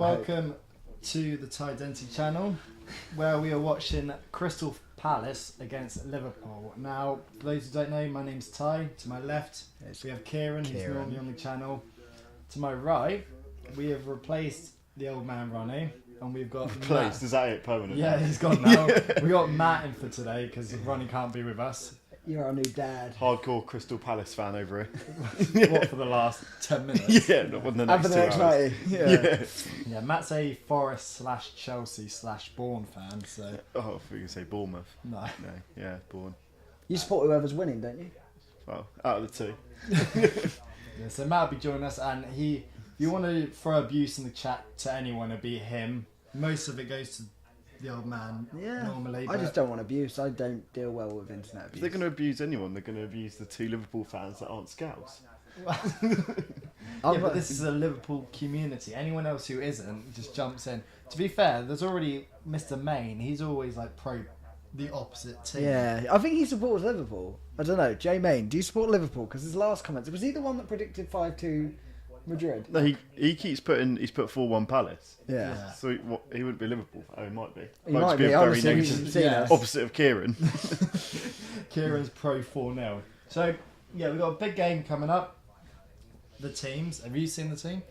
Welcome to the Denty channel, where we are watching Crystal Palace against Liverpool. Now, for those who don't know, my name's Ty. To my left, we have Kieran, who's normally on the channel. To my right, we have replaced the old man Ronnie, and we've got replaced. Matt. Is that it? Permanent? Yeah, he's gone now. We got Matt in for today because Ronnie can't be with us. You're our new dad. Hardcore Crystal Palace fan over here. What, for the last 10 minutes? Yeah, not within the And next for the next 2 hours. 90. Yeah, Matt's a Forest/Chelsea/Bourne fan, so Oh, I thought you were going to say Bournemouth. no. No, yeah, Bourne. You support whoever's winning, don't you? Well, out of the two. Yeah, so Matt will be joining us, and if you want to throw abuse in the chat to anyone, it'll be him. Most of it goes to the old man normally. I just don't want abuse. I don't deal well with internet If abuse. they're going to abuse anyone, they're going to abuse the 2 Liverpool fans that aren't scouts. Yeah, but this is a Liverpool community. Anyone else who isn't just jumps in. To be fair, there's already Mr. Main. He's always like pro the opposite team. Yeah, I think he supports Liverpool. I don't know. Jay Main, do you support Liverpool? Because his last comments, was he the one that predicted 5-2 Madrid? No, he keeps putting. He's put 4-1 Palace. Yeah. So he wouldn't be Liverpool. Oh, he might be. He might be. a very Honestly, negative. Yeah. Opposite of Kieran. Kieran's pro 4-0. So, yeah, we've got a big game coming up. The teams. Have you seen the team?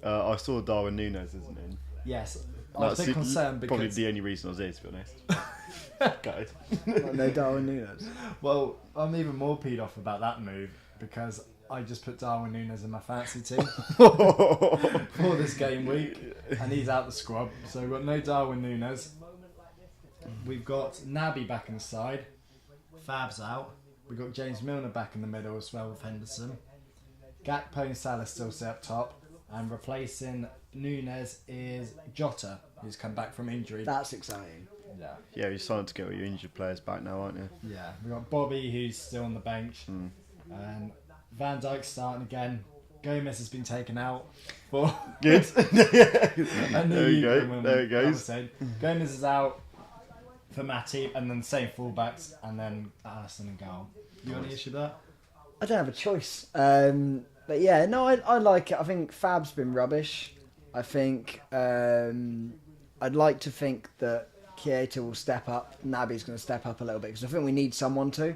I saw Darwin Núñez isn't in. Yes. I was a bit concerned because... Probably the only reason I was here, to be honest. Gutted. No Darwin Núñez. Well, I'm even more peed off about that move because I just put Darwin Núñez in my fancy team for this game week, and he's out the squad. So we've got no Darwin Núñez. We've got Naby back in the side. Fab's out. We've got James Milner back in the middle as well with Henderson. Gakpo and Salah still sit up top, and replacing Núñez is Jota, who's come back from injury. That's exciting. Yeah. Yeah, you're starting to get all your injured players back now, aren't you? Yeah, we've got Bobby, who's still on the bench, and Van Dijk's starting again. Gomez has been taken out for Good. there you go. There it goes. Gomez is out for Matip, and then the same fullbacks, and then Alisson and goal. You got any issue with that? I don't have a choice. But yeah, no, I like it. I think Fab's been rubbish. I think I'd like to think that Keita will step up. Naby's going to step up a little bit because I think we need someone to.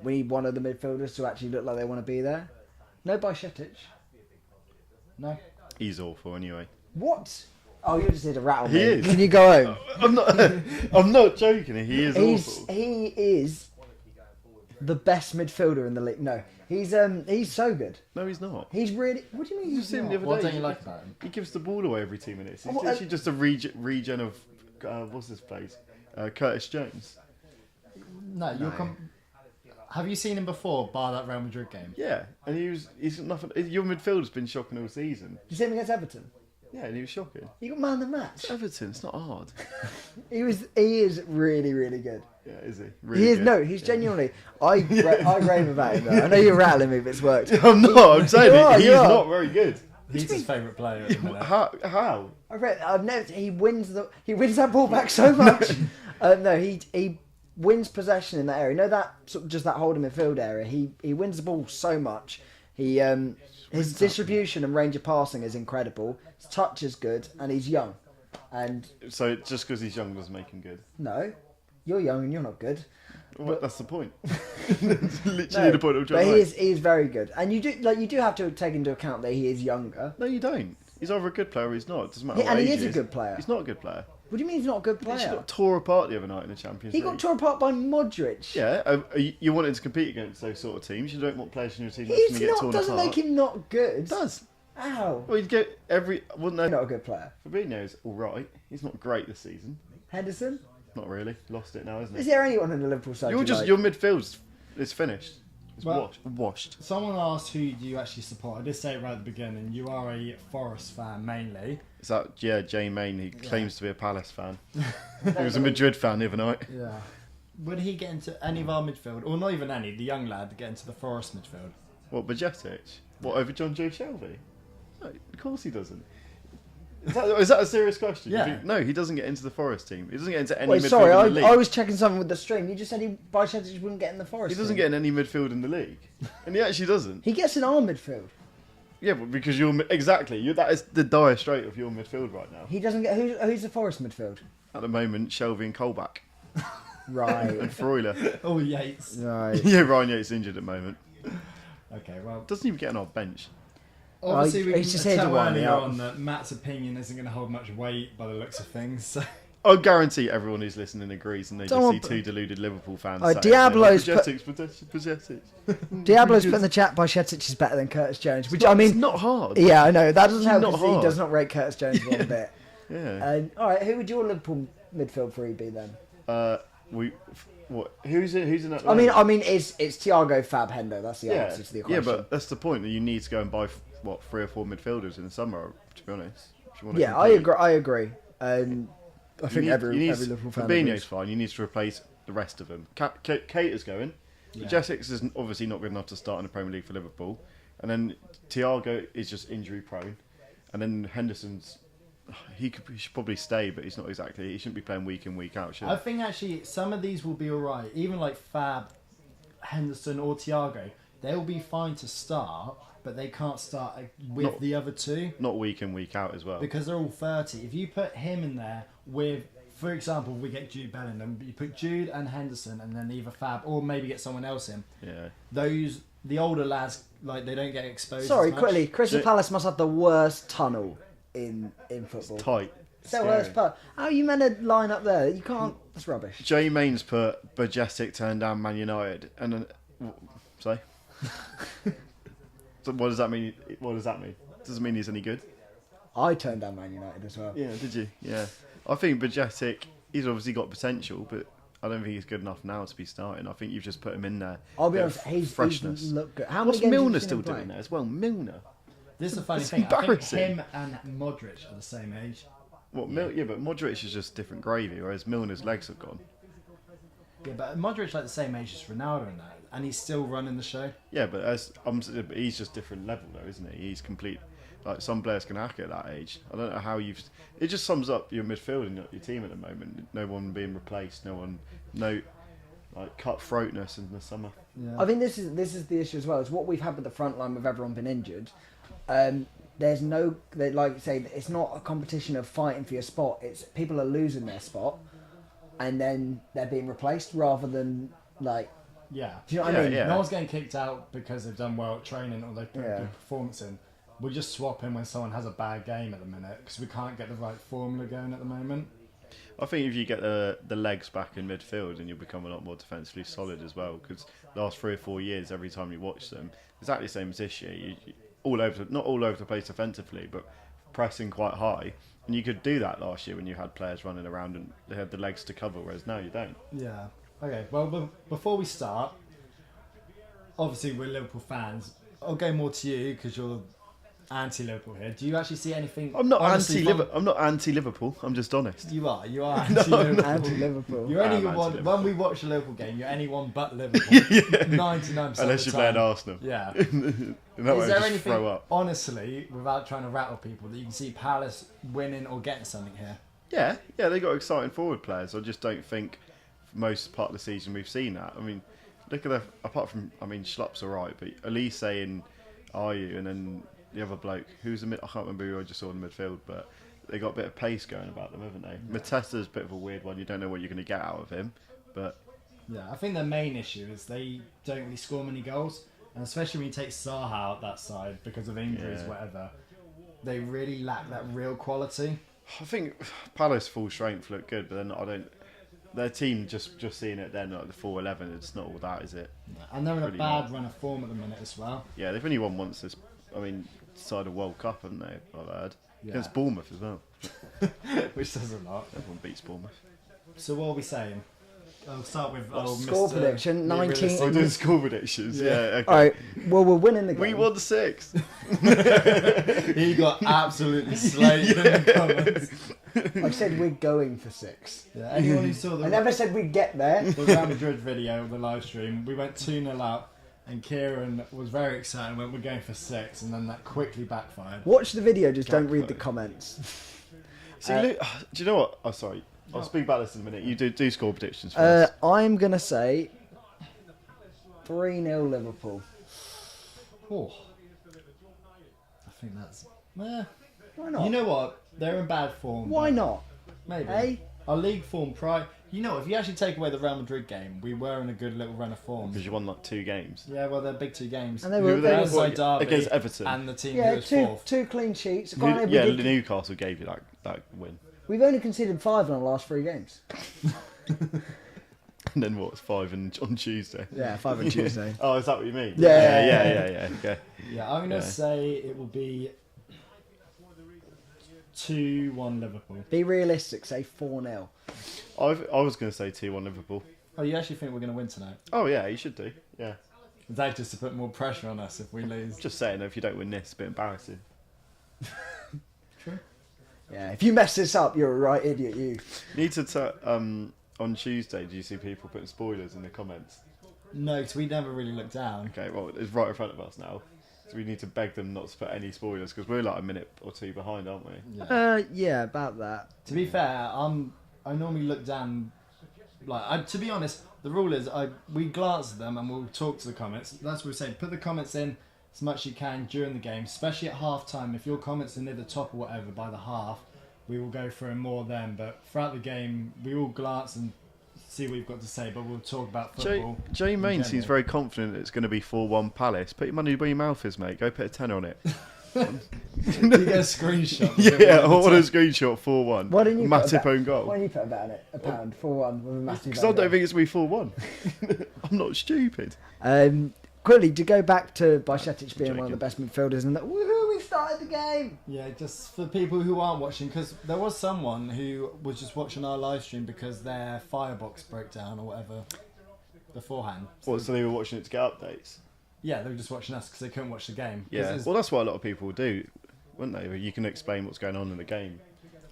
We need one of the midfielders to actually look like they want to be there. No Bajcetic. No. He's awful anyway. What? Oh, you just did a rattle. He me. is. Can you go home? I'm not joking. He is awful. He is the best midfielder in the league. No, he's so good. No, he's not. He's really. What do you mean? You He's see him the not? other What day. don't you like about him? He gives the ball away every 2 minutes. He's Well, literally just a regen of what's his place? Curtis Jones. No, have you seen him before, bar that Real Madrid game? Yeah, and he's nothing. Your midfielder's been shocking all season. Did you see him against Everton? Yeah, and he was shocking. He got man of the match. Everton, it's not hard. He is really, really good. Yeah, is he? He Really is. good. No, he's genuinely. I rave about him. Though. I know you're rattling me, but it's worked. I'm not. I'm saying he's you are. not very good. He's his favourite player at the minute. How? I've never. He wins that ball back so much. No, he wins possession in that area. You know that sort of just that holding midfield area. He wins the ball so much. His distribution and range of passing is incredible. His touch is good, and he's young. And So just because he's young doesn't make him good. no, you're young and you're not good. Well, that's the point. Literally the point of But trying to make. he is very good, and you do have to take into account that he is younger. No, you don't. He's either a good player or he's not. It doesn't matter. And what he age is a good player. He's not a good player. What do you mean he's not a good He player? got tore apart the other night in the Champions He League. got torn apart by Modric. Yeah, you wanted to compete against those sort of teams. You don't want players in your team that's He's going to get not. torn Doesn't apart. make him not good. It does. Ow. Well, you'd get wouldn't He's they? not a good player. Fabinho's all right. He's not great this season. Henderson. Not really. Lost it now, isn't Is he? there anyone in the Liverpool side? You're you just like? your midfield's it's finished. It's Well- washed. Someone asked who do you actually support. I did say it right at the beginning. You are a Forest fan mainly. Is that Jay Main? He claims to be a Palace fan. He was a Madrid fan the other night. Yeah. Would he get into any of our midfield, or not even any? The young lad get into the Forest midfield. What, Bajcetic? What, over John Joe Shelby? No, of course he doesn't. Is that a serious question? Yeah. No, he doesn't get into the Forest team. He doesn't get into any Wait, midfield sorry, in the league. I was checking something with the stream. You just said Bajcetic wouldn't get in the Forest. He doesn't team. get in any midfield in the league. And he actually doesn't. He gets in our midfield. Yeah, but because that is the dire strait of your midfield right now. He doesn't get who's the Forest midfield? At the moment, Shelvey and Colback Right. and Freuler. Oh, Yates. Right. Yeah, Ryan Yates injured at the moment. Okay, well, Doesn't even get on our bench. obviously we he's just can here to tell wind me earlier up. on that Matt's opinion isn't going to hold much weight by the looks of things. So. I guarantee everyone who's listening agrees, and they Don't just see two deluded Liverpool fans. Oh, saying, Diablo's Bajetics. Diablo's put in the chat Bajcetic is better than Curtis Jones, which It's not hard. yeah, I know that doesn't help not because he hard. does not rate Curtis Jones one bit. Yeah. All right, who would your Liverpool midfield three be then? Who's in that? I mean, it's Thiago, Fab, Hendo. That's the answer to the question. Yeah, but that's the point. That you need to go and buy 3 or 4 midfielders in the summer. To be honest, if you want to yeah, I agree. I think every Liverpool fan Fabinho's agrees. fine. You need to replace the rest of them. Cater's going. Yeah. Bajetics is obviously not good enough to start in the Premier League for Liverpool. And then Thiago is just injury prone. And then Henderson's... He should probably stay, but he's not exactly... He shouldn't be playing week in, week out, should he? I think actually some of these will be alright. Even like Fab, Henderson or Thiago, they'll be fine to start, but they can't start with the other two. Not week in, week out as well. Because they're all 30. If you put him in there with, for example, we get Jude Bellingham, you put Jude and Henderson and then either Fab or maybe get someone else in. Yeah. The older lads, like, they don't get exposed Sorry, as much. quickly. Crystal Palace must have the worst tunnel in football. Tight. It's the worst part. How are you meant to line up there? You can't. That's rubbish. Jay Main's put Bajetic turned down Man United. And then... Say? So what does that mean? Doesn't mean he's any good. I turned down Man United as well. Yeah, did you? Yeah. I think Bajetic, he's obviously got potential, but I don't think he's good enough now to be starting. I think you've just put him in there. I'll be Bit honest, of he's freshness. looked good. How What's many games have you Milner seen still him play? doing there as well? Milner. This is the funny It's thing. I think embarrassing. him and Modric are the same age. Yeah, but Modric is just different gravy, whereas Milner's legs have gone. Yeah, but Modric's like the same age as Ronaldo and that, and he's still running the show. Yeah, but he's just different level though, isn't he? He's complete. Like some players can hack at that age. I don't know how you've. It just sums up your midfield and your team at the moment. No one being replaced. No like cutthroatness in the summer. Yeah. I think this is the issue as well. Is what we've had with the front line with everyone been injured. There's no, like you say, it's not a competition of fighting for your spot. It's people are losing their spot, and then they're being replaced rather than like. Yeah. Do you know what I mean? Yeah. No one's getting kicked out because they've done well at training or they've put a good performance in. We're just swapping when someone has a bad game at the minute because we can't get the right formula going at the moment. I think if you get the legs back in midfield, and you'll become a lot more defensively solid as well. Because last 3 or 4 years, every time you watch them, exactly the same as this year. You not all over the place defensively, but pressing quite high. And you could do that last year when you had players running around and they had the legs to cover, whereas now you don't. Yeah. Okay, well, before we start, obviously we're Liverpool fans. I'll go more to you because you're anti-Liverpool here. Do you actually see anything? I'm not honestly anti-Liverpool. I'm not anti-Liverpool. I'm just honest. You are anti-Liverpool. Anti-Liverpool. You're only I'm one. anti-Liverpool. When we watch a Liverpool game, you're anyone but Liverpool. 99% Unless you're playing Arsenal. Yeah. And that way Is I there just anything, throw up. honestly, without trying to rattle people, that you can see Palace winning or getting something here? Yeah, they got exciting forward players. I just don't think for most part of the season we've seen that. I mean, look at Schlupp's alright, but Elise and Ayew, and then the other bloke, who's the mid, I can't remember who I just saw in the midfield, but they got a bit of pace going about them, haven't they? Yeah. Mateta's a bit of a weird one. You don't know what you're going to get out of him, but yeah, I think the main issue is they don't really score many goals, and especially when you take Zaha out that side because of injuries, whatever, they really lack that real quality. I think Palace full strength look good, but then their team just seeing it then like the 4-11, it's not all that, is it? And they're in a Really bad not. run of form at the minute as well. Yeah, they've only won once this. Side of World Cup, haven't they? I've heard against Bournemouth as well. Which says a lot. Everyone beats Bournemouth. So what are we saying? I'll start with score Mr. prediction, Be 19 realistic. We're doing score predictions. Yeah. Okay. All right. Well, we're winning the game. We won 6. He got absolutely slated in the comments. I said we're going for 6. Yeah, anyone who saw I never said we'd get there. the Real Madrid video, the live stream, we went 2-0 up, and Kieran was very excited and went, we're going for 6, and then that quickly backfired. Watch the video, just don't read the comments. See, Luke, do you know what? Oh, sorry. I'll speak about this in a minute. You do score predictions first. I'm going to say 3-0 Liverpool. Oh. think that's... Why not? You know what? They're in bad form. Why not? Maybe. Hey? Our league form prior... You know, if you actually take away the Real Madrid game, we were in a good little run of form. Because you won like 2 games. Yeah, well, they're big 2 games. And they Who were were they? Outside Derby Against Everton. and the team yeah, who was fourth. two clean sheets. Newcastle gave you that win. We've only conceded 5 in the last 3 games. And then what was 5 on Tuesday? Yeah, 5 on Tuesday. Oh, is that what you mean? Yeah. Okay. Yeah, I'm going to say it will be 2-1 Liverpool. Be realistic, say 4-0. I was going to say 2-1 Liverpool. Oh, you actually think we're going to win tonight? Oh yeah, you should do. Yeah. Is that just to put more pressure on us if we lose? Just saying, if you don't win this, it's a bit embarrassing. True. Yeah, if you mess this up, you're a right idiot, you. Need to on Tuesday, do you see people putting spoilers in the comments? No, because we never really looked down. Okay, well, it's right in front of us now. So we need to beg them not to put any spoilers, because we're like a minute or 2 behind, aren't we? Yeah, about that. To be fair, I normally look down. To be honest, the rule is we glance at them and we'll talk to the comments. That's what we're saying. Put the comments in as much as you can during the game, especially at half time. If your comments are near the top or whatever by the half, we will go through more then. But throughout the game, we all glance and see what you've got to say, but we'll talk about football. Jay Main seems very confident it's going to be 4-1 Palace. Put your money where your mouth is, mate. Go put a 10 on it. You get a screenshot. Yeah, I want a screenshot 4-1. Why didn't you Matip own goal. Why didn't you put a bet on it? A £1 4-1 with a massive. Because I don't think it's going to be 4-1. I'm not stupid. Quickly, to go back to Bajcetic being one of joking. the best midfielders and that, woohoo, we started the game! Yeah, just for people who aren't watching, because there was someone who was just watching our live stream because their firebox broke down or whatever beforehand. So they were watching it to get updates? Yeah, they were just watching us because they couldn't watch the game. Yeah, well, that's what a lot of people do, wouldn't they? You can explain what's going on in the game.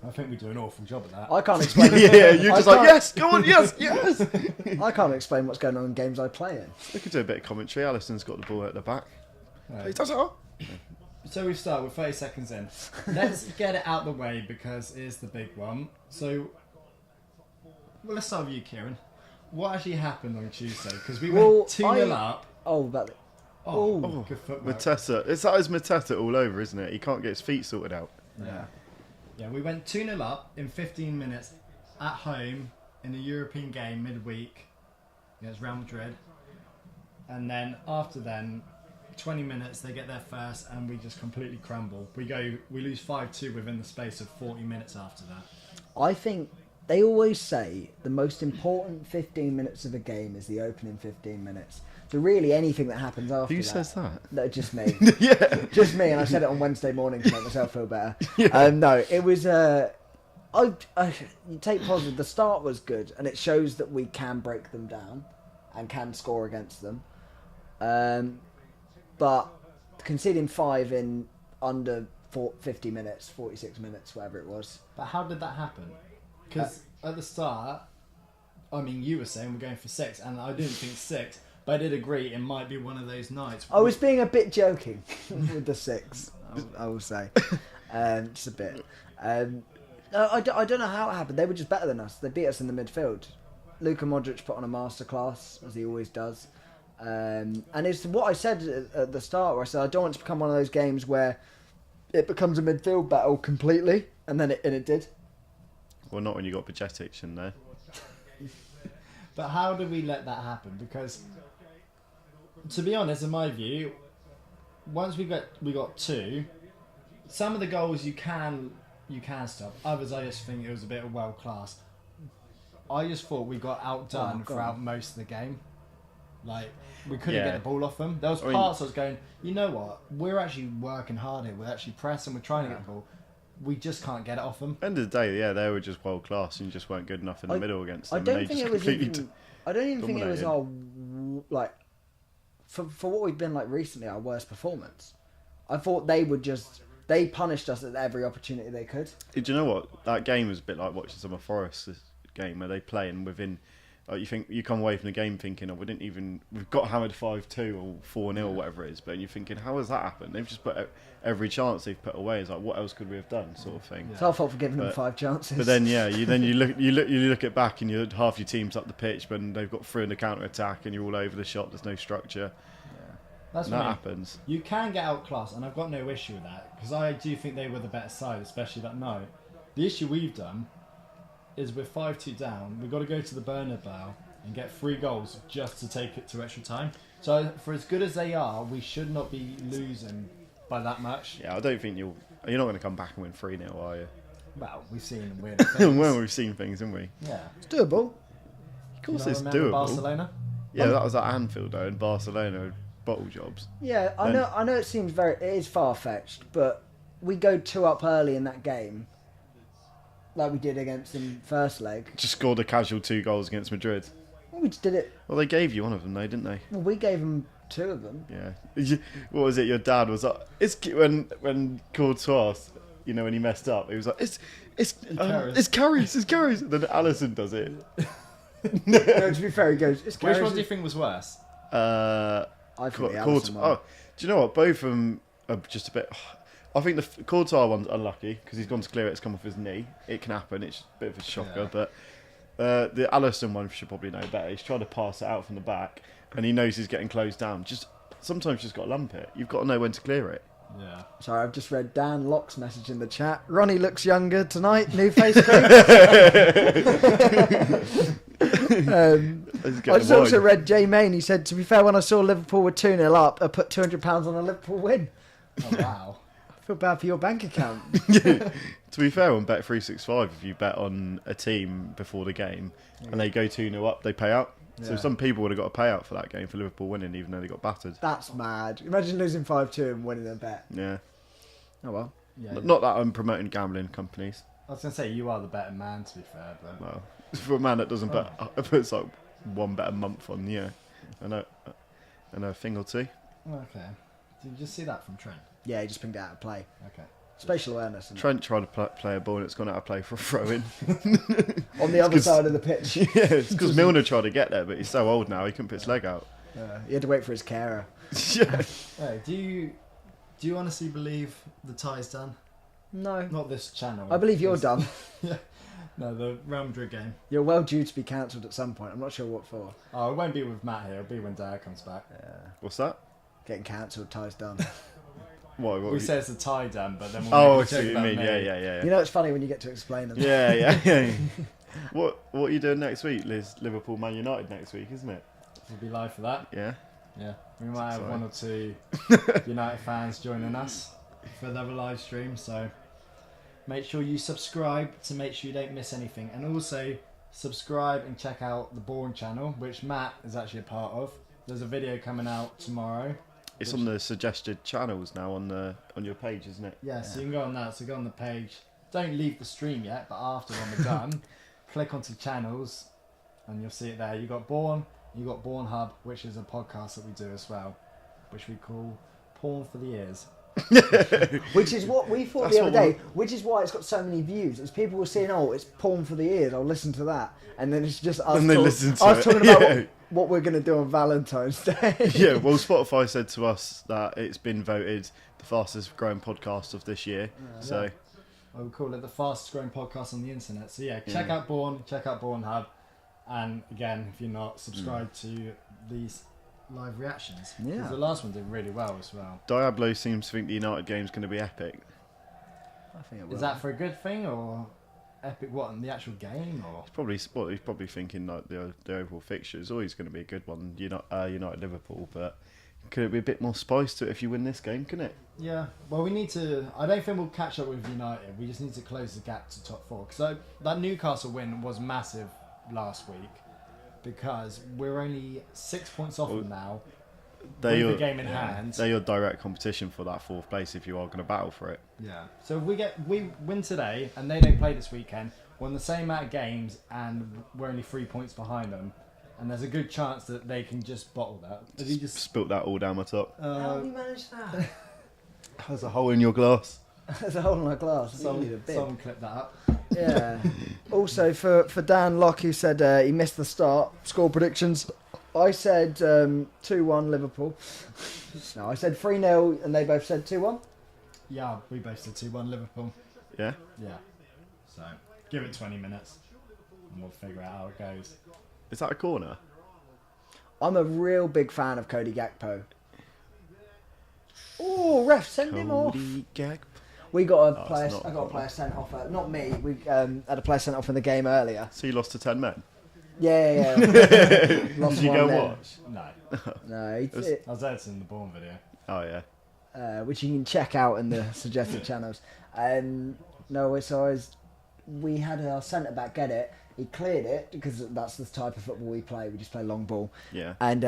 I think we do an awful job at that. I can't explain. Yeah, you're just like, yes, go on, yes. I can't explain what's going on in games I play in. We could do a bit of commentary. Alison's got the ball at the back. Right. He does it all. So we start with 30 seconds in. Let's get it out the way because it is the big one. So, let's start with you, Kieran. What actually happened on Tuesday? Because we went 2-0 up. Oh, that. Oh, good footwork. Mateta. That is Mateta all over, isn't it? He can't get his feet sorted out. Yeah. Yeah, we went 2-0 up in 15 minutes at home in a European game midweek against Real Madrid. And then after then, 20 minutes, they get their first and we just completely crumble. We lose 5-2 within the space of 40 minutes after that. I think they always say the most important 15 minutes of a game is the opening 15 minutes. So really anything that happens after Who that... says that? No, just me. Yeah. Just me, and I said it on Wednesday morning to make myself feel better. Yeah. No, it was... you take positive. The start was good, and it shows that we can break them down and can score against them. But conceding 5 in under 50 minutes, 46 minutes, whatever it was. But how did that happen? Because at the start, I mean, you were saying we're going for 6, and I didn't think 6, but I did agree it might be one of those nights. I was being a bit joking with the 6, I will say. Just a bit. No, I don't know how it happened. They were just better than us. They beat us in the midfield. Luka Modric put on a masterclass, as he always does. And it's what I said at the start, where I said I don't want it to become one of those games where it becomes a midfield battle completely, and then it did. Well, not when you got Bajcetic in there. But how did we let that happen? Because, to be honest, in my view, once we got 2, some of the goals you can stop. Others, I just think it was a bit of world class. I just thought we got outdone throughout most of the game. Like, we couldn't get the ball off them. There was parts I was going, you know what? We're actually working hard here. We're actually pressing. We're trying to get the ball. We just can't get it off them. End of the day, yeah, they were just world class and you just weren't good enough in the middle against them. I don't think it was our, like, for what we've been like recently, our worst performance. I thought they punished us at every opportunity they could. Do you know what? That game was a bit like watching some of Forest's game where they play and within... Like, you think you come away from the game thinking, we've got hammered 5-2 or 4-0 or whatever it is, but you're thinking, how has that happened? They've just put every chance they've put away. It's like, what else could we have done, sort of thing. It's our fault for giving them 5 chances. But then, yeah, you look at back and half your team's up the pitch, but they've got through in the counter attack, and you're all over the shop. There's no structure. That's And what that I mean. happens. You can get outclassed, and I've got no issue with that because I do think they were the better side, especially that night. The issue we've done is we're 5-2 down. We've got to go to the Bernabeu and get 3 goals just to take it to extra time. So for as good as they are, we should not be losing by that much. Yeah, I don't think you're not going to come back and win 3-0, are you? Well, we've seen weird things. Well, we've seen things, haven't we? Yeah. It's doable. Of course, You it's remember doable. Barcelona? Yeah, that was at Anfield though, in Barcelona, bottle jobs. Yeah, I know it seems it is far fetched, but we go 2 up early in that game, like we did against them first leg. Just scored a casual 2 goals against Madrid. Well, we just did it. Well, they gave you one of them, though, didn't they? Well, we gave them 2 of them. Yeah. What was it? Your dad was like, it's when Courtois, when he messed up, he was like, it's carries. And then Alisson does it. No, to be fair, he goes. It's Which one do you think was worse? I think the Alisson one. Oh, do you know what? Both of them are just a bit. I think the Courtois one's unlucky because he's gone to clear it. It's come off his knee. It can happen. It's a bit of a shocker, Yeah. but the Alisson one should probably know better. He's trying to pass it out from the back, and he knows he's getting closed down. Sometimes just got to lump it. You've got to know when to clear it. Yeah. Sorry, I've just read Dan Locke's message in the chat. Ronnie looks younger tonight. New face cream. I just also read Jay Main. He said, to be fair, when I saw Liverpool were 2-0 up, I put £200 on a Liverpool win. Oh, wow. I feel bad for your bank account. To be fair, on Bet365, if you bet on a team before the game and they go 2-0 up, they pay out. So Yeah. some people would have got a payout for that game for Liverpool winning, even though they got battered. That's mad. Imagine losing 5-2 and winning a bet. Yeah. Oh well. Yeah. Not that I'm promoting gambling companies. I was going to say, you are the better man, to be fair. But Well, for a man that doesn't bet, puts like 1 bet a month on, yeah. I know a thing or 2. Okay. Did you just see that from Trent? Yeah, he just pinged it out of play. Okay. Spatial awareness. Isn't Trent tried to play a ball and it's gone out of play for a throw-in. it? On the other 'cause- side of the pitch. Yeah, it's because Milner tried to get there, but he's so old now he couldn't put his leg out. He had to wait for his carer. Yeah. Hey, do you honestly believe the tie's done? No. Not this channel. I believe you're This- done. No, the Real Madrid game. You're well due to be cancelled at some point. I'm not sure what for. Oh, it won't be with Matt here. It'll be when Dad comes back. What's that? Getting cancelled, ties done. What We say it's the tie done, but then we'll Oh, I make a see joke what you about mean. me. Yeah. You know, it's funny when you get to explain them. Yeah. What are you doing next week, Liz? Liverpool, Man United next week, isn't it? We'll be live for that. Yeah. Yeah. We might have Sorry. 1 or 2 United fans joining us for the live stream, so make sure you subscribe to make sure you don't miss anything. And also subscribe and check out the Bourne channel, which Matt is actually a part of. There's a video coming out tomorrow. It's on the suggested channels now on your page, isn't it? Yeah, so you can go on that. So go on the page. Don't leave the stream yet, but after when we're done, click onto channels and you'll see it there. You got Bourne, you got Bourne Hub, which is a podcast that we do as well, which we call Porn for the Ears. Which is what we thought That's the other what day, which is why it's got so many views. It's people were saying, oh, it's porn for the ears, I'll listen to that. And then it's just us, And they listen to us it. talking about Yeah. what we're going to do on Valentine's Day. Yeah, well, Spotify said to us that it's been voted the fastest growing podcast of this year. So, Yeah. I would call it the fastest growing podcast on the internet. So yeah, check out Bourne, check out Bourne Hub. And again, if you're not, subscribe to these live reactions. Yeah. Because the last one did really well as well. Diablo seems to think the United game's going to be epic. I think it will. Is that for a good thing or epic? What in the actual game or? He's probably thinking like the overall fixture is always going to be a good one. United Liverpool, but could it be a bit more spice to it if you win this game? Can it? Yeah. Well, we need to. I don't think we'll catch up with United. We just need to close the gap to top 4. Because that Newcastle win was massive last week. Because we're only 6 points off them now. With the game in hand. They're your direct competition for that 4th place if you are going to battle for it. Yeah. So if we win today and they don't play this weekend, we're on the same amount of games and we're only 3 points behind them. And there's a good chance that they can just bottle that. If you just Spilt that all down my top. How have you managed that? There's a hole in your glass. There's a hole in my glass. I think you need a bib. someone clip that up. Yeah. Also, for Dan Locke, who said he missed the start, score predictions. I said 2-1 Liverpool. No, I said 3-0 and they both said 2-1. Yeah, we both said 2-1 Liverpool. Yeah. Yeah. So give it 20 minutes and we'll figure out how it goes. Is that a corner? I'm a real big fan of Cody Gakpo. Oh, ref, send him off. Cody Gagp. We got a Oh, player. it's not I got a Connor. player sent off. Not me. We had a player sent off in the game earlier. So you lost to 10 men? Yeah. Lost Did you go 1-0. No. No, I was editing the Bourne video. Oh, yeah. which you can check out in the suggested channels. We had our centre back get it. He cleared it because that's the type of football we play. We just play long ball. Yeah. And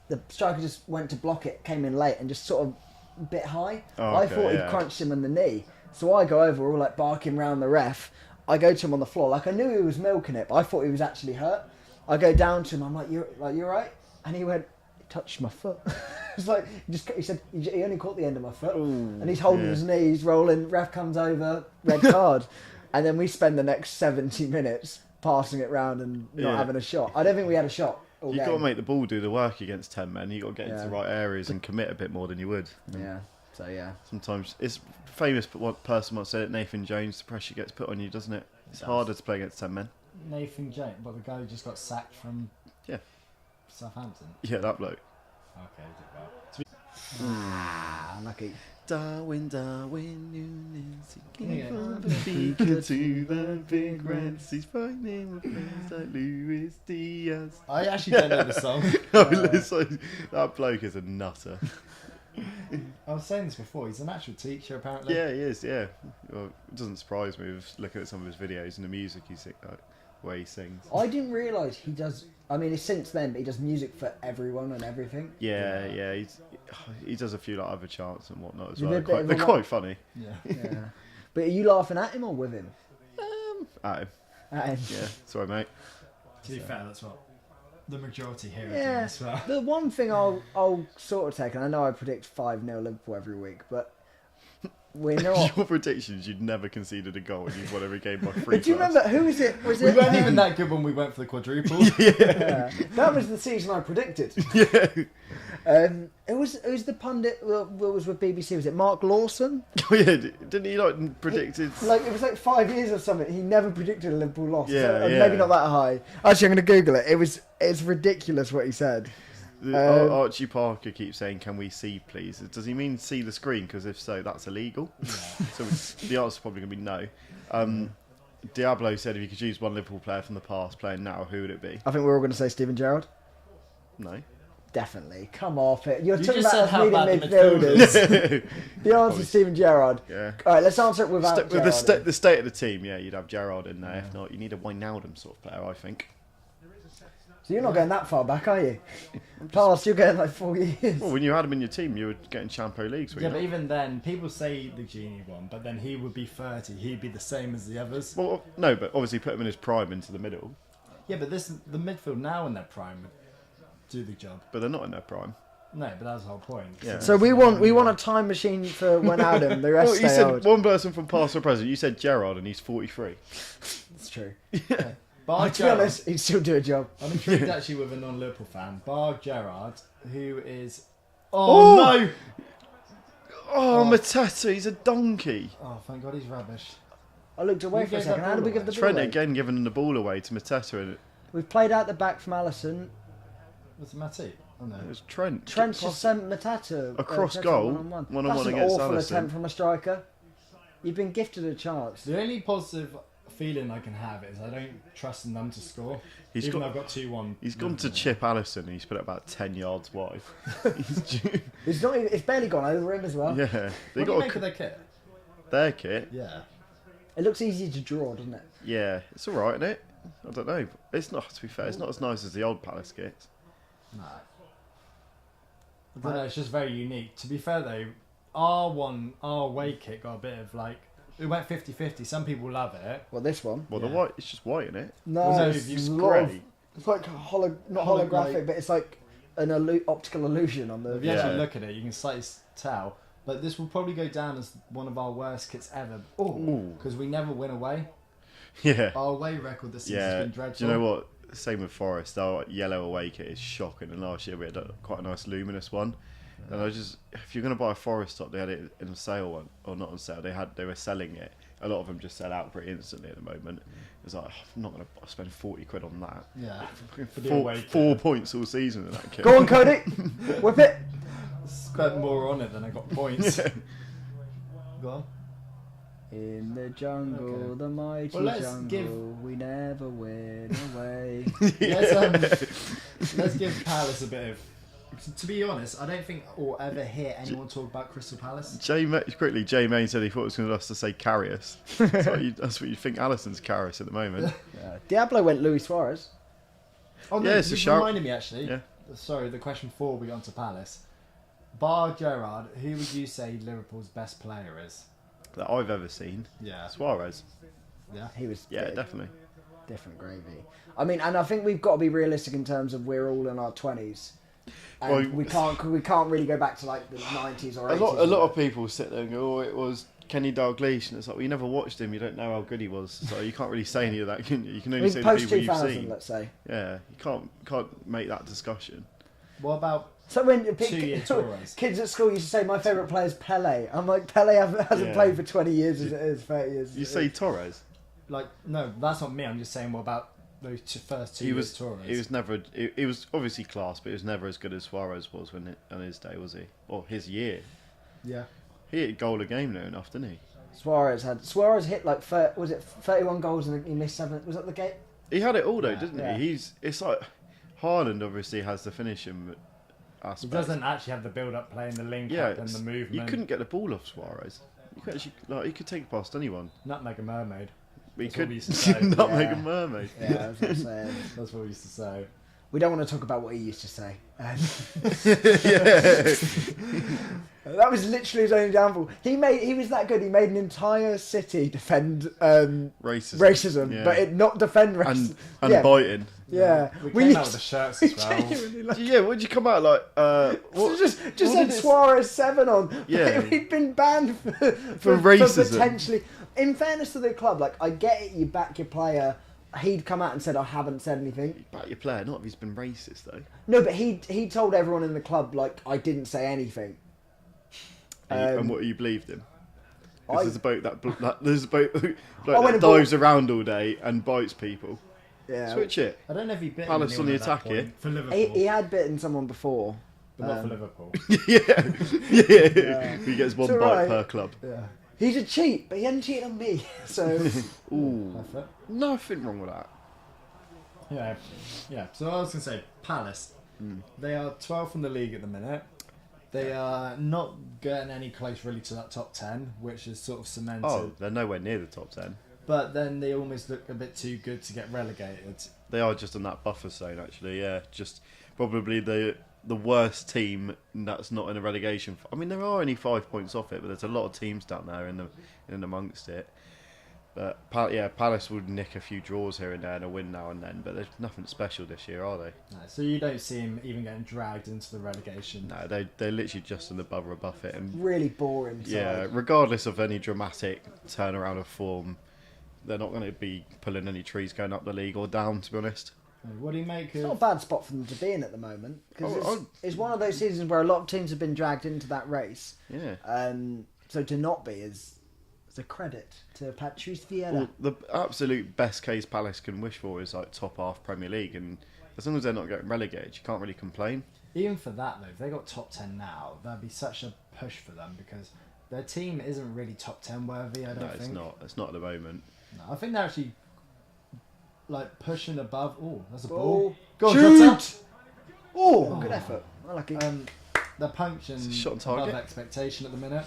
the striker just went to block it, came in late and just sort of a bit high. Oh, I okay, thought yeah. he'd crunched him on the knee. So I go over, all like barking round the ref. I go to him on the floor, like I knew he was milking it, but I thought he was actually hurt. I go down to him, I'm like, "You right?" And he went, "He touched my foot." It's like he said he only caught the end of my foot, and he's holding his knees, rolling. Ref comes over, red card, and then we spend the next 70 minutes passing it round and not having a shot. I don't think we had a shot. You've got to make the ball do the work against 10 men. You've got to get into Yeah. the right areas and commit a bit more than you would. Yeah. So yeah. Sometimes it's famous, but one person once said it, Nathan Jones, the pressure gets put on you, doesn't it? It's harder to play against 10 men. Nathan James, but the guy who just got sacked from Southampton. Yeah, that bloke. Okay, did well. Unlucky. Darwin, Nunes, he Yeah. came from Benfica to the big Reds. He's fighting with friends like Luis Diaz. I actually don't know the song. That bloke is a nutter. I was saying this before. He's an actual teacher, apparently. Yeah, he is. Yeah, well, it doesn't surprise me with looking at some of his videos and the music he sings, where he sings. I didn't realise he does. I mean, it's since then, but he does music for everyone and everything. Yeah. He does a few like other chants and whatnot as You well. did a bit of They're a quite funny. Yeah. Yeah. But are you laughing at him or with him? At him. At him. Yeah, sorry, mate. To be fair, that's what the majority here are doing Yeah. as well. The one thing I'll sort of take, and I know I predict 5-0 Liverpool every week, but we're not. Your predictions, you'd never conceded a goal and you've won every game by 3. Do you remember who was it? Was We it? weren't even that good when we went for the quadruple. Yeah. That was the season I predicted. Yeah. It was the pundit that was with BBC. Was it Mark Lawson? Oh, yeah, didn't he like predicted? Like it was like 5 years or something. He never predicted a Liverpool loss. Yeah, yeah. Maybe not that high. Actually, I'm going to Google it. It's ridiculous what he said. Archie Parker keeps saying, "Can we see, please?" Does he mean see the screen? Because if so, that's illegal. Yeah. So the answer's probably going to be no. Diablo said, if you could choose one Liverpool player from the past playing now, who would it be? I think we're all going to say Steven Gerrard. No. Definitely. Come off it. You're You talking just about said us how needing bad the midfielders. The answer's Steven Gerrard. Yeah. All right, let's answer it without With Gerrard. the state of the team, yeah, you'd have Gerrard in there. If not, you need a Wijnaldum sort of player, I think. So you're not going that far back, are you? Past, you're going like 4 years. Well, when you had him in your team, you were getting Champions Leagues. Yeah, but even then, people say the genie one, but then he would be 30. He'd be the same as the others. Well, no, but obviously put him in his prime into the middle. Yeah, but the midfield now in their prime would do the job. But they're not in their prime. No, but that's the whole point. Yeah. So we want a time machine for Wijnaldum. The rest Well, you stay said old. one person from past or present. You said Gerrard, and he's 43. It's true. Bar To be honest, he'd still do a job. I'm intrigued actually with a non-Liverpool fan. Bar Gerrard, who is... Oh! no! Oh, Mateta, he's a donkey. Oh, thank God he's rubbish. I looked away You for a gave second. that How did we ball give the ball Trent away? again giving the ball away to Mateta, and We've played out the back from Alisson. Was it Matip? Oh no. it was Trent. Trent just sent Matata Across Mateta goal, one-on-one. one-on-one That's an against awful Alisson. attempt from a striker. You've been gifted a chance. The only positive feeling I can have is I don't trust in them to score. He's even got- though I've got 2-1. He's gone to chip Allison, and he's put it about 10 yards wide. It's not even, it's barely gone over him as well. Yeah, What they do you got make of their kit? their kit. Yeah. It looks easy to draw, doesn't it? Yeah, it's all right, isn't it? I don't know. It's not. To be fair, it's not as nice as the old Palace kits. No. But no, it's just very unique. To be fair though, our away kit got a bit of like... It went 50-50. Some people love it. Well, this one. Well, Yeah. the white, it's just white, isn't it? No, Well, no, it's, it's a lot of- grey. it's like not holographic, but it's like an optical illusion on the. If you Yeah. actually look at it, you can slightly tell. But this will probably go down as one of our worst kits ever. Ooh. Because we never win away. Yeah. Our away record this season Yeah. has been Do dreadful. you know what? Same with Forest. Our yellow away kit is shocking. And last year we had quite a nice luminous one. And I just, if you're going to buy a Forest top, they had it in a sale one, or not on sale. They were selling it. A lot of them just sell out pretty instantly at the moment. It's like, I'm not going to spend 40 quid on that. Yeah. Fucking For the away kit. 4 points all season in that kit. Go on, Cody. Whip it. spent more on it than I got points. Go on. In the jungle, Okay. the mighty Well, let's jungle, we never win away. Let's give Palace a bit of. To be honest, I don't think we'll ever hear anyone talk about Crystal Palace. Jay Main said he thought it was going to us to say Carrius. That's what you think Alisson's Carrius at the moment. Yeah. Diablo went Luis Suarez. Oh no, Yeah, it's a you shout. reminded me actually. Yeah. Sorry, the question before we got onto Palace. Bar Gerrard, who would you say Liverpool's best player is? That I've ever seen. Yeah. Suarez. Yeah. He was Yeah, big. definitely. Different gravy. I mean, and I think we've got to be realistic in terms of we're all in our 20s. And Well, we can't really go back to like the 90s or 80s. A lot of people sit there and go, "Oh, it was Kenny Dalglish," and it's like, well, you never watched him, you don't know how good he was, so you can't really say any of that, can you? You can I only mean, say the post people you've 2000, seen. let's say. Yeah, you can't make that discussion. What about So when 2-year Torres? kids at school used to say, my favourite player is Pele. I'm like, Pele hasn't Yeah. played for 20 years as it is, 30 years as You it say is. Torres? Like, no, that's not me. I'm just saying, what about those first 2 years Torres? He was never. He was obviously class, but he was never as good as Suarez was on his day, was he? Or his year. Yeah. He hit a goal a game near enough, didn't he? Suarez hit like 31 goals and he missed 7. Was that the game? He had it all though, Yeah. didn't Yeah. he? It's like Haaland obviously has the finishing He aspect. doesn't actually have the build-up play and the link Yeah, up and the movement. you couldn't get the ball off Suarez. You could actually, he could take it past anyone. Nutmeg a mermaid. But he That's what could we used to say. not Yeah. make a mermaid. Yeah, I was going to say. That's what we used to say. We don't want to talk about what he used to say. Yeah. That was literally his only downfall. He was that good. He made an entire city defend racism, Yeah. but not defend racism. and yeah. biting. Yeah, We came out used- with the shirts as well. genuinely, like, Yeah, what'd you come out like? What? just what had did it- Suarez 7 on. Yeah. He'd been banned for racism. potentially. In fairness to the club, like I get it, you back your player. He'd come out and said, "I haven't said anything." About your player, not if he's been racist though. No, but he told everyone in the club like I didn't say anything. And what you believed him? I- There's a boat there's a boat I went that and dives around all day and bites people. Yeah, Switch it. I don't know if he bit Palace on anyone the at that attack point. here. For Liverpool. he had bitten someone before. but not for Liverpool. Yeah. He gets one It's bite alright. per club. Yeah. He's a cheat, but he hadn't cheated on me. So Ooh, Perfect. nothing wrong with that. Yeah. Yeah. So I was going to say, Palace. They are 12th in the league at the minute. They are not getting any close really to that top 10, which is sort of cemented. Oh, they're nowhere near the top 10. But then they almost look a bit too good to get relegated. They are just in that buffer zone, actually. Yeah, just probably the worst team that's not in a relegation. I mean, there are only 5 points off it, but there's a lot of teams down there in amongst it. But Palace would nick a few draws here and there and a win now and then. But there's nothing special this year, are they? No, so you don't see him even getting dragged into the relegation. No, they're literally just in the above or above it. And really boring. yeah, regardless of any dramatic turnaround of form, they're not going to be pulling any trees going up the league or down, to be honest. What do you make It's not a of... bad spot for them to be in at the moment because Oh, it's one of those seasons where a lot of teams have been dragged into that race. Yeah. So to not be is a credit to Patrice Vieira. Well, the absolute best case Palace can wish for is like top half Premier League, and as long as they're not getting relegated, you can't really complain. Even for that, though, if they got top 10 now, that'd be such a push for them because their team isn't really top 10 worthy, I don't No, think. it's not. It's not at the moment. No, I think they're actually like pushing above. Oh, that's a Ball. ball. Go on, Shoot! Jota. Oh, good effort. I like it. They're punching It's a shot on above target. expectation at the minute.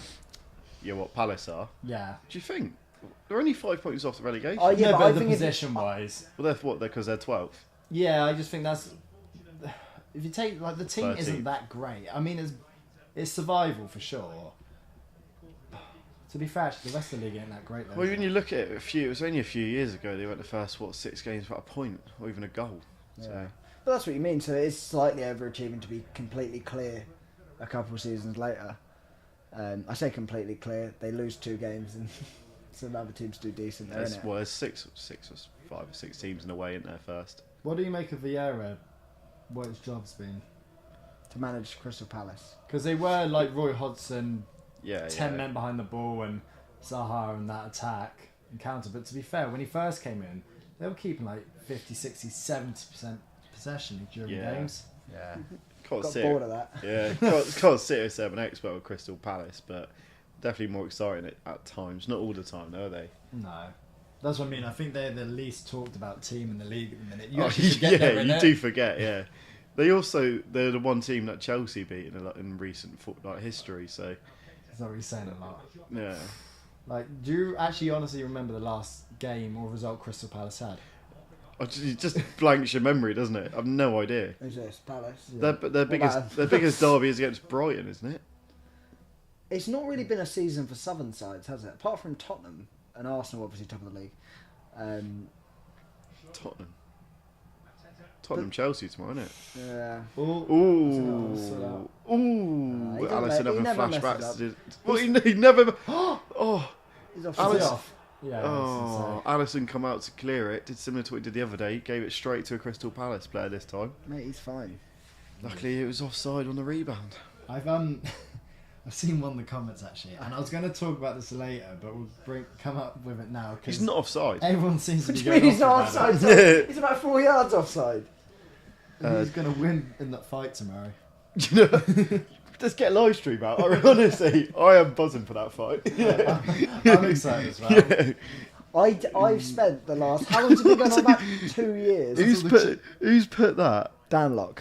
Yeah, what Palace are? Yeah. Do you think they're only 5 points off the relegation? Oh, yeah, no, but I but think the if- position-wise, Well, they're what? Because they're 12th. yeah, I just think that's. If you take like the team 13th. isn't that great. I mean, it's survival for sure. To be fair, actually, the rest of the league ain't that great though. Well, is when it? you look at it, it was only a few years ago they went the first 6 games without a point or even a goal. So Yeah. But that's what you mean. So it's slightly overachieving to be completely clear a couple of seasons later. I say completely clear. They lose 2 games and some other teams do decent there, there's, innit? well, there's 5 or 6 teams in a way, isn't there? First. What do you make of Vieira? What his job's been? To manage Crystal Palace. Because they were like Roy Hodgson, Yeah. 10 men behind the ball and Zaha and that attack and counter. But to be fair, when he first came in, they were keeping like 50, 60, 70% possession during Yeah. games. Yeah. Can't Got sit. bored of that. Yeah, can't sit here 7 expert with Crystal Palace, but definitely more exciting at times. Not all the time, though, are they? No. That's what I mean. I think they're the least talked about team in the league at the minute. You Oh, actually forget yeah, they're in you it. do forget. Yeah, they're the one team that Chelsea beat in recent history. So That's not really saying a lot. yeah, Like, do you actually honestly remember the last game or result Crystal Palace had? it just blanks your memory, doesn't it? I've no idea. Who's this? Palace. Yeah. Their biggest derby is against Brighton, isn't it? It's not really been a season for southern sides, has it? Apart from Tottenham and Arsenal, obviously top of the league. Tottenham, Chelsea tomorrow, isn't it? Yeah. Ooh, He Alisson never having messes flashbacks. up. Well, he never. Oh, He's off. Alisson- Is he off? Yeah. oh, Alisson come out to clear it. Did similar to what he did the other day. Gave it straight to a Crystal Palace player this time. Mate, he's fine. Luckily, it was offside on the rebound. I've I've seen one of the comments actually, and I was going to talk about this later, but we'll come up with it now He's because not offside. everyone seems to What be do you mean going he's not off about offside? it. He's about 4 yards offside. Who's going to win in that fight tomorrow? You know, just get a live stream out. Honestly, I am buzzing for that fight. I'm excited as well. I've spent the last, how long has it been going on? About 2 years. Who's put that? Danlock.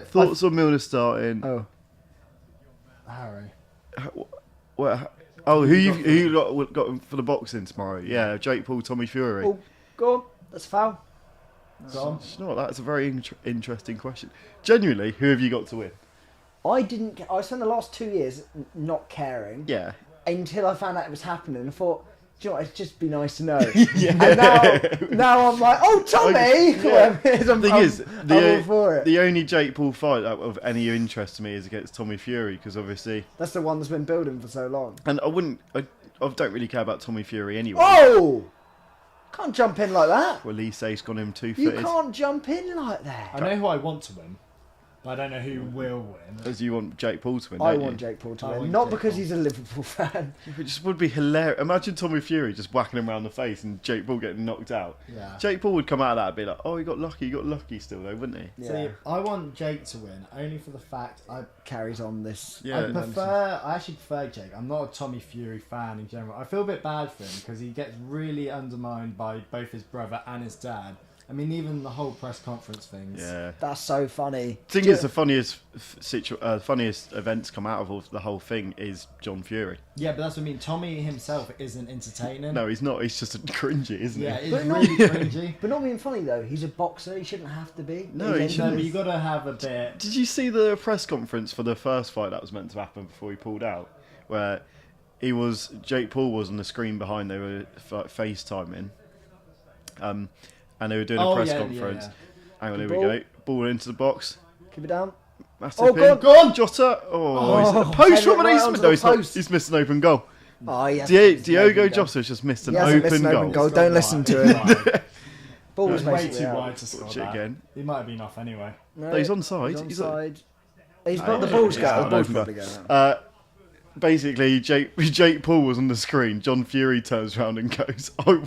Thoughts on Milner starting? Oh. Harry. Who you got for the boxing tomorrow? Yeah, Jake Paul, Tommy Fury. Oh, go on. That's foul. Go on. You know what? That's a very interesting question. Genuinely, who have you got to win? I spent the last 2 years not caring Yeah. until I found out it was happening and thought, do you know what, it'd just be nice to know. Yeah. And now I'm like, oh, Tommy! Yeah. I'm all for it. the only Jake Paul fight that of any interest to me is against Tommy Fury, because obviously, That's the one that's been building for so long. and I don't really care about Tommy Fury anyway. Oh! Can't jump in like that. Well, Lise's got him You two-footed. can't jump in like that. I know who I want to win, but I don't know who will win. As you want Jake Paul to win, I don't want you? Jake Paul to I win. want Not Jake because Paul. he's a Liverpool fan. It just would be hilarious. Imagine Tommy Fury just whacking him around the face and Jake Paul getting knocked out. Yeah. Jake Paul would come out of that and be like, oh, he got lucky still though, wouldn't he? Yeah. See, I want Jake to win only for the fact Carries on this. Yeah. I actually prefer Jake. I'm not a Tommy Fury fan in general. I feel a bit bad for him because he gets really undermined by both his brother and his dad. I mean, even the whole press conference things. Yeah. That's so funny. I think it's the funniest funniest events come out of the whole thing is John Fury. Yeah, but that's what I mean. Tommy himself isn't entertaining. No, he's not. He's just a cringy, isn't Yeah, he? it's But not- really cringy. But not being funny though, he's a boxer, he shouldn't have to be. No, He's he in shouldn't. No, but this. you got to have a bit. Did you see the press conference for the first fight that was meant to happen before he pulled out, where Jake Paul was on the screen behind. They were FaceTiming, and they were doing a press conference. Yeah. Hang on, here Ball. we go. Ball into the box. Keep it down. Massive Oh, pin. go on. Jota. Oh, Oh, he's a post headed from an right Eastman. onto No, the he's not. post. He's missed an open goal. Oh, yes. Diogo Jota's just missed an He hasn't open missed an goal. open goal. He's Don't gone listen wide. to him. Wide. Ball It was was way basically too out. wide to score Watch it that. again. He might have been off anyway. No, No, he's onside. He's He's onside. He's Oh, not the yeah, ball's yeah, going. yeah, The ball's no, probably going out. Basically, Jake Paul was on the screen. John Fury turns around and goes, "Oh,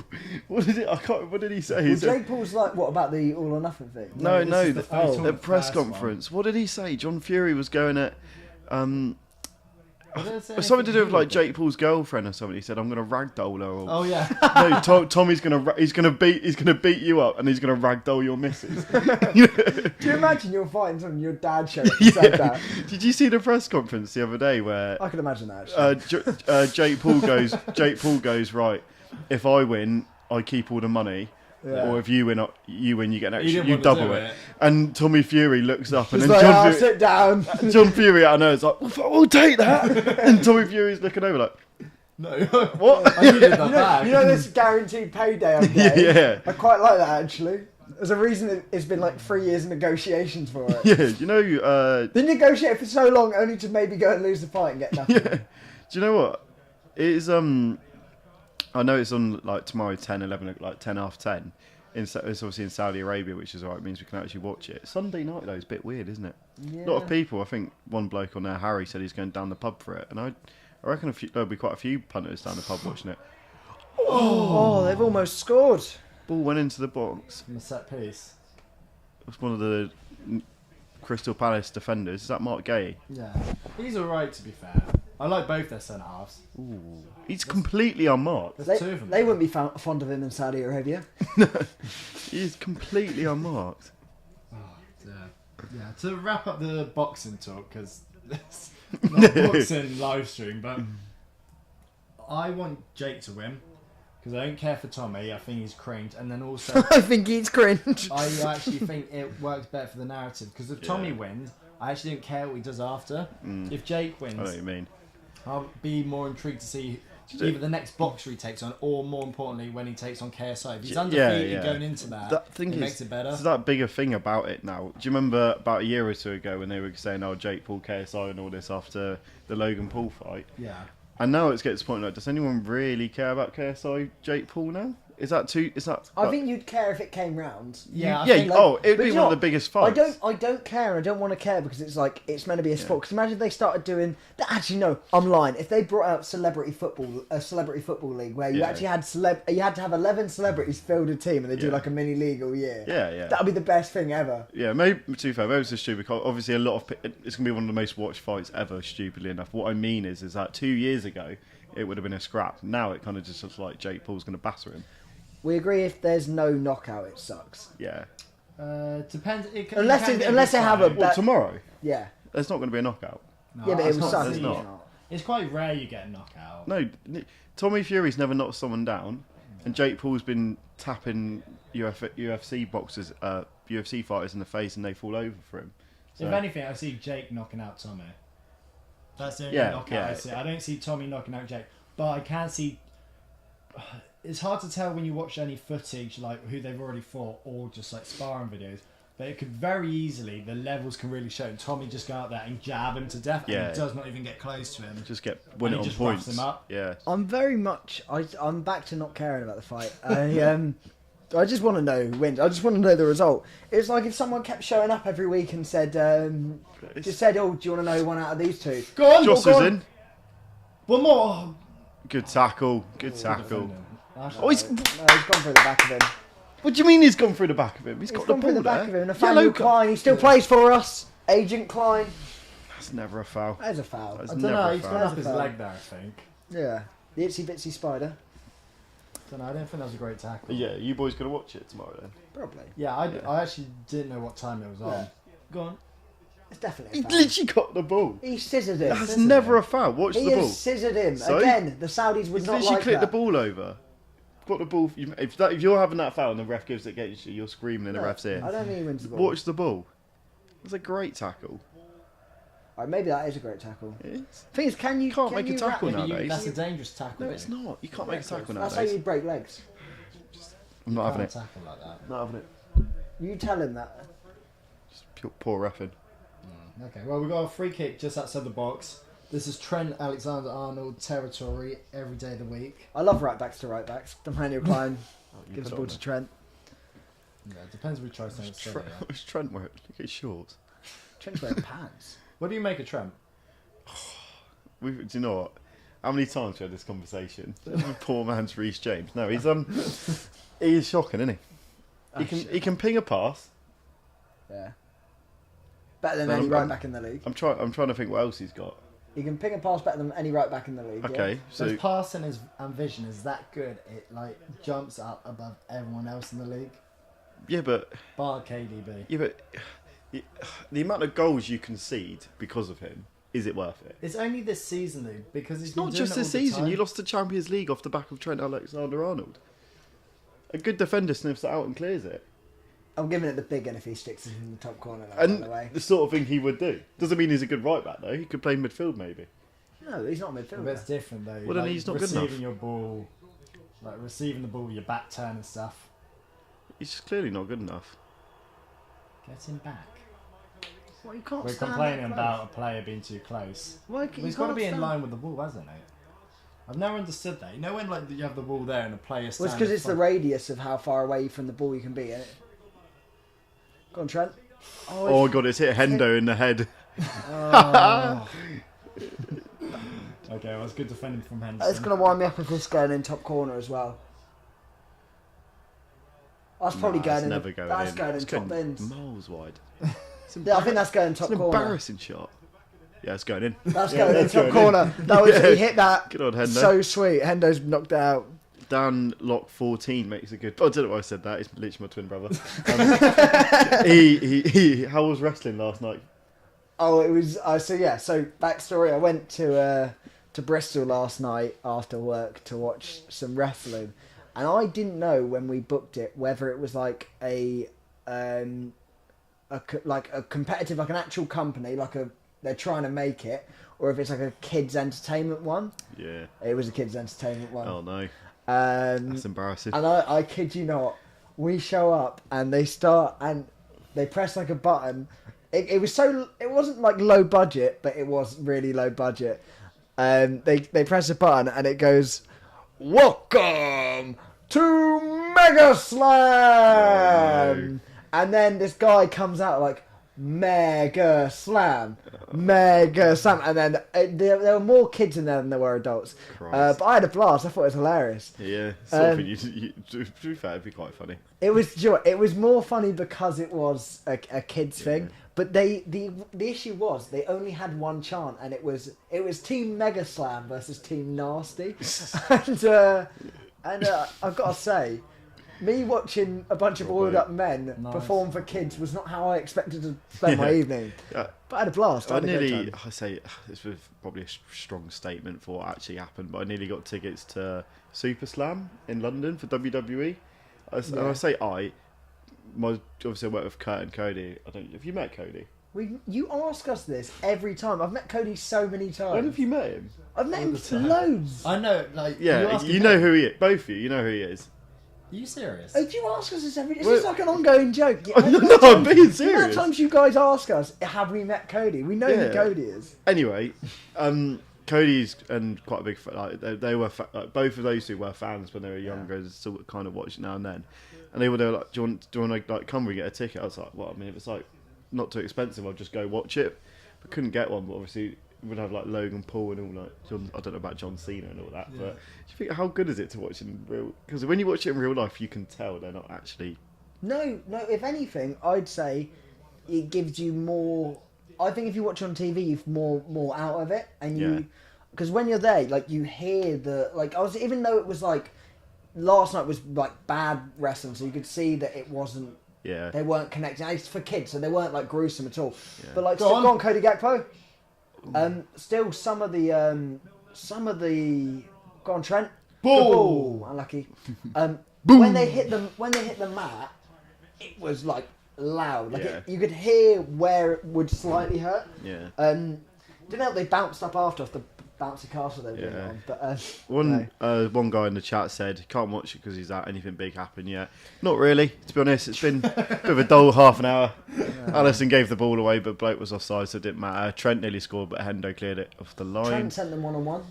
what did it? I can't. What did he say? He Well, said- Jake Paul's like, what about the all or nothing thing? No, this no, is the first one, the the press first one. conference. What did he say? John Fury was going at What did it say? something to do with Anything like Jake Paul's girlfriend or something. He said, "I'm going to ragdoll her." Or, Oh yeah. no, Tommy's going to he's going to beat you up and he's going to ragdoll your missus. Do you imagine you're fighting someone your dad showed up and said that? Did you see the press conference the other day where I can imagine that. Actually. Jake Paul goes, right, if I win, I keep all the money. Yeah. Or if you win, you get an He extra, didn't you want to double do it. it. And Tommy Fury looks up, and He's then like, John, sit down. John Fury, I know, is like, we'll take that. And Tommy Fury's looking over like, No. what? I needed that You know, back. you know this guaranteed payday I'm getting? Yeah. I quite like that actually. There's a reason it's been like 3 years of negotiations for it. Yeah, you know, They negotiate for so long only to maybe go and lose the fight and get nothing. yeah. Do you know what? It is, I know it's on like tomorrow 10, 11, like 10 half 10. It's obviously in Saudi Arabia, which is alright, means we can actually watch it. Sunday night though is a bit weird, isn't it? Yeah. A lot of people, I think one bloke on there, Harry, said he's going down the pub for it. And I reckon there'll be quite a few punters down the pub watching it. Oh, they've almost scored. Ball went into the box. From a set piece. It was one of the Crystal Palace defenders. Is that Mark Gay? Yeah, he's alright to be fair. I like both their centre halves. Ooh. He's completely unmarked. There's two of them. They wouldn't be fond of him in Saudi Arabia. He's completely unmarked. Oh, yeah. To wrap up the boxing talk, because it's not boxing live stream, but I want Jake to win because I don't care for Tommy. I think he's cringe, and then also I think he's cringe. I actually think it works better for the narrative because if Tommy wins, I actually don't care what he does after. If Jake wins, I know what you mean. I'll be more intrigued to see either the next boxer he takes on, or more importantly, when he takes on KSI. If he's undefeated going into that makes it better. There's that bigger thing about it now. Do you remember about a year or two ago when they were saying, "Oh, Jake Paul, KSI, and all this after the Logan Paul fight"? Yeah. And now it's getting to the point like, does anyone really care about KSI, Jake Paul now? Is that too? Is that? I think you'd care if it came round. Yeah. It'd be one of the biggest fights. I don't care, and I don't want to care because it's like it's meant to be a sport. Because imagine if they started doing. Actually, no, I'm lying. If they brought out a celebrity football league where you actually had you had to have 11 celebrities field a team, and they do like a mini league all year. Yeah. That'd be the best thing ever. Yeah, maybe to be fair, maybe it's just stupid. Because obviously, it's gonna be one of the most watched fights ever. Stupidly enough, what I mean is that 2 years ago it would have been a scrap. Now it kind of just looks like Jake Paul's gonna batter him. We agree if there's no knockout, it sucks. Yeah. Depends. Unless they have a. Well, tomorrow. Yeah. There's not going to be a knockout. No, Yeah, but it will suck. There's It's not. It's quite rare you get a knockout. No, Tommy Fury's never knocked someone down, and Jake Paul's been tapping UFC boxers, UFC fighters in the face, and they fall over for him. So, If anything, I see Jake knocking out Tommy. That's the only knockout I see. I don't see Tommy knocking out Jake, but I can see. It's hard to tell when you watch any footage, like who they've already fought, or just like sparring videos. But it could very easily, the levels can really show. Tommy just go out there and jab him to death, and he does not even get close to him. just win it on just points. roughs him up. Yeah. I'm very much. I'm back to not caring about the fight. I just want to know who wins. I just want to know the result. It's like if someone kept showing up every week and said, just said, "Oh, do you want to know one out of these two?" Go on, Joss go is on. in. One more. Good tackle. Good tackle. Oh, he's gone through the back of him. What do you mean he's gone through the back of him? He's got the gone ball through the back there. of him. Nathaniel Klein, he still plays for us. Agent Klein. That's never a foul. That is a foul. That's I don't never know. a He's foul. gone up his Foul. leg there, I think. Yeah. The itsy bitsy spider. I don't think that was a great tackle. Yeah, you boys gonna watch it tomorrow then? Probably. Yeah, I actually didn't know what time it was on. Yeah. Go on. It's definitely He a foul. literally got the ball. He scissored him. That's never a foul. Watch He the ball. has scissored him. So? Again, the Saudis would He's not literally like clipped that. the ball over. Got the ball. If you're having that foul and the ref gives it against you, you're screaming in the ref's ear. I don't think he wins the ball. Watch the ball. It's a great tackle. Right, maybe that is a great tackle. It is. Thing is, can you Can't make a tackle wrap- nowadays. That's a dangerous tackle. No, it's not. You can't make a tackle That's how nowadays. you break legs. I'm not having Can't it. tackle like that. Not having it. You tell him that. Just poor refing. Okay, well, we've got a free kick just outside the box. This is Trent Alexander-Arnold territory every day of the week. I love right backs to right backs. Nathaniel Klein gives the ball to Trent. Yeah, it depends which choice they say. What's Trent wearing? Look at his shorts. Trent's wearing pants. What do you make of Trent? Do you know what? How many times we had this conversation? Poor man's Reece James. No, he's he is shocking, isn't he? He can ping a pass. Yeah. Better than any right back in the league. I'm trying to think what else he's got. He can ping a pass better than any right back in the league. Okay, Yeah. So so his passing and vision is that good, it like jumps up above everyone else in the league. yeah, but Bar KDB. the amount of goals you concede because of him, is it worth it? It's only this season though, because he's It's not just this season. You lost the Champions League off the back of Trent Alexander-Arnold. A good defender sniffs it out and clears it. I'm giving it the big one if he sticks it in the top corner. By And the way. the sort of thing he would do. Doesn't mean he's a good right back though. He could play midfield maybe. No, he's not a But midfielder. it's different though. Well, then he's not good enough. Receiving your ball, like receiving the ball with your back turn and stuff. He's just clearly not good enough. Get him back. Well, you can't We're stand complaining that close. about a player being too close. Why Well, he's got to be in line with the ball, hasn't he? I've never understood that. You know when like you have the ball there and the player Well, stands. it's because it's the radius of how far away from the ball you can be, isn't it? Go on, Trent. Oh god, it's hit Hendo in the head. Oh. Okay, well, it's good defending from Henderson. It's going to wind me up if this going in top corner as well. That's probably Nah, going it's in. never going That's in. going in It's top going bins. miles wide. I think that's going top It's an corner. embarrassing shot. Yeah, it's going in. That's going in top corner. That was he hit that. Good old Hendo. So sweet. Hendo's knocked it out. Dan Lock 14 makes a good. I don't know why I said that. It's literally my twin brother. He. How was wrestling last night? Oh, it was. So backstory. I went to Bristol last night after work to watch some wrestling, and I didn't know when we booked it whether it was like a competitive, like an actual company, they're trying to make it, or if it's like a kids entertainment one. Yeah. It was a kids entertainment one. Oh no. That's embarrassing. And I kid you not, we show up and they start and they press like a button. It wasn't like low budget, but it was really low budget. They press a button and it goes, "Welcome to Mega Slam!" No. And then this guy comes out like, "Mega Slam, Mega Slam," and then there were more kids in there than there were adults. But I had a blast. I thought it was hilarious. Yeah, something to be fair, it'd be quite funny. It was more funny because it was a kids thing. But the issue was they only had one chant, and it was Team Mega Slam versus Team Nasty, and I've got to say, me watching a bunch of oiled up men perform for kids was not how I expected to spend my evening. Yeah. But I had a blast. I say this was probably a strong statement for what actually happened, but I nearly got tickets to Super Slam in London for WWE. And I say obviously I work with Kurt and Cody. Have you met Cody? You ask us this every time. I've met Cody so many times. When have you met him? I've met him loads. I know, like... Yeah, you know who he is. Both of you know who he is. Are you serious? Oh, do you ask us this every... This is like an ongoing joke. No, I'm being serious. The amount of times you guys ask us, have we met Cody? We know who Cody is. Anyway, Cody's and quite a big they were both of those two were fans when they were younger, sort of kind of watched now and then, and they were like, do you want to like come we get a ticket? I was like, well, I mean, if it's like not too expensive, I'll just go watch it. But couldn't get one, but obviously would have like Logan Paul and all like John. I don't know about John Cena and all that, but do you think how good is it to watch in real? Because when you watch it in real life, you can tell they're not actually. No. If anything, I'd say it gives you more. I think if you watch on TV, you've more out of it, and because when you're there, like you hear even though it was like last night was like bad wrestling, so you could see that it wasn't. Yeah. They weren't connected. It's for kids, so they weren't like gruesome at all. Yeah. But like, go on, Cody Gakpo. Still some of the go on, Trent. Ball. Unlucky. When they hit the mat, it was like loud. Like you could hear where it would slightly hurt. Yeah. Didn't help they bounced up after off the bouncy castle they were doing on. But one guy in the chat said he can't watch it because he's at anything big happen yet. Not really, to be honest. It's been a bit of a dull half an hour. Allison gave the ball away, but Blake was offside, so it didn't matter. Trent nearly scored, but Hendo cleared it off the line. Trent sent them 1-on-1.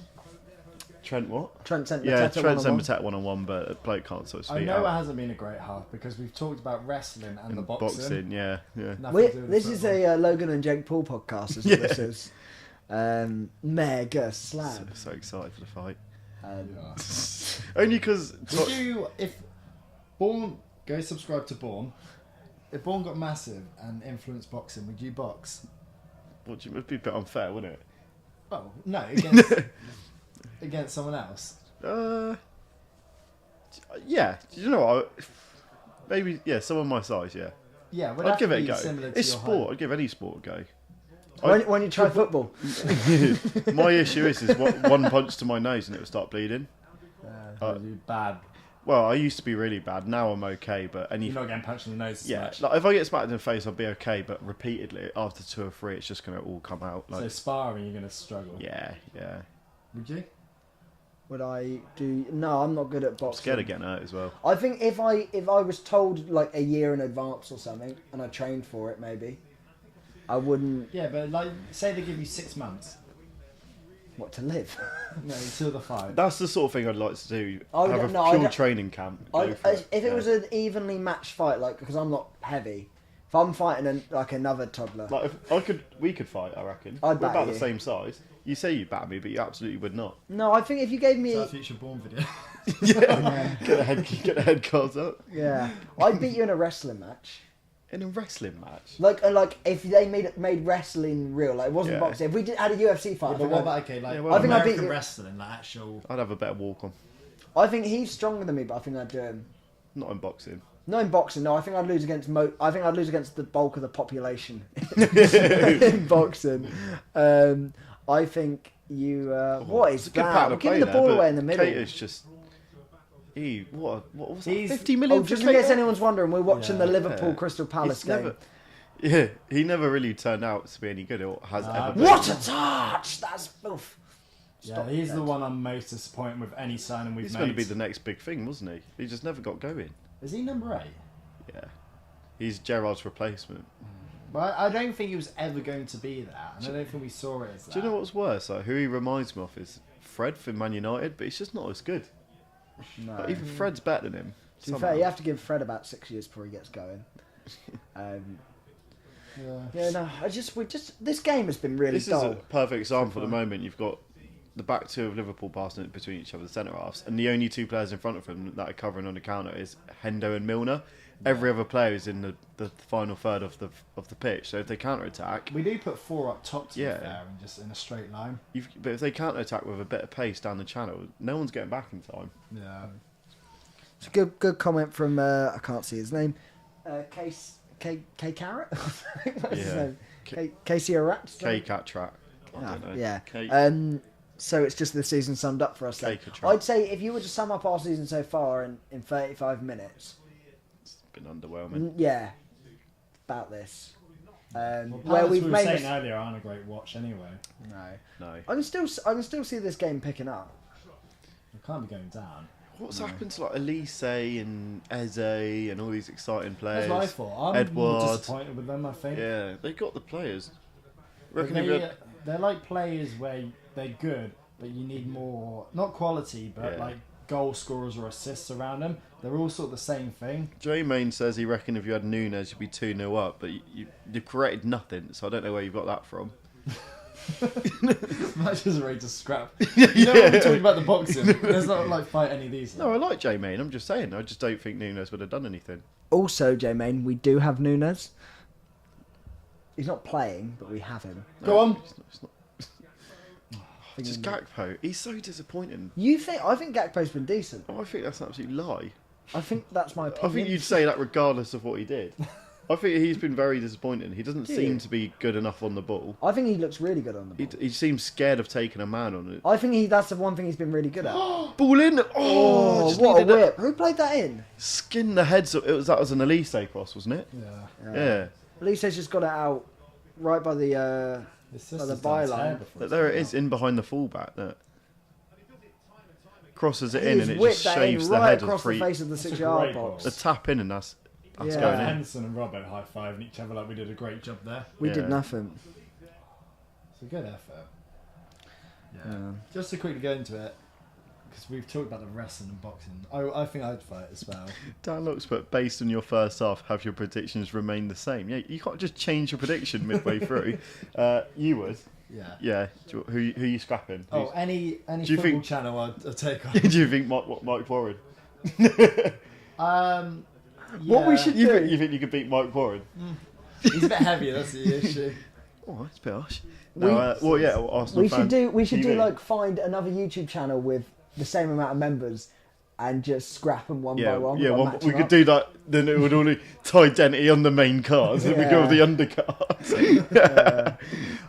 Trent what? Trent sent Trent sent 1-on-1. Mateta 1-on-1, but Blake can't sort his feet I know out. it hasn't been a great half because we've talked about wrestling and the boxing. Yeah. This is a Logan and Jake Paul podcast, is what this is. Mega Slam. So excited for the fight. Only because if Bourne go subscribe to Bourne, if Bourne got massive and influenced boxing, would you box? It would be a bit unfair, wouldn't it? Well, no, against someone else. Yeah. You know what? Maybe someone my size. Yeah. Yeah, I'd give it a go. It's sport. Height. I'd give any sport a go. When you try football. My issue is one punch to my nose and it will start bleeding. You're bad. Well, I used to be really bad. Now I'm okay, but you're not getting punched in the nose. Yeah, like if I get smacked in the face, I'll be okay. But repeatedly, after 2 or 3, it's just gonna all come out. Like, so sparring, you're gonna struggle. Yeah. Would you? Would I do? No, I'm not good at boxing. I'm scared of getting hurt as well. I think if I was told like a year in advance or something, and I trained for it, maybe I wouldn't. Yeah, but like, say they give you 6 months. What, to live? No, until the fight. That's the sort of thing I'd like to do. Have a pure training camp. If it was an evenly matched fight, like because I'm not heavy, if I'm fighting another toddler, like if we could fight. I reckon I'd we're bat about you. the same size. You say you bat me, but you absolutely would not. No, I think if you gave me Is that a future Bourne video? Get the head cards up. Yeah, I'd beat you in a wrestling match. In a wrestling match. Like if they made wrestling real, like it wasn't Yeah. boxing. If we had a UFC fight, But what about like Yeah, well, I think I'd American beat you. wrestling, like actual? I'd have a better walk on. I think he's stronger than me, but I think I'd do him. Not in boxing. No, in boxing, no. I think I'd lose against I think I'd lose against the bulk of the population in boxing. I think you. What is It's a good that? pattern We're of giving play the there, ball but away in the middle. Cater's just. What was that? He's- 50 million Oh, for just in case Cater? anyone's wondering, we're watching Yeah. the Liverpool Yeah. Crystal Palace He's game. never- Yeah, he never really turned out to be any good or has ever been. What a touch! That's oof. Yeah, Stop he's that. the one I'm most disappointed with any signing we've He's made. going to be the next big thing, wasn't he? He just never got going. Is he number 8? Yeah. He's Gerrard's replacement. But I don't think he was ever going to be that. And I don't think we saw it as that. Do you know what's worse? Like, who he reminds me of is Fred from Man United, but he's just not as good. No. Like, even Fred's better than him. To be somehow. fair, you have to give Fred about 6 years before he gets going. Yeah, no, this game has been really This is dull. a perfect example at the moment. You've got the back two of Liverpool passing it between each other, the centre halves, and the only two players in front of them that are covering on the counter is Hendo and Milner. Every other player is in the final third of the pitch. So if they counter attack, We do put 4 up top to Yeah. be fair, and just in a straight line. but if they counter attack with a bit of pace down the channel, no one's getting back in time. Yeah. It's a good comment from I can't see his name. K Carrot. What's his Yeah. name? Casey Arat. K cat track. I don't know. Yeah. K- So it's just the season summed up for us. Then. Cake a track. I'd say if you were to sum up our season so far in 35 minutes, It's been underwhelming. yeah, about this. Well, Where Palace, we've we were made saying mis- earlier aren't a great watch anyway. no. No. I can still see this game picking up. We can't be going down. What's happened to like Elise and Eze and all these exciting players? That's what I thought. I'm more Edward. disappointed with them, I think. Yeah, they got the players. But Reckon if you had- they're like players where they're good, but you need more, not quality, but Yeah. like goal scorers or assists around them. They're all sort of the same thing. Joe Main says he reckon if you had Nunes you'd be 2-0 up, but you've created nothing, so I don't know where you've got that from. Match is ready to scrap. You know when we're talking about the boxing? There's not like fight any of these. No, I like Joe Main, I'm just saying, I just don't think Nunes would have done anything. Also, J-Main, we do have Nunes. He's not playing, but we have him. Go on. It's not. Just Gakpo, he's so disappointing. I think Gakpo's been decent. Oh, I think that's an absolute lie. I think that's my opinion. I think you'd say that regardless of what he did. I think he's been very disappointing. He doesn't Do seem you? to be good enough on the ball. I think he looks really good on the ball. He seems scared of taking a man on it. I think that's the one thing he's been really good at. Ball in! Oh, Just what a needed whip! Who played that in? Skin the heads up. That was an Elise cross, wasn't it? Yeah. Yeah. Elise's just got it out right by the. It's Well, just the his dad's byline. hair before But it's there it come is, out. in behind the fullback. That crosses it He's in, and it whipped just that in shaves the right head of across the free. face of the That's a 6-yard great box. The tap in, and that's Yeah. going in. Henderson and Robert high-fiving each other like we did a great job there. We Yeah. did nothing. It's a good effort. Yeah. Yeah. Just to quickly go into it, because we've talked about the wrestling and boxing. I think I'd fight as well. Dan looks, but based on your first half, have your predictions remained the same? Yeah, you can't just change your prediction midway through. You would. Yeah. Yeah. Who you scrapping? Oh, any Do you football think- channel I'd take on. Do you think Mike Warren? What we yeah. should- You think you could beat Mike Warren? He's a bit heavy. That's the issue. Oh, that's a bit harsh. We- No, well, yeah, Arsenal We should fan do. We should do TV. like find another YouTube channel with the same amount of members and just scrap them one by one. Yeah, like, one, match we them could up. do that. Then it would only tie Denty on the main cards, and we go with the undercards.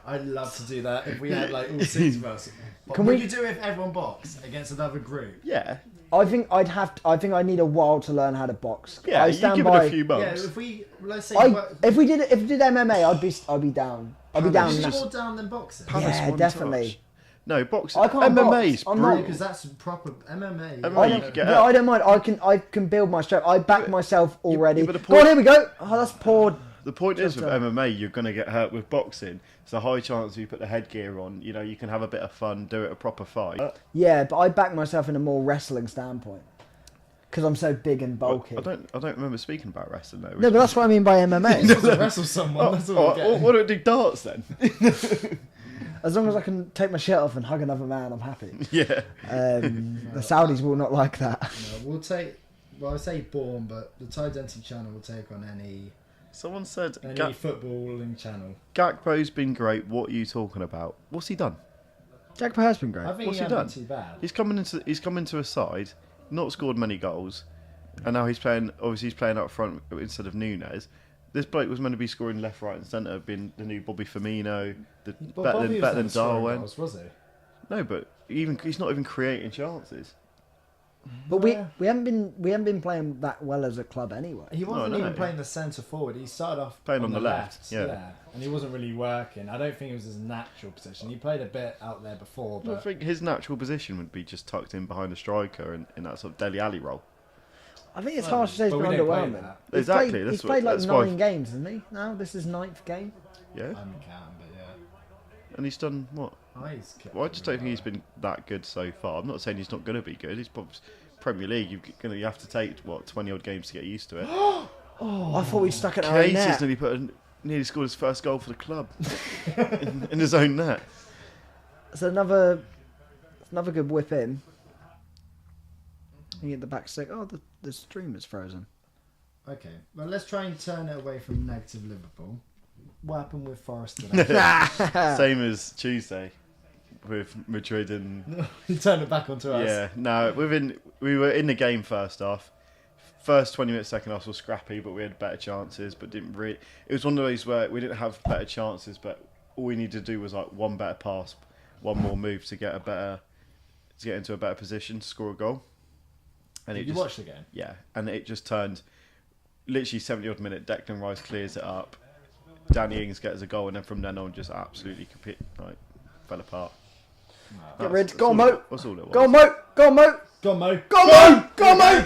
I'd love to do that if we had like all 6 of us. But Can would we- you do it if everyone boxed against another group? Yeah, I think I need a while to learn how to box. yeah. I You stand give by. it a few Yeah, months. if we let's say If we did MMA, I'd be down. I'd be down. is in more that. down than boxing. Palace Yeah, one definitely. touch. No, boxing. I can't MMA's box. I'm not- brutal. Because that's proper MMA. MMA, I you don't, could get yeah, up. I don't mind. I can build my strength. I back myself already. but the Go on, point- here we go. Oh, that's poor. The point is Just, with MMA, you're going to get hurt. With boxing, it's a high chance you put the headgear on. You know, you can have a bit of fun, do it a proper fight. Yeah, but I back myself in a more wrestling standpoint because I'm so big and bulky. I don't remember speaking about wrestling though. No, but that's what I mean by MMA. To wrestle someone. That's all. What do I do darts then? As long as I can take my shirt off and hug another man, I'm happy. Yeah. The Saudis will not like that. No, we'll take. Well, I say Born, but the Ty Denty channel will take on any Someone said Any footballing channel. Gakpo's been great. What are you talking about? What's he done? Jack has been great. I think What's he he hasn't done? been too bad. He's come into a side, not scored many goals, and now he's playing. Obviously, he's playing up front instead of Nunes. This bloke was meant to be scoring left, right, and centre, being the new Bobby Firmino, better than Darwin. Goals, was he? No, but he's not even creating chances. But we haven't been playing that well as a club anyway. He wasn't No, even playing the centre forward. He started off Playing on the left, yeah. And he wasn't really working. I don't think it was his natural position. He played a bit out there before, I but think his natural position would be just tucked in behind the striker in that sort of Dele Alli role. I think it's harsh to say he's but been we don't play underwhelming. that. He's Exactly, Played, that's he's what- played like that's why- 9 games, hasn't he? Now this is 9th game. Yeah, I haven't counted, but yeah. and he's done what? He's kept Well, I just don't really think he's been that good so far. I'm not saying he's not going to be good. He's probably Premier League. You have to take 20 odd games to get used to it. I thought we stuck it in our own Case net. has nearly scored his first goal for the club in his own net. It's another good whip in. You get the back stick. Oh, the stream is frozen. Okay, well, let's try and turn it away from negative Liverpool. What happened with Forest today? Same as Tuesday with Madrid and You turn it back onto us. yeah. No, we were in the game first half. First 20 minutes, second half was scrappy, but we had better chances. But didn't really. It was one of those where we didn't have better chances, but all we needed to do was like one better pass, one more move to get into a better position to score a goal. And Did you watch the game? Yeah, and it just turned. Literally 70 odd minute, Declan Rice clears it up. Danny Ings gets a goal, and then from then on, just absolutely fell apart. Get rid. Go on, Mo. That's all it was. Go on, Mo. Go on, Mo. Go on, Mo. Go on, Mo. Go on, Mo.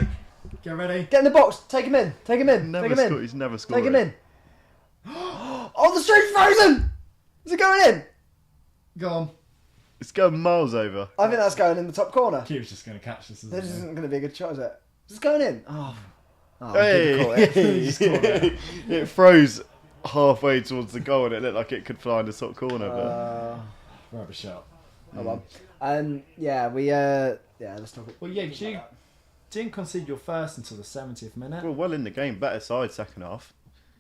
Get ready. Get in the box. Take him in. Take him in. Never Take him scored. in. He's never scored. Take him in. Oh, the street's frozen. Is it going in? Go on. It's going miles over. I think that's going in the top corner. Q's just going to catch this. This Isn't isn't going to be a good shot, is it? Is it going in? Oh, Hey! good call, eh? Scored it. It froze halfway towards the goal, and it looked like it could fly in the top corner. But Rubbish shot. Oh well. Yeah, let's talk. Well, yeah, 'cause you didn't concede your first until the 70th minute. we're well in the game. Better side second half.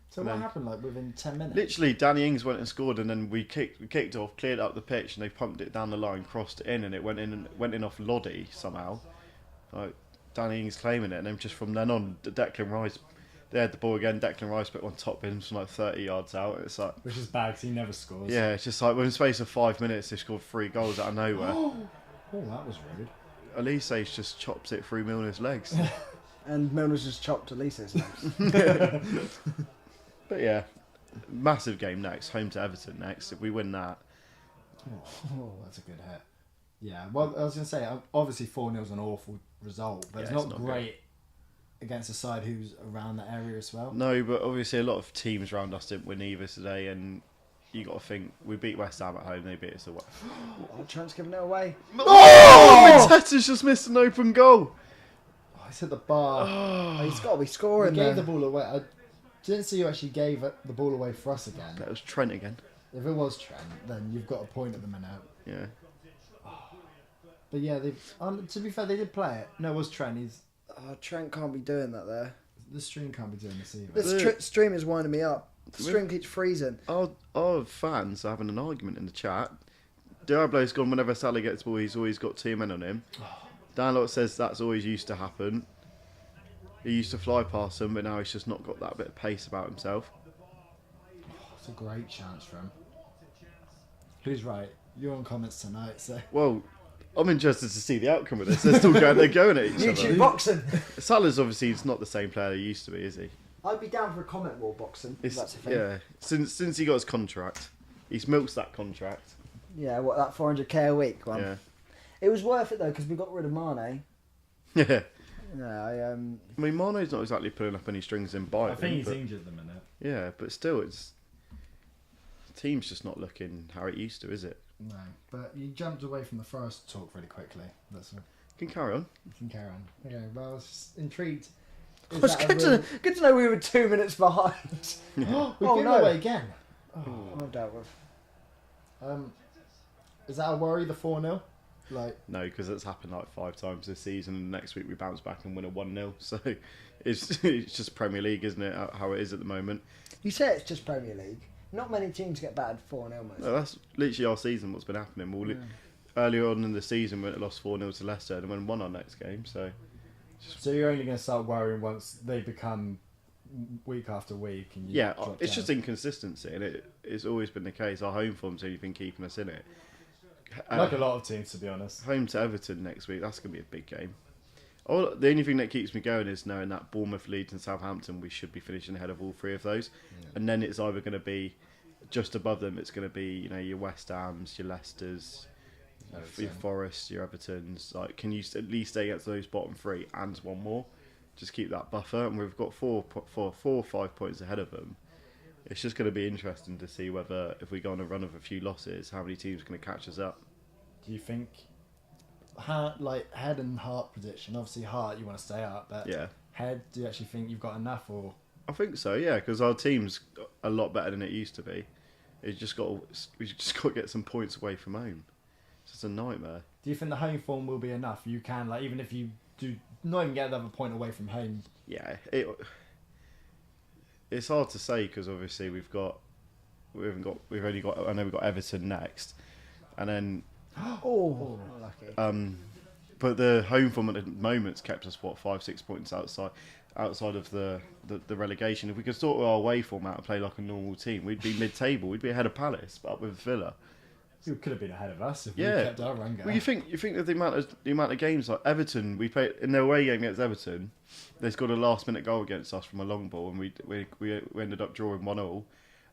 So what happened like within 10 minutes? Literally, Danny Ings went and scored, and then we kicked off, cleared up the pitch, and they pumped it down the line, crossed it in, and it went in off Loddy somehow. Like Danny Ings claiming it, and then just from then on, Declan Rice, they had the ball again. Declan Rice put one top bins from like 30 yards out. It's like, Which is bad because he never scores. yeah, it's just like within the space of 5 minutes, they scored 3 goals out of nowhere. Oh, that was rude. Elise's just chops it through Milner's legs. And Milner's just chopped Elise's legs. But yeah, massive game next. Home to Everton next. If we win that, Oh, that's a good hit. Yeah, well, I was going to say, obviously 4-0 is an awful result, but Yeah, it's it's not not great against a side who's around that area as well. no. But obviously, a lot of teams around us didn't win either today, and you got to think we beat West Ham at home. They beat us away. Oh, Trent's giving it away. Oh! Mateta's just missed an open goal. Oh, it's hit the bar. Oh, he's got to be We scoring gave there. the ball away. I didn't see you actually gave the ball away for us again. That was Trent again. If it was Trent, then you've got a point at the minute. Yeah. But yeah, to be fair, they did play it. No, it was Trent. Oh, Trent can't be doing that there. The stream can't be doing this either. This stream is winding me up. The stream keeps freezing. Our fans are having an argument in the chat. Diablo's gone whenever Salah gets the ball, he's always got 2 men on him. Dan Lott says that's always used to happen. He used to fly past them, but now he's just not got that bit of pace about himself. It's a great chance for him. Who's right? You're on comments tonight, so. Well, I'm interested to see the outcome of this. They're still going at each YouTube other. boxing. Salah's obviously he's not the same player he used to be, is he? I'd be down for a comment wall boxing. If that's a thing. Yeah, since he got his contract, he's milked that contract. Yeah, what, that 400k a week one? Yeah. It was worth it though because we got rid of Mane. Yeah. Yeah, I mean, Mane's not exactly pulling up any strings in by I think he's but, injured at the minute. yeah, but still, the team's just not looking how it used to, is it? No, but you jumped away from the Forest talk really quickly. That's all. Can carry on. You can carry on. Okay, well, I was just intrigued. It was good to know we were 2 minutes behind. We're Oh, giving no. away again. No doubt with. Is that a worry, the 4-0? Like, No, because it's happened like 5 times this season, and next week we bounce back and win a 1-0. So it's just Premier League, isn't it? How it is at the moment. You say it's just Premier League. Not many teams get battered 4-0, mate. No, that's literally our season. What's been happening? Earlier on in the season, we lost 4-0 to Leicester and then won our next game. So you're only going to start worrying once they become week after week. And you yeah, drop it's down. just inconsistency, and it's always been the case. Our home form's only been keeping us in it. Like a lot of teams, to be honest. Home to Everton next week. That's going to be a big game. The only thing that keeps me going is knowing that Bournemouth, Leeds and Southampton, we should be finishing ahead of all 3 of those. Yeah. And then it's either going to be just above them, it's going to be your West Hams, your Leicesters, your Forests, your Evertons. Like, can you at least stay against those bottom 3 and one more? Just keep that buffer. And we've got 4 or 5 points ahead of them. It's just going to be interesting to see whether, if we go on a run of a few losses, how many teams are going to catch us up. Do you think... head and heart prediction. Obviously, heart you want to stay up, but head, do you actually think you've got enough? Or I think so, yeah, because our team's a lot better than it used to be. We just got to get some points away from home. It's just a nightmare. Do you think the home form will be enough? You can, even if you do not even get another point away from home. Yeah, it's hard to say because obviously we've only got. I know we've got Everton next, and then. Lucky. But the home form at the moment's kept us 5-6 points outside of the relegation. If we could sort our away form out and play like a normal team, we'd be mid-table. We'd be ahead of Palace, but up with Villa. You could have been ahead of us if we kept our run going. Well, you think of the amount of games like Everton, we played in their away game against Everton. They scored a last-minute goal against us from a long ball, and we ended up drawing 1-1.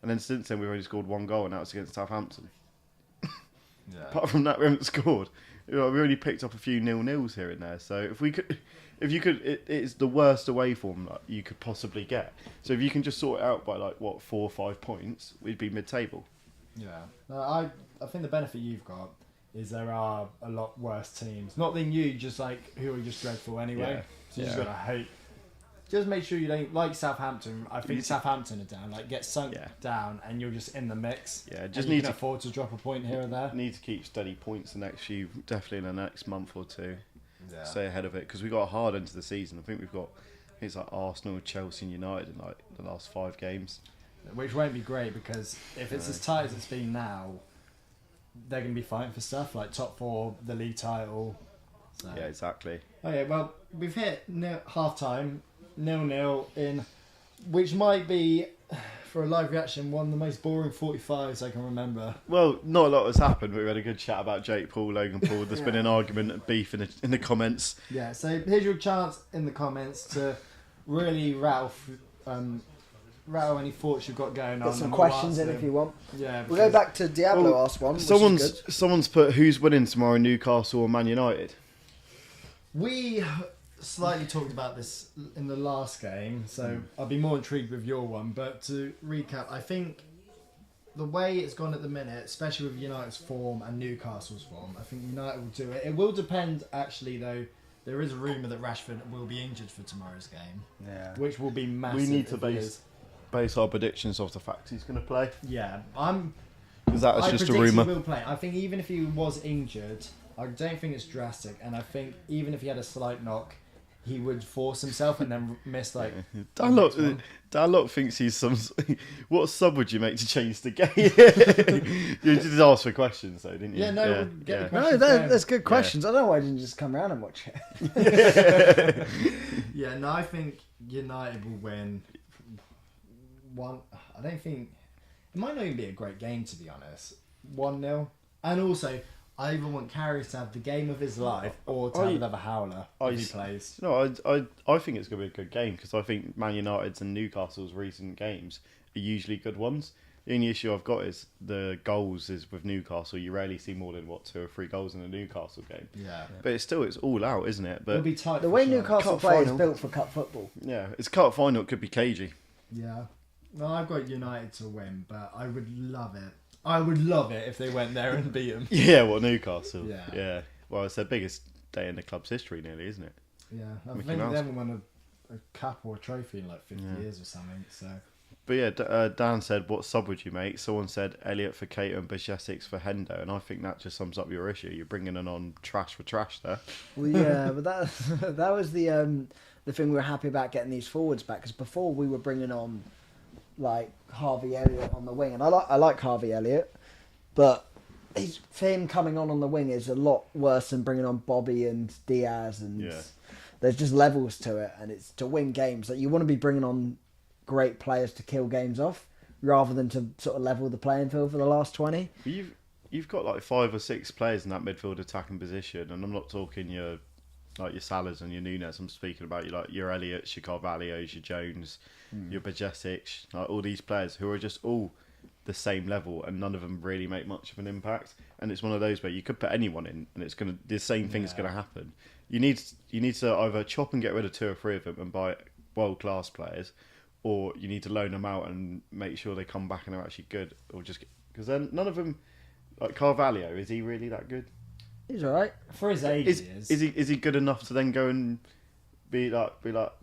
And then since then we've only scored 1 goal, and that was against Southampton. Yeah. Apart from that, we haven't scored. We only picked up a few 0-0s here and there. So it's the worst away form that you could possibly get. So if you can just sort it out by 4 or 5 points, we'd be mid-table. Yeah, I think the benefit you've got is there are a lot worse teams. Not than you, just who are just dreadful anyway. Yeah. So you just gotta hope. Just make sure you don't like Southampton. I think Southampton are down. Get sunk down, and you're just in the mix. Yeah, just need to afford to drop a point here or there. Need to keep steady points definitely in the next month or 2. Yeah. Stay ahead of it because we got hard into the season. I think it's like Arsenal, Chelsea, and United in the last 5 games. Which won't be great because if it's as tight as it's been now, they're going to be fighting for stuff like top 4, the league title. So. Yeah, exactly. Okay, well we've hit half time. 0-0 in, which might be, for a live reaction, one of the most boring 45s I can remember. Well, not a lot has happened, but we had a good chat about Jake Paul, Logan Paul. There's been an argument and beef in the comments. Yeah, so here's your chance in the comments to really rattle any thoughts you've got going on. Get some questions in if you want. Yeah, we'll go back to Diablo asked one. Someone's put who's winning tomorrow, Newcastle or Man United. We slightly talked about this in the last game, so I'll be more intrigued with your one. But to recap, I think the way it's gone at the minute, especially with United's form and Newcastle's form, I think United will do it. It will depend, actually, though. There is a rumour that Rashford will be injured for tomorrow's game, which will be massive. We need to base our predictions off the fact he's going to play. Yeah, because that was just a rumour. He will play. I think even if he was injured, I don't think it's drastic, and I think even if he had a slight knock, he would force himself and then miss Darlock thinks he's some. What sub would you make to change the game? You just asked for questions, though, didn't you? Yeah, no, that's good questions. I don't know why I didn't just come around and watch it. Yeah, no, I think United will win. I don't think it might not even be a great game, to be honest. 1-0, and also. I either want Karius to have the game of his life or to have another howler if he plays. No, I think it's going to be a good game because I think Man United's and Newcastle's recent games are usually good ones. The only issue I've got is the goals is with Newcastle. You rarely see more than 2 or 3 goals in a Newcastle game. Yeah. But it's all out, isn't it? But it'll be tight. The way Newcastle play is built for cup football. Yeah, it's cup final. It could be cagey. Yeah. No, I've got United to win, but I would love it. I would love it if they went there and beat them. Yeah, Newcastle. Yeah. Well, it's their biggest day in the club's history, nearly, isn't it? Yeah, I think they haven't won a cup or a trophy in 50 years or something. So, But yeah, Dan said, what sub would you make? Someone said Elliot for Cato and Bajcetic for Hendo, and I think that just sums up your issue. You're bringing in on trash for trash there. Well, yeah, but that was the thing we were happy about getting these forwards back, because before we were bringing on like Harvey Elliott on the wing, and I like Harvey Elliott, but for him coming on the wing is a lot worse than bringing on Bobby and Diaz, and there's just levels to it, and it's to win games. Like, you want to be bringing on great players to kill games off, rather than to sort of level the playing field for the last 20. You've got like 5 or 6 players in that midfield attacking position, and I'm not talking your Salahs and your Nunes. I'm speaking about your Elliott's, your Carvalho's, your Jones, your Bajcetic, like all these players who are just all the same level, and none of them really make much of an impact. And it's one of those where you could put anyone in, and the same thing's going to happen. You need to either chop and get rid of 2 or 3 of them and buy world class players, or you need to loan them out and make sure they come back and are actually good, or just because then none of them, like Carvalho, is he really that good? He's all right for his age. Is he good enough to then go and be like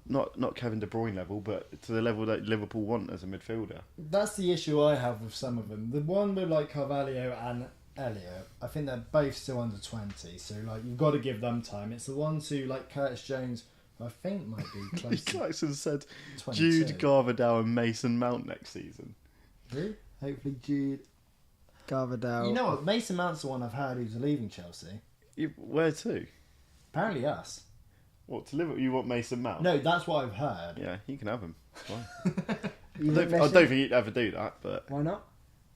not Kevin De Bruyne level, but to the level that Liverpool want as a midfielder? That's the issue I have with some of them. The one with like Carvalho and Elliott, I think they're both still under 20, so like you've got to give them time. It's the ones who like Curtis Jones, who I think might be close to Jackson said 22. Jude Garvadale and Mason Mount next season. Who? Hopefully Jude Garvadale. You know what? Mason Mount's the one I've heard who's leaving Chelsea. Where to? Apparently us. What, to Liverpool? You want Mason Mount? No, that's what I've heard. Yeah, you can have him. Fine. You I don't think he'd ever do that, but... Why not?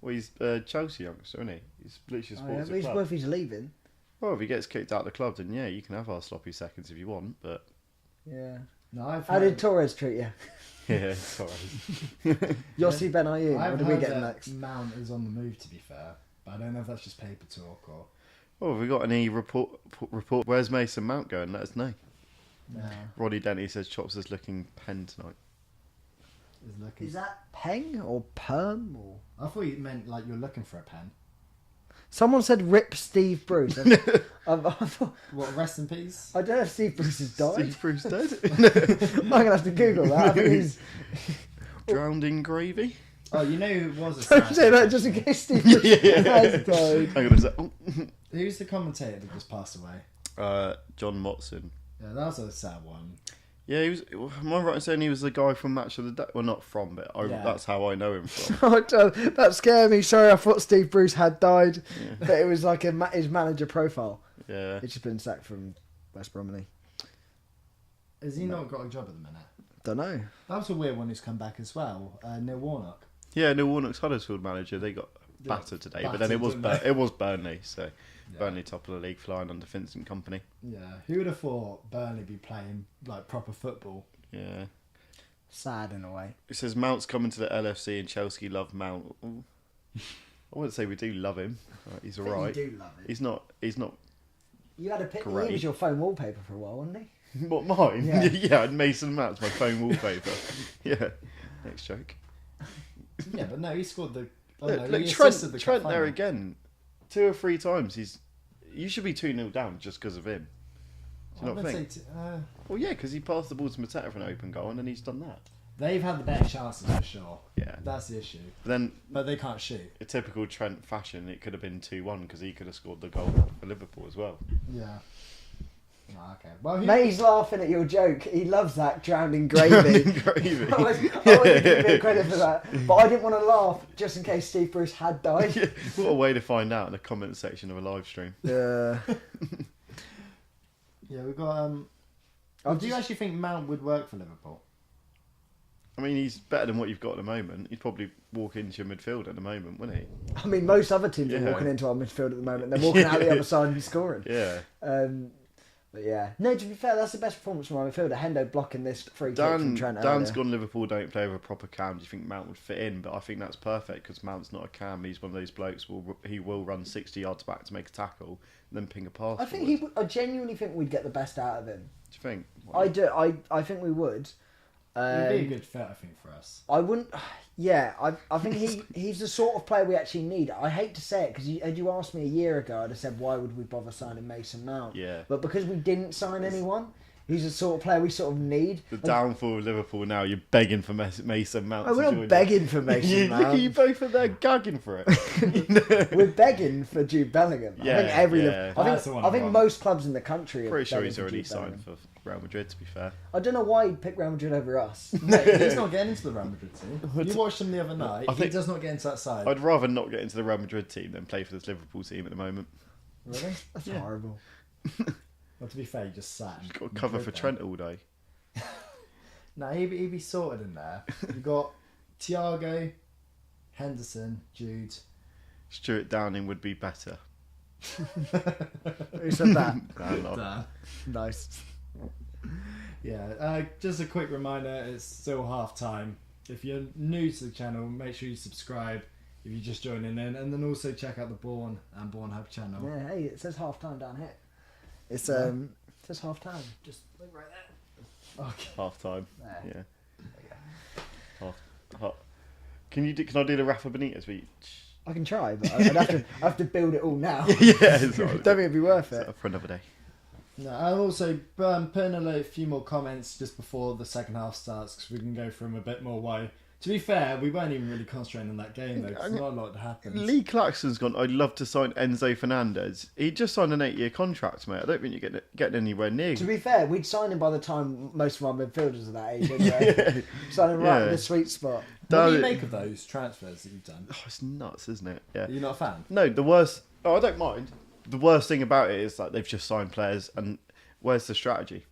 Well, he's Chelsea youngster, isn't he? He's literally supports the He's club. worth he's leaving. Well, if he gets kicked out of the club, then yeah, you can have our sloppy seconds if you want, but... Yeah. No, I've How did Torres treat you? Yeah, sorry. Yossi Ben Ayoun. What I've do we heard get that next? Mount is on the move, to be fair. But I don't know if that's just paper talk or... Well, have we got any report? Where's Mason Mount going? Let us know. No. Roddy Denty says Chops is looking pen tonight. Is that Peng or Perm? Or... I thought you meant like you're looking for a pen. Someone said rip Steve Bruce. I thought, What, rest in peace? I don't know if Steve Bruce has died. Steve Bruce dead? I'm going to have to Google that. I think he's... Drowned in gravy? Oh, you know who was a Don't sad say that just in case Steve Bruce has died. Hang on a sec. Who's the commentator that just passed away? John Motson. Yeah, that was a sad one. Yeah, he was. Am I right in saying he was the guy from Match of the Day? Well, not from, but that's how I know him from. That scared me. Sorry, I thought Steve Bruce had died. Yeah. But it was like his manager profile. Yeah. He's just been sacked from West Bromley. Has he not got a job at the minute? Don't know. That was a weird one who's come back as well. Neil Warnock. Yeah, Neil Warnock's Huddersfield manager. They got battered today, but then it was Burnley, so Burnley top of the league, flying under Vincent Kompany. Yeah, who would have thought Burnley be playing like proper football? Yeah, sad in a way. It says Mount's coming to the LFC and Chelsea love Mount. Ooh. I wouldn't say we do love him. He's alright. You do love him. He's not. You had a picture. Great. He was your phone wallpaper for a while, wasn't he? What, mine? Yeah. Yeah, Mason Mount's my phone wallpaper. Yeah, next joke. Yeah, but no, he scored the. Look, Trent there again, 2 or 3 times. You should be 2-0 down just because of him. Do you not think? Well, yeah, because he passed the ball to Mateta for an open goal, and then he's done that. They've had the better chances for sure. Yeah, that's the issue. But they can't shoot. A typical Trent fashion, it could have been 2-1 because he could have scored the goal for Liverpool as well. Yeah. Oh, okay. Well, Mate's laughing at your joke. He loves that drowning gravy. Gravy. I was give you credit for that, but I didn't want to laugh just in case Steve Bruce had died. Yeah, what a way to find out in the comment section of a live stream. Yeah. Yeah, we've got. Do you actually think Mount would work for Liverpool? I mean, he's better than what you've got at the moment. He'd probably walk into your midfield at the moment, wouldn't he? I mean, most other teams are walking into our midfield at the moment. They're walking out the other side and scoring. Yeah. But yeah, no. To be fair, that's the best performance from our midfielder. Hendo blocking this free kick from Trent. Dan's gone Liverpool don't play with a proper cam. Do you think Mount would fit in? But I think that's perfect because Mount's not a cam. He's one of those blokes. He will run 60 yards back to make a tackle and then ping a pass. I think I genuinely think we'd get the best out of him. Do you think? I do. I think we would. He'd be a good fit, I think, for us. I wouldn't. Yeah, I think he's the sort of player we actually need. I hate to say it because had you asked me a year ago, I'd have said why would we bother signing Mason Mount? Yeah. But because we didn't sign anyone, He's the sort of player we sort of need. The downfall of Liverpool now, you're begging for Mason Mount. Oh, we're not begging for Mason Look at Mount. you both are there gagging for it. We're begging for Jude Bellingham. Yeah, I think every yeah. I think most clubs in the country. Pretty sure begging he's for already Jude signed Bellingham. for Real Madrid, to be fair. I don't know why he'd pick Real Madrid over us. Mate, he's not getting into the Real Madrid team. You watched him the other night. I He think- does not get into that side. I'd rather not get into the Real Madrid team than play for this Liverpool team at the moment. Really? That's horrible. Well, to be fair, he just sat. He's got to cover for Trent all day. No, he'd be sorted in there. You've got Thiago, Henderson, Jude. Stuart Downing would be better. Who said that? Nah, not. Nice. Yeah, just a quick reminder, it's still half time. If you're new to the channel, make sure you subscribe if you're just joining in, and then also check out the Bourne and Bourne Hub channel. Yeah, hey, it says half time down here. It's Yeah. it says half time. Just look right there. Okay. Half time. There. Yeah. Half. Can I do the Rafa Benitez speech? I can try, but I have to build it all now. Yeah, it's all right. Don't think it'd be worth it. For another day. No, I'm also putting a few more comments just before the second half starts because we can go through them a bit more. Why? To be fair, we weren't even really concentrating on that game though. 'Cause not a lot happened. Lee Claxton's gone, I'd love to sign Enzo Fernandez. He just signed an 8-year contract, mate. I don't think you're getting anywhere near. To be fair, we'd sign him by the time most of our midfielders are that age. Anyway. Sign him right in the sweet spot. What do you make of those transfers that you've done? Oh, it's nuts, isn't it? Yeah. Are you not a fan? No, the worst... Oh, I don't mind. The worst thing about it is that they've just signed players and where's the strategy?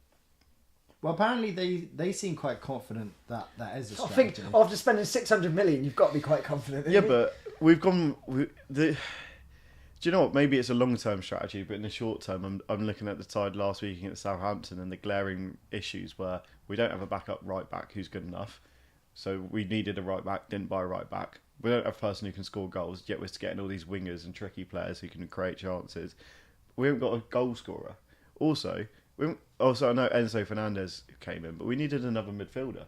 Well, apparently they seem quite confident that is a I strategy. think after spending 600 million, you've got to be quite confident. Yeah, but we've gone... Do you know what? Maybe it's a long-term strategy, but in the short term, I'm looking at the side last week against Southampton, and the glaring issues were we don't have a backup right back who's good enough. So we needed a right back, didn't buy a right back. We don't have a person who can score goals, yet we're getting all these wingers and tricky players who can create chances. We haven't got a goal scorer. Also, I know Enzo Fernandez came in, but we needed another midfielder.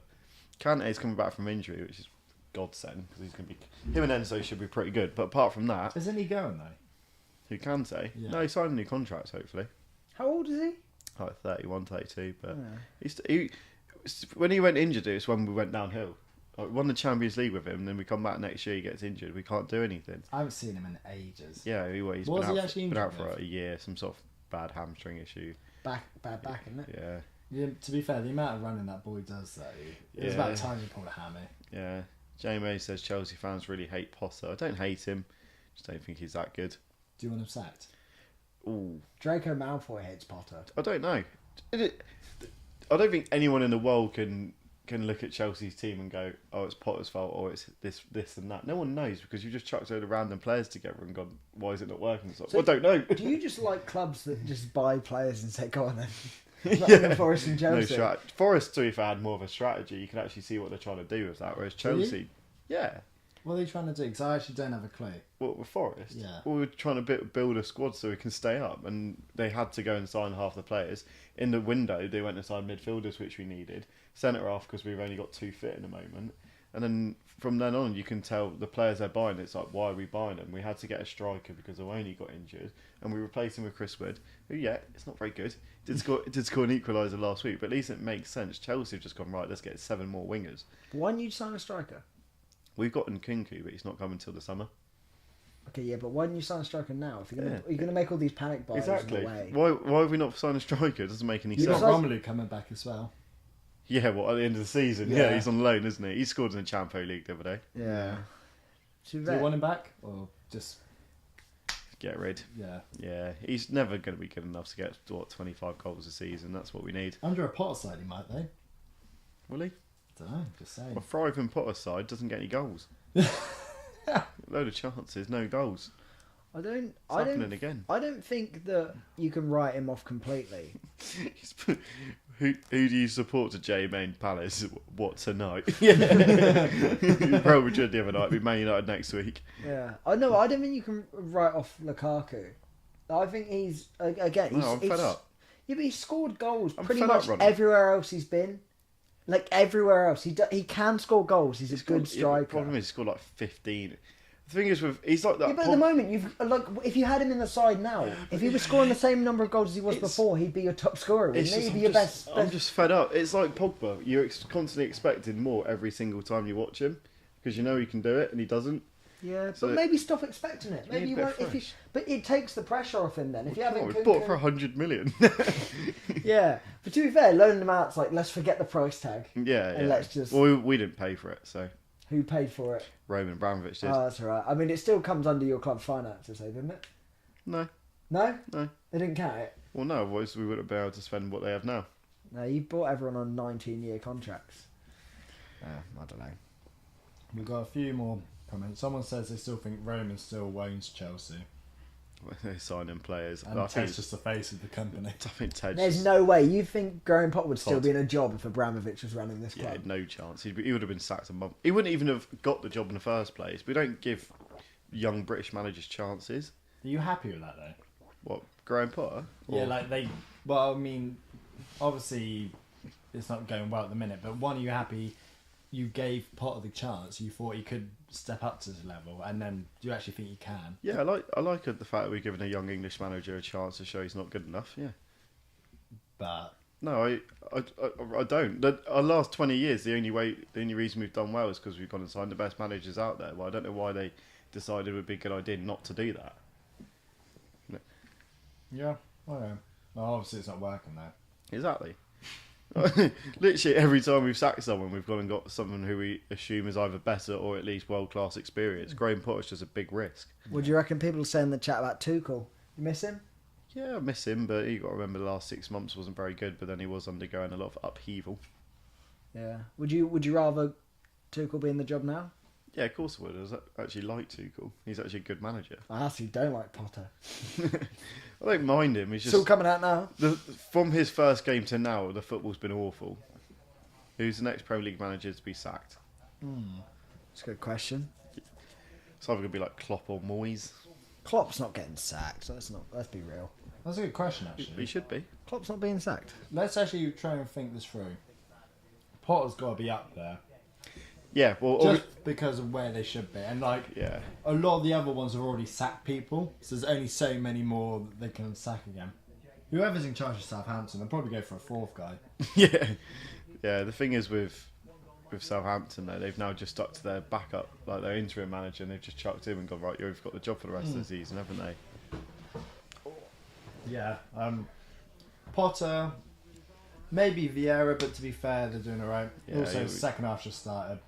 Kante's coming back from injury, which is godsend because he's going to be. Him and Enzo should be pretty good, but apart from that, Isn't he going though? who Kante? Yeah. No, he signed a new contract. Hopefully, How old is he? like 31, 32. But Yeah. when he went injured, it's when we went downhill. Like, we won the Champions League with him, and then we come back next year, he gets injured. We can't do anything. I haven't seen him in ages. Yeah, he's What was been he out, actually been out injured for with? a year, some sort of bad hamstring issue. Bad back, isn't it? Yeah, Yeah, to be fair, the amount of running that boy does though, it's Yeah. about time he pulled a hammy. yeah. Jamie says Chelsea fans really hate Potter. I don't hate him, just don't think he's that good. Do you want him sacked? Ooh, Draco Malfoy hates Potter. I don't know. I don't think anyone in the world can look at Chelsea's team and go, "Oh, it's Potter's fault," or "It's this, and that." No one knows because you've just chucked a load of random players together and gone, "Why is it not working?" It's like, well, I don't know. Do you just like clubs that just buy players and say, "Go on then"? Yeah. Forest and No Chelsea. Forest, to be fair, had more of a strategy. You can actually see what they're trying to do with that. Whereas Do you? Chelsea, yeah. What are they trying to do? Because I actually don't have a clue. What with Forest? Yeah. Well, we're trying to build a squad so we can stay up, and they had to go and sign half the players in the window. They went and signed midfielders, which we needed, centre half because we've only got 2 fit in the moment, and then from then on, you can tell the players they're buying. It's like, why are we buying them? We had to get a striker because Owoni got injured, and we replaced him with Chris Wood, who it's not very good. Did score an equaliser last week, but at least it makes sense. Chelsea have just gone right. Let's get 7 more wingers. Why didn't you sign a striker? We've got Nkunku, but he's not coming till the summer. Okay, yeah, but why didn't you sign a striker now? If you're gonna make all these panic buys Exactly. in the way. Why have we not signed a striker? It doesn't make any You've sense. got Romelu coming back as well. Yeah, at the end of the season? Yeah, Yeah. he's on loan, isn't he? He scored in the Champions League the other day. Yeah. Do you want him back or just Get rid. yeah? Yeah, he's never going to be good enough to get 25 goals a season. That's what we need. Under a Potter side, he might though. Will he? Don't know. Just saying. A thriving Potter side doesn't get any goals. Load of chances, no goals. I don't. It's I happening don't. again. I don't think that you can write him off completely. Who do you support to J-Main Palace? What tonight? Real Madrid the other night. Be Man United next week. Yeah. I know. I don't think you can write off Lukaku. I think he's again. No, I'm fed up. Yeah, but he scored goals I'm pretty fed up, much Ronnie. everywhere else he's been. Like everywhere else, he can score goals. He's a good The striker. problem is he scored like 15. The The thing is, he's like that. Yeah, but at the moment, if you had him in the side now, if he was scoring the same number of goals as he was before, he'd be your top scorer. Wouldn't he? He'd be your best. I'm just fed up. It's like Pogba. You're constantly expecting more every single time you watch him because you know he can do it and he doesn't. Yeah, So but maybe stop expecting it. Maybe you won't. But it takes the pressure off him then. If you haven't, we bought for 100 million. Yeah, but to be fair, loaning him out, it's like let's forget the price tag. Yeah, and let's just. Well, we didn't pay for it, so. Who paid for it? Roman Abramovich did. Oh, that's all right. I mean, it still comes under your club finances, though, didn't it? No. No? No. They didn't count it? Well, no, otherwise we wouldn't be able to spend what they have now. No, you bought everyone on 19-year contracts. I don't know. We've got a few more comments. Someone says they still think Roman still owns Chelsea. They're signing players. And Ted's just the face of the company. I think Ted. There's no way. You think Graham Potter would still be in a job if Abramovich was running this club? Yeah, no chance. He would have been sacked a month. He wouldn't even have got the job in the first place. We don't give young British managers chances. Are you happy with that, though? What, Graham Potter? Yeah, like they... Well, I mean, obviously it's not going well at the minute, but one, are you happy you gave Potter the chance, you thought he could step up to this level, and then do you actually think he can? Yeah, I like the fact that we're giving a young English manager a chance to show he's not good enough, yeah. But... No, I don't. Our last 20 years, the only reason we've done well is because we've gone and signed the best managers out there. Well, I don't know why they decided it would be a good idea not to do that. Yeah, well, obviously it's not working there. Exactly. Literally every time we've sacked someone, we've gone and got someone who we assume is either better or at least world-class experience. Graham Potter's just a big risk. Would you reckon people say in the chat about Tuchel? You miss him? Yeah, I miss him, but you got to remember the last 6 months wasn't very good, but then he was undergoing a lot of upheaval. Yeah. Would you rather Tuchel be in the job now? Yeah, of course I would. I actually like Tuchel. He's actually a good manager. I actually don't like Potter. I don't mind him. He's just Still coming out now. From his first game to now, the football's been awful. Who's the next Premier League manager to be sacked? That's a good question. It's either going to be like Klopp or Moyes. Klopp's not getting sacked. So let's be real. That's a good question, actually. He should be. Klopp's not being sacked. Let's actually try and think this through. Potter's got to be up there. Yeah, well, Just because of where they should be. And, like, yeah. a lot of the other ones have already sacked people, so there's only so many more that they can sack again. Whoever's in charge of Southampton, they'll probably go for a fourth guy. Yeah. The thing is with Southampton, though, they've now just stuck to their backup, like their interim manager, and they've just chucked him and gone, right, you've got the job for the rest of the season, haven't they? Yeah. Potter, maybe Vieira, but to be fair, they're doing alright. Yeah, Also, second half just started.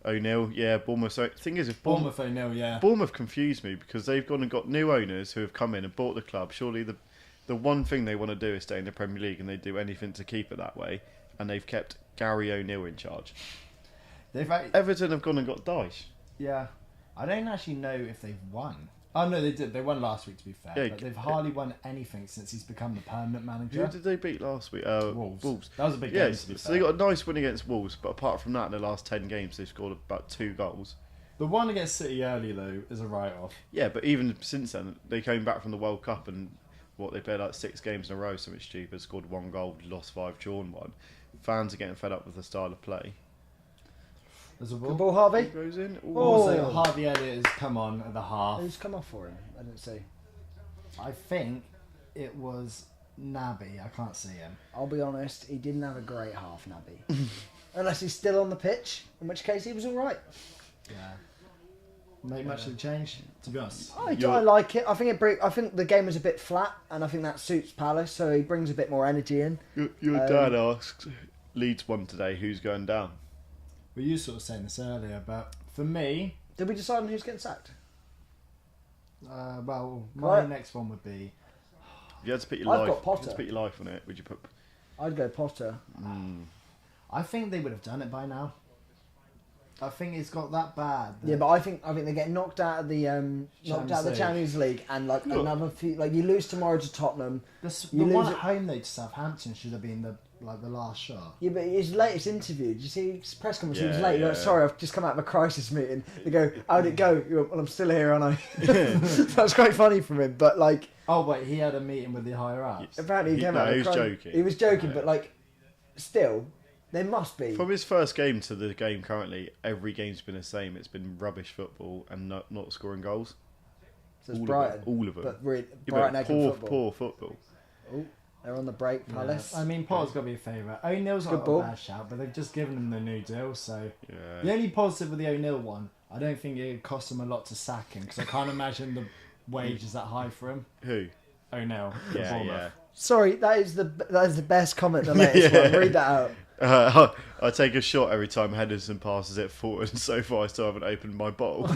O'Neill, yeah, Bournemouth. So, the thing is, if Bournemouth O'Neill, yeah. Bournemouth confused me because they've gone and got new owners who have come in and bought the club. Surely the one thing they want to do is stay in the Premier League, and they do anything to keep it that way. And they've kept Gary O'Neill in charge. Everton have gone and got Dyche. Yeah. I don't actually know if they've won. Oh, no, they did. They won last week, to be fair. Yeah, but they've hardly won anything since he's become the permanent manager. Who did they beat last week? Wolves. That was a big game, to be so fair. they got a nice win against Wolves, but apart from that, in the last 10 games, they've scored about 2 goals. The one against City early, though, is a write-off. Yeah, but even since then, they came back from the World Cup and they played like 6 games in a row, something stupid, scored 1 goal, lost 5, drawn 1. Fans are getting fed up with the style of play. There's a Good ball. ball, Harvey. Who goes in? Ooh. Also, Harvey Elliott has come on at the half. Who's come off for him? I didn't see. I think it was Naby. I can't see him. I'll be honest, he didn't have a great half, Naby. Unless he's still on the pitch, in which case he was all right. Yeah. Make much of the change, to be honest. I like it. I think the game was a bit flat, and I think that suits Palace. So he brings a bit more energy in. Your dad asks, Leeds won today, who's going down? Well, you sort of saying this earlier, but for me, Did we decide on who's getting sacked? my next one would be. If you had to put your I've life, got Potter. if you had to put your life on it, would you put? I'd go Potter. I think they would have done it by now. I think it's got that bad. Yeah, but I think they get knocked out of the Champions League, and like another few, like you lose tomorrow to Tottenham. The You one lose at home though to Southampton should have been the last shot. Yeah, but his latest interview, did you see his press conference? He was Yeah, late. He yeah. goes, sorry, I've just come out of a crisis meeting. They go, how'd it go? He went, well, I'm still here, aren't I? That's quite funny from him, but like... Oh, wait, he had a meeting with the higher ups? Apparently he came out of a he was crisis. joking. He was joking, Yeah. but like, still, There must be. From his first game to the game currently, every game's been the same. It's been rubbish football and not scoring goals. So it's All Brighton. of them. All of them. But really, Yeah, Brighton but Egg football. poor football. Oh, they're on the break, Palace. Yeah. I mean, Potter's got to be a favourite. O'Neill's Good not ball. a bad shout, but they've just given him the new deal. So Yeah. the only positive with the O'Neill one, I don't think it cost him a lot to sack him because I can't imagine the wage is that high for him. Who? O'Neill. for Yeah, Bournemouth. yeah. Sorry, that is the best comment. The latest one. Read that out. I take a shot every time Henderson passes it forward, and so far I still haven't opened my bottle.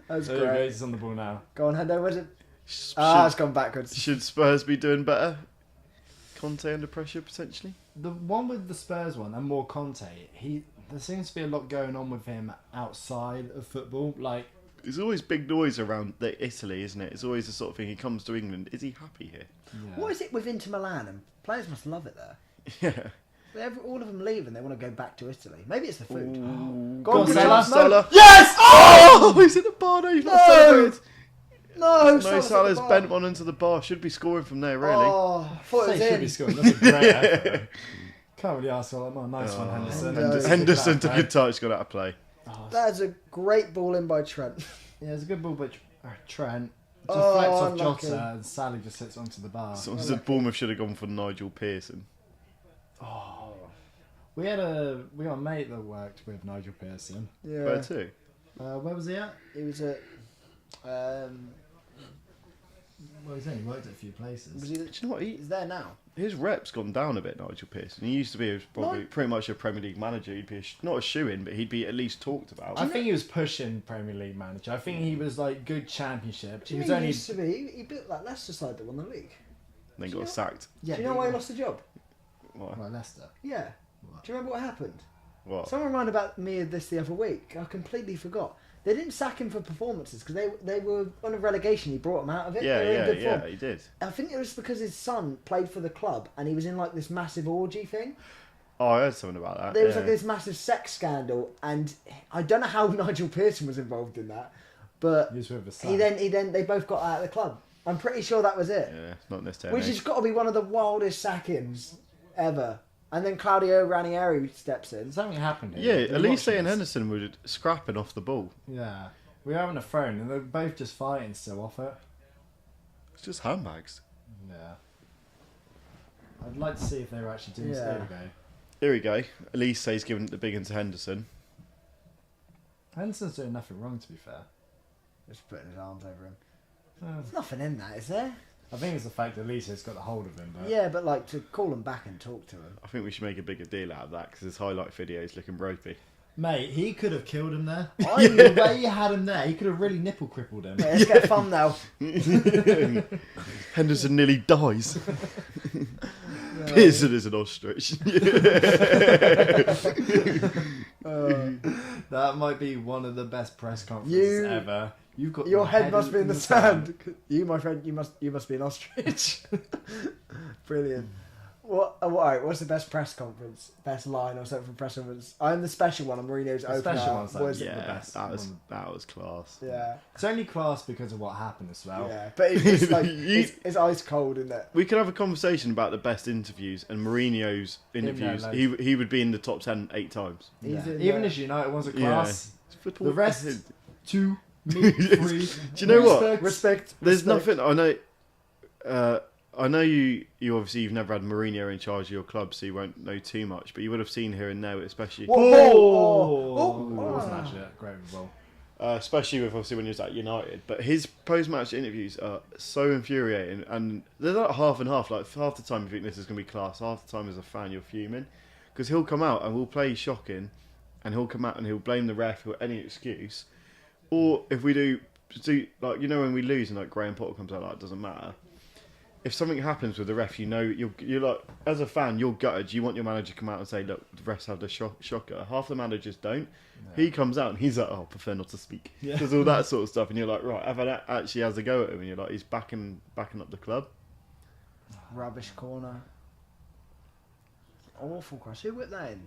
That's So there he great. goes, he's on the ball now. Go on, Hendo. Was it? Should, It's gone backwards. should Spurs be doing better? Conte under pressure potentially. The one with the Spurs one and more Conte, there seems to be a lot going on with him outside of football. Like, There's always big noise around Italy, isn't it? It's always the sort of thing. He comes to England. Is he happy here? yeah. What is it with Inter Milan? And players must love it there. Yeah. All of them leave and they want to go back to Italy. Maybe it's the food. Ooh. Go on, Go on, Salah. Salah. Yes! Oh! He's in the bar now. He's not No! celebrated. No, No, Salah's bent one into the bar. Should be scoring from there, really. Oh, I thought Say it he should be was in. scoring. That's a great effort. Can't really ask for that. Oh, nice one, Henderson. Henderson. Henderson took a Good touch, got out of play. That's a great ball in by Trent. Yeah, it's a good ball, but Trent Oh, deflects off unlucky. Jota and Sally just sits onto the bar. Someone said Bournemouth should have gone for Nigel Pearson. We got a mate that worked with Nigel Pearson. Yeah. Where to? Where was he at? He was at. Well, he's only worked at a few places. Was he? Do you know what? He's there now. His rep's gone down a bit, Nigel Pearson. He used to be probably pretty much a Premier League manager. He'd be not a shoe-in, but he'd be at least talked about. I think he was pushing Premier League manager. I think he was like good Championship. Do He you was mean only he used to be? He built that Leicester side that won the league. then do you got know- sacked. yeah. Do you know why he lost the job? What? Well, Leicester. Yeah. Do you remember what happened? What? Someone reminded about me of this the other week. I completely forgot. They didn't sack him for performances because they were on a relegation. He brought them out of it. Yeah, they were in yeah, good yeah. form. He did. I think it was because his son played for the club and he was in like this massive orgy thing. Oh, I heard something about that. There was yeah. like this massive sex scandal, and I don't know how Nigel Pearson was involved in that, but He was with his son. he then they both got out of the club. I'm pretty sure that was it. Yeah, not in this day. Which has got to be one of the wildest sackings ever. And then Claudio Ranieri steps in. Something happened Yeah, here. Elise Watching and this. Henderson were scrapping off the ball. Yeah. We were having a phone and they're both just fighting still off it. It's just handbags. Yeah. I'd like to see if they were actually doing this. Yeah. There we go. Here we go. Elise says giving it the big one to Henderson. Henderson's doing nothing wrong, to be fair. Just putting his arms over him. Uh, There's nothing in that, is there? I think it's the fact that Lisa's got the hold of him. But Yeah, but like to call him back and talk to him. I think we should make a bigger deal out of that because his highlight video is looking ropey. Mate, he could have killed him there. The way he had him there, he could have really nipple crippled him. Yeah, let's get a thumbnail. Henderson nearly dies. Pearson is an ostrich. That might be one of the best press conferences You- ever. You've got Your head must be in the sand. You, my friend, you must be an ostrich. Brilliant. Alright, what's the best press conference? Best line or something from press conference? I'm the special one. I'm Mourinho's The opener. special one's like- Was it? Yeah, the best that was class. Yeah, It's only class because of what happened as well. yeah. But it's like You- it's ice cold, isn't it? We could have a conversation about the best interviews, and Mourinho's interviews. loads. He would be in the top 10 8 times. He's Yeah. in, Even as United one's a class. Football- The rest, 2, me, 3. Do you know what? respect. There's respect. nothing. I know you obviously you've never had Mourinho in charge of your club, so you won't know too much. But you would have seen here and there, especially Whoa, It wasn't oh. actually a great result. especially with obviously when he was at United. But his post-match interviews are so infuriating, and they're like half and half. Like half the time you think this is going to be class, half the time as a fan you're fuming, because he'll come out and we'll play shocking, and he'll come out and he'll blame the ref or any excuse, or if we do like when we lose and like Graham Potter comes out like it doesn't matter. If something happens with the ref, you're like as a fan you're gutted. You want your manager to come out and say, look, the refs have the shocker. Half the managers don't. Yeah. He comes out and he's like, oh, prefer not to speak. Yeah. Does all that sort of stuff, and you're like, right, Evan actually has a go at him, and you're like, he's backing up the club. Rubbish corner. Awful cross. Who whipped that in?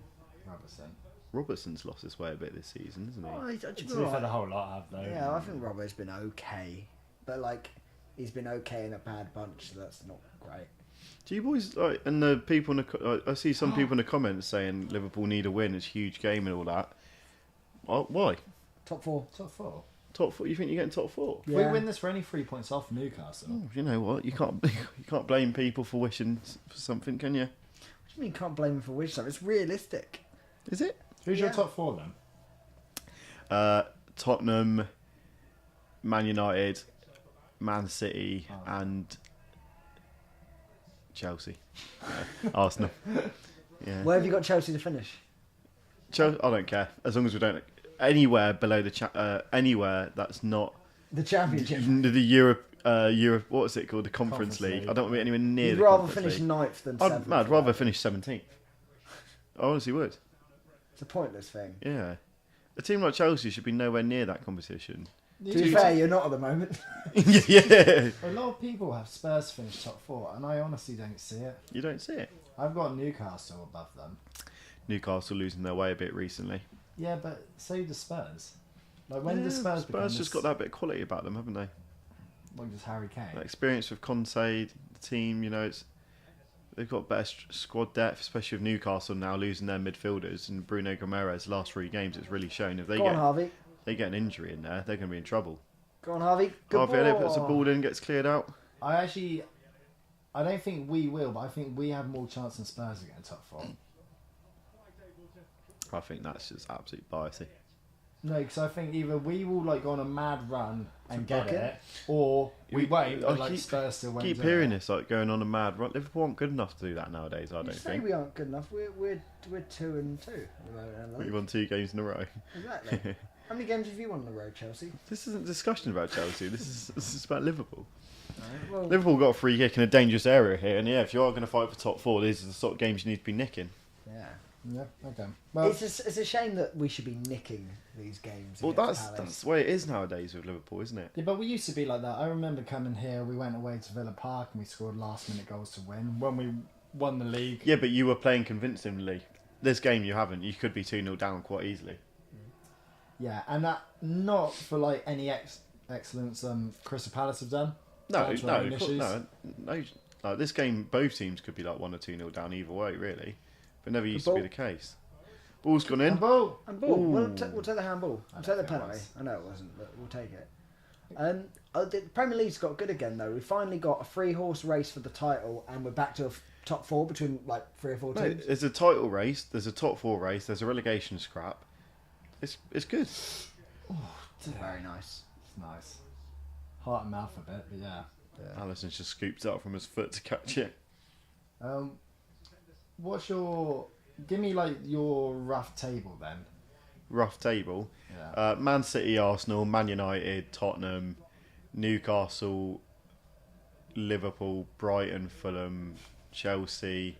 Robertson. Robertson's lost his way a bit this season, isn't he? Oh, do To you be know fair, what? the whole lot have though. Yeah, I think Robbo's been okay, but like he's been okay in a bad bunch, so that's not great. Do you boys like? And the people in I see some people in the comments saying Liverpool need a win. It's a huge game and all that. Why? Top 4. Top 4. Top 4? You think you're getting top 4? If we win this, we're only 3 points off Newcastle. Oh, you know what? You can't blame people for wishing for something, can you? What do you mean can't blame them for wishing something? It's realistic. Is it? Who's your top 4 then? Tottenham, Man United, Man City, and Chelsea. Arsenal. Yeah. Where have you got Chelsea to finish? Chelsea, I don't care as long as we don't anywhere below the anywhere that's not The Championship. the Europe. What is it called? The Conference League. I don't want to be anywhere near. You'd the rather Conference finish League. 9th than 7th. I'd rather finish 17th. I honestly would. It's a pointless thing. Yeah, a team like Chelsea should be nowhere near that competition. To be fair, you're not at the moment. Yeah. A lot of people have Spurs finish top 4, and I honestly don't see it. You don't see it. I've got Newcastle above them. Newcastle losing their way a bit recently. Yeah, but so do Spurs. Like when the Spurs become Spurs just got that bit of quality about them, haven't they? Like just Harry Kane. That experience with Conte, the team. You know, they've got better squad depth, especially with Newcastle now losing their midfielders and Bruno Gomes last 3 games. It's really shown if they Go on, Harvey. they get an injury in there, they're going to be in trouble. Go on, Harvey. Good Harvey Elliott puts the ball in, gets cleared out. I don't think we will, but I think we have more chance than Spurs to get in top 4. I think that's just absolute biasy. No, because I think either we will like go on a mad run and get bucket. it, or we won't. I But like Spurs still won't. keep do hearing it. this like going on a mad run. Liverpool aren't good enough to do that nowadays. I You don't say think. we aren't good enough. We're 2-2 at the moment. We've won 2 games in a row. Exactly. How many games have you won in a row, Chelsea? This isn't a discussion about Chelsea. This is about Liverpool. Well, Liverpool got a free kick in a dangerous area here, and yeah, if you are going to fight for top 4, these are the sort of games you need to be nicking. yeah. Yeah. Okay. Well, It's a shame that we should be nicking these games. Well, against that's Palace. the way it is nowadays with Liverpool, isn't it? yeah, but we used to be like that. I remember coming here. We went away to Villa Park and we scored last-minute goals to win. When we won the league. Yeah, but you were playing convincingly. This game you haven't. You could be 2-0 down quite easily. Yeah, and that not for like any excellence. Crystal Palace have done. No, Down to no, our own issues. no. Like, this game, both teams could be like 1 or 2-0 down either way, really. But never used to be the case. Ball's gone in. Handball. Handball. We'll Ooh. take the handball. I We'll don't take the think it penalty. was. I know it wasn't, but we'll take it. The Premier League's got good again, though. We finally got a 3-horse race for the title, and we're back to a top 4 between like 3 or 4 No, teams. there's a title race. There's a top 4 race. There's a relegation scrap. It's good. Very nice. It's nice. Heart and mouth a bit, but yeah. Allison's just scooped up from his foot to catch it. What's your? Give me like your rough table then. Rough table. Yeah. Man City, Arsenal, Man United, Tottenham, Newcastle, Liverpool, Brighton, Fulham, Chelsea,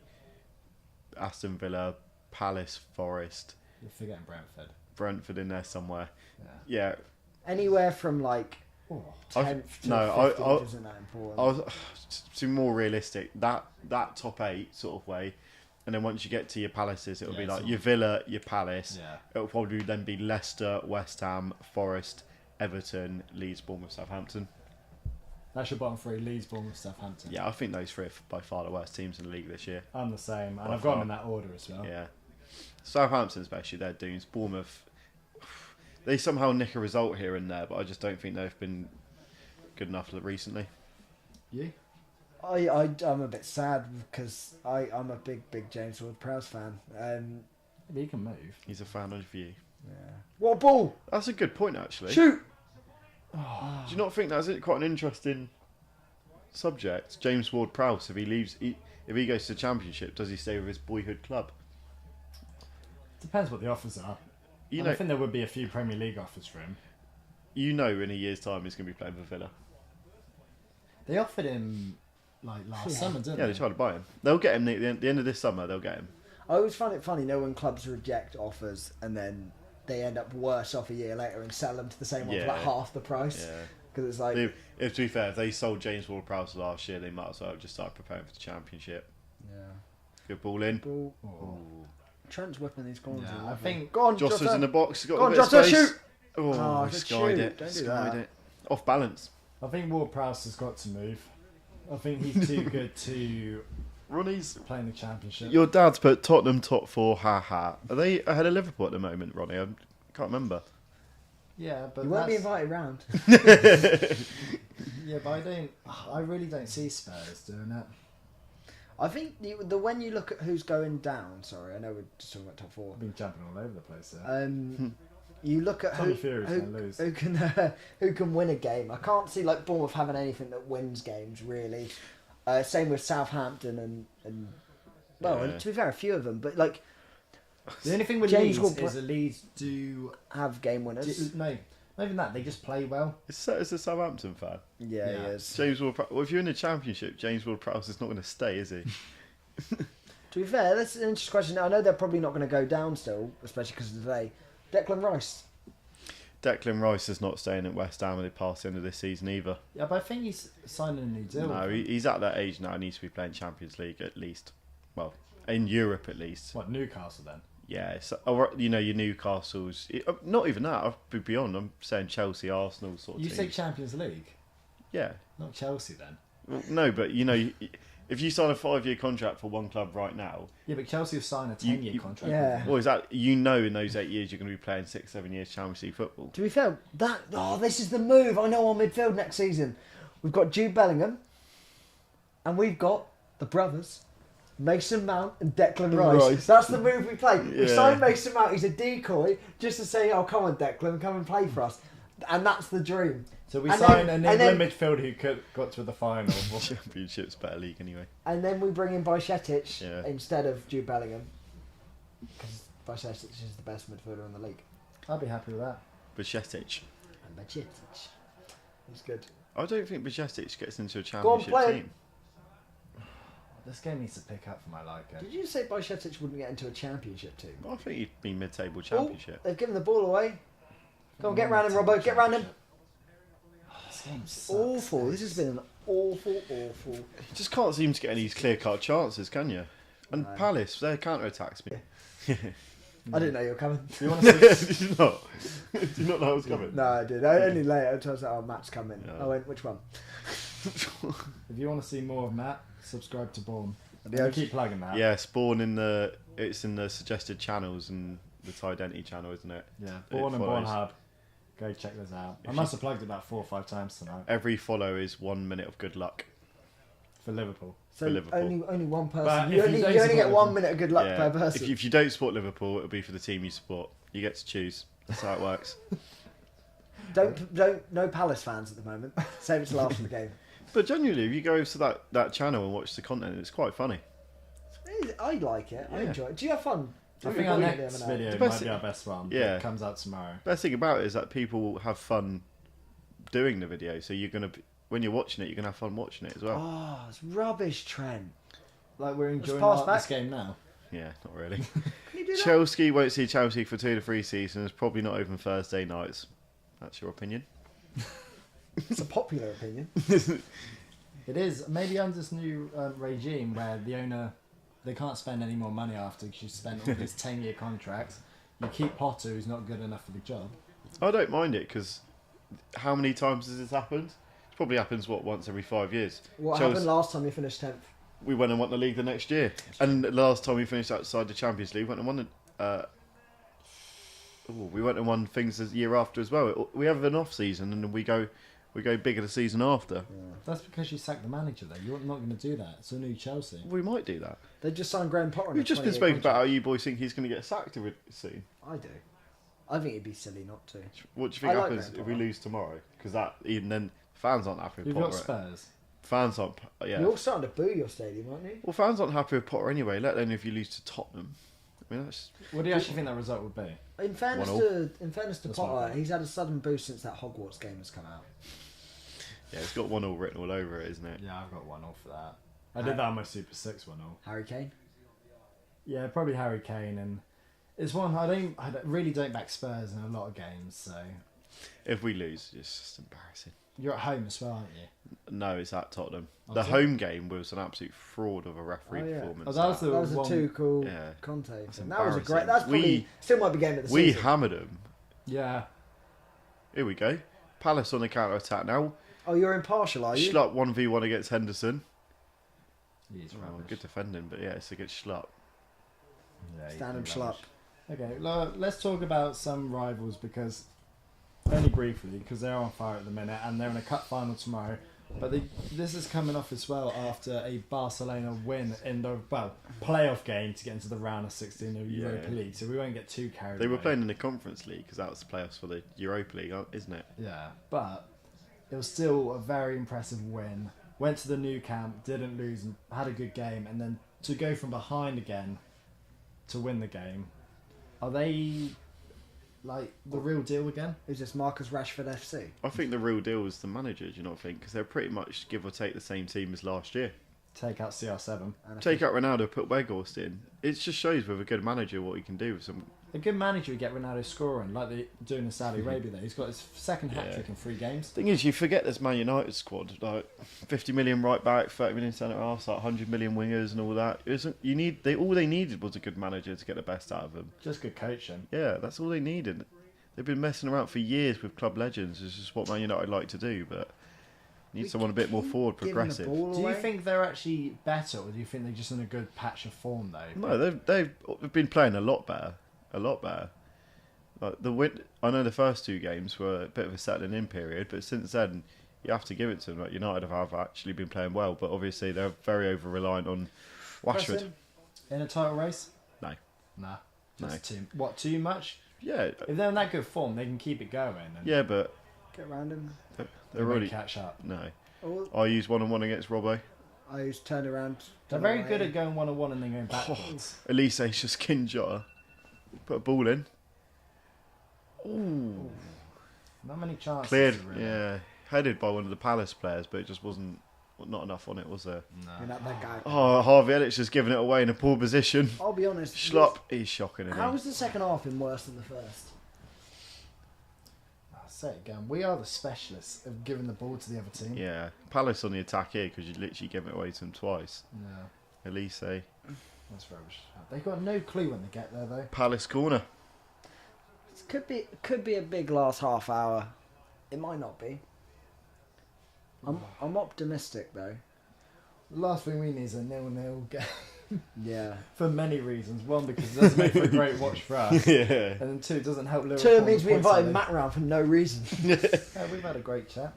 Aston Villa, Palace, Forest, You're forgetting Brentford. Brentford in there somewhere. Yeah. Yeah. Anywhere from like Oh, 10th to no, 15th isn't that important. I was to be more realistic. That top 8 sort of way, and then once you get to your Palaces, it'll be like so- your Villa, your Palace. yeah. It'll probably then be Leicester, West Ham, Forest, Everton, Leeds, Bournemouth, Southampton. That's your bottom 3: Leeds, Bournemouth, Southampton. Yeah, I think those 3 are by far the worst teams in the league this year. I'm the same, and By I've got far. them in that order as well. Yeah. Southampton especially, they're dooms. Bournemouth, they somehow nick a result here and there, but I just don't think they've been good enough recently. You? I'm a bit sad because I'm a big James Ward-Prowse fan. Maybe he can move. He's a fan of you. Yeah. What ball? That's a good point, actually. Shoot! Do you not think that's quite an interesting subject? James Ward-Prowse, if he goes to the Championship, does he stay with his boyhood club? Depends what the offers are. You And know, I think there would be a few Premier League offers for him. in a year's time he's going to be playing for Villa. They offered him like last summer, didn't Yeah, they? they tried to buy him. They'll get him at the end of this summer. They'll get him. I always find it funny, when clubs reject offers and then they end up worse off a year later and sell them to the same one for like Yeah. half the price. Yeah. Because it's like, If to be fair, if they sold James Ward-Prowse last year, they might as well have just started preparing for the Championship. yeah. Good ball in. Ball. Oh. Trent's whipping these corners. Yeah, in, I lovely. think Go on, Josta's Jota. in the box. He's got Go a on, bit of Jota, space. shoot! Oh, Oh, he good skied shoot. it. Don't do Skied that. it. Off balance. I think Ward-Prowse has got to move. I think he's too good to Ronnie's. play in the Championship. Your dad's put Tottenham top 4. Ha ha. Are they ahead of Liverpool at the moment, Ronnie? I can't remember. Yeah, but You won't be invited round. Yeah, but I really don't see Spurs doing it. I think when you look at who's going down, sorry, I know we're just talking about top 4. I've been jumping all over the place there. You look at Tommy Fury's gonna lose. who can win a game. I can't see like Bournemouth having anything that wins games really. Same with Southampton and to be fair, a few of them, but like The only thing with James Leeds will is the Leeds do... have game winners. No, not even that. They just play well. It's a Southampton fan. Yeah, he Yeah. is. James Ward-Prowse. If you're in the Championship, James Ward-Prowse is not going to stay, is he? To be fair, that's an interesting question. I know they're probably not going to go down still, especially because of today. Declan Rice. Declan Rice is not staying at West Ham past the end of this season either. Yeah, but I think he's signing a new deal. No, he's at that age now. He needs to be playing Champions League at least. Well, in Europe at least. What, Newcastle then? Yeah, so, you know, your Newcastle's... Not even that, I'll be beyond. I'm saying Chelsea, Arsenal sort of You teams. say Champions League, Yeah. not Chelsea then. Well, no, but, you know, if you sign a 5-year contract for one club right now... Yeah, but Chelsea have signed a 10-year you- contract. Yeah. with Well, is that... You know in those 8 years you're going to be playing 6-7 years Champions League football. To be fair, this is the move. I know on midfield next season. We've got Jude Bellingham, and we've got the brothers, Mason Mount and Declan Rice. That's the move we play. We Yeah. signed Mason Mount. He's a decoy just to say, "Oh, come on, Declan, come and play for us," and that's the dream. So we And signed then- an and England then- midfield who got to the final. Championship's better league anyway. And then we bring in Bajcetic Yeah. instead of Jude Bellingham, because Bajcetic is the best midfielder in the league. I'll be happy with that. Bajcetic. And Bajcetic, he's good. I don't think Bajcetic gets into a Go on, Championship play team. This game needs to pick up for my liking. Did you say Bajcetic wouldn't get into a championship team? I think he'd be mid-table Oh, Championship. they've given the ball away. Go on, get round him, Robbo. Get round him. This game sucks. Awful. This has been an awful. You just can't seem to get any clear-cut chances, can you? And No. Palace, their counter-attacks me. I didn't know you were coming. Do you want to see? Did you not? Did you not know I was coming? No, I did. I only later. I was like, "Oh, Matt's coming." Yeah. I went, "Which one?" If you want to see more of Matt, subscribe to Born. Yeah. Keep plugging that. Yeah, Spawn it's in the suggested channels and the Denty channel, isn't it? Yeah. It Born and follows. Born Hub. Go check this out. I If must have plugged it about 4 or 5 times tonight Every follow is 1 minute of good luck. for Liverpool. So For Liverpool. only one person. But You if only, you don't you only get support 1 minute of good luck Yeah. per person. If you don't support Liverpool, it'll be for the team you support. You get to choose. That's how it works. Don't no Palace fans at the moment. Save it till after the game. But genuinely, if you go to that channel and watch the content, it's quite funny. I like it. I Yeah. enjoy it. Do you have fun? I Do think you our enjoy it next the other night? video The might best- be our best one. but Yeah. It comes out tomorrow. Best thing about it is that people have fun doing the video. So you're gonna, when you're watching it, you're gonna have fun watching it as well. Oh, it's rubbish, Trent. Like we're enjoying pass this back. game now. Yeah, not really. Can you do that? Chelsea won't see Chelsea for 2 to 3 seasons. Probably not open Thursday nights. That's your opinion. It's a popular opinion. It is maybe under this new regime where the owner they can't spend any more money after because you spent all this 10-year contract. You keep Potter, who's not good enough for the job. I don't mind it because how many times has this happened? It probably happens once every 5 years. What Chelsea- happened last time you finished 10th? We went and won the league the next year, and the last time we finished outside the Champions League, went and won the. We went and won things the year after as well. We have an off season, and we go bigger the season after. That's because you sacked the manager though. You're not going to do that. It's a new Chelsea. We might do that. They just signed Graham Potter. on We've a just been 20-year speaking about how contract. you boys think he's going to get sacked soon. I do. I think it'd be silly not to. What do you think I like happens Graham if we Potter. lose tomorrow? Because that even then fans aren't happy with You've got Potter. Spurs. Fans aren't. Yeah. You're all starting to boo your stadium, aren't you? Well, fans aren't happy with Potter anyway. Let alone if you lose to Tottenham. I mean, that's What do you actually think that result would be? In fairness 1-0. to That's Potter, fine. he's had a sudden boost since that Hogwarts game has come out. yeah. It's got 1-0 written all over it, isn't it? Yeah, I've got 1-0 for that. I did that on my Super 6 1-0. Harry Kane. Yeah, probably Harry Kane, and it's one really don't back Spurs in a lot of games. So If we lose, it's just embarrassing. you're at home as well, aren't you? No, it's at Tottenham. Oh, The is it? home game was an absolute fraud of a referee Oh, yeah. performance. Oh, that was the That was a one. Tuchel Yeah. Conte. That's thing. That was a great. embarrassing. That's probably still might be game of the we season. hammered them. Yeah, Here we go. Palace on the counter attack now. Oh, you're impartial, are you? Schlupp 1v1 against Henderson. He's Oh, rubbish. good defending, but yeah, it's against Schlupp. Yeah, he's Stand him rubbish. Schlupp. Okay, let's talk about some rivals because only briefly because they're on fire at the minute and they're in a cup final tomorrow. But this is coming off as well after a Barcelona win in the playoff game to get into the round of 16 of Europa League. So we won't get too carried away. They were playing in the Conference League because that was the playoffs for the Europa League, isn't it? Yeah, but it was still a very impressive win. Went to the new camp, didn't lose, and had a good game, and then to go from behind again to win the game. Are they like the real deal again? Is this Marcus Rashford FC? I think the real deal is the manager, do you not think? Because they're pretty much, give or take, the same team as last year. Take out CR7. Take out Ronaldo, put Weghorst in. It just shows with a good manager what he can do with some... A good manager would get Ronaldo scoring, like they're doing in Saudi Arabia there. He's got his second hat-trick in 3 games. Thing is, you forget this Man United squad, like 50 million right back, 30 million centre halves, like 100 million wingers and all that. All they needed was a good manager to get the best out of them. Just good coaching. Yeah, that's all they needed. They've been messing around for years with club legends. It's just what Man United like to do, but need someone a bit more forward, progressive. Do you think they're actually better, or do you think they're just in a good patch of form though? No, they've been playing a lot better. Like I know the first 2 games were a bit of a settling in period, but since then you have to give it to them. Like United have actually been playing well, but obviously they're very over reliant on Rashford. Pressing? In a title race? No. Nah. No. Too much? Yeah, If they're in that good form, they can keep it going. And yeah, but Get round him. they're they already catch up. no. Oh, I used 1-on-1 against Robbo. I just turned around. They're very good at going 1-on-1 and then going backwards. Elise just skin jotter. Put a ball in. Ooh. Not many chances. Cleared, really. yeah. Headed by one of the Palace players, but it just wasn't not enough on it, was there? You're not that guy. Oh, Harvey Elliott's just giving it away in a poor position. I'll be honest. Schlupp, he's shocking. Isn't How he? has the second half been worse than the first? I'll say it again. We are the specialists of giving the ball to the other team. Yeah, Palace on the attack here because you literally gave it away to them twice. No, Elise, that's rubbish. They've got no clue when they get there though. Palace corner. It could be a big last half hour. It might not be. I'm optimistic though. The last thing we need is a 0-0 game. Yeah. For many reasons. One, because it doesn't make for a great watch for us. Yeah. And then 2, it doesn't help Liverpool. 2, it means we points invited tally. Matt round for no reason. Yeah, we've had a great chat.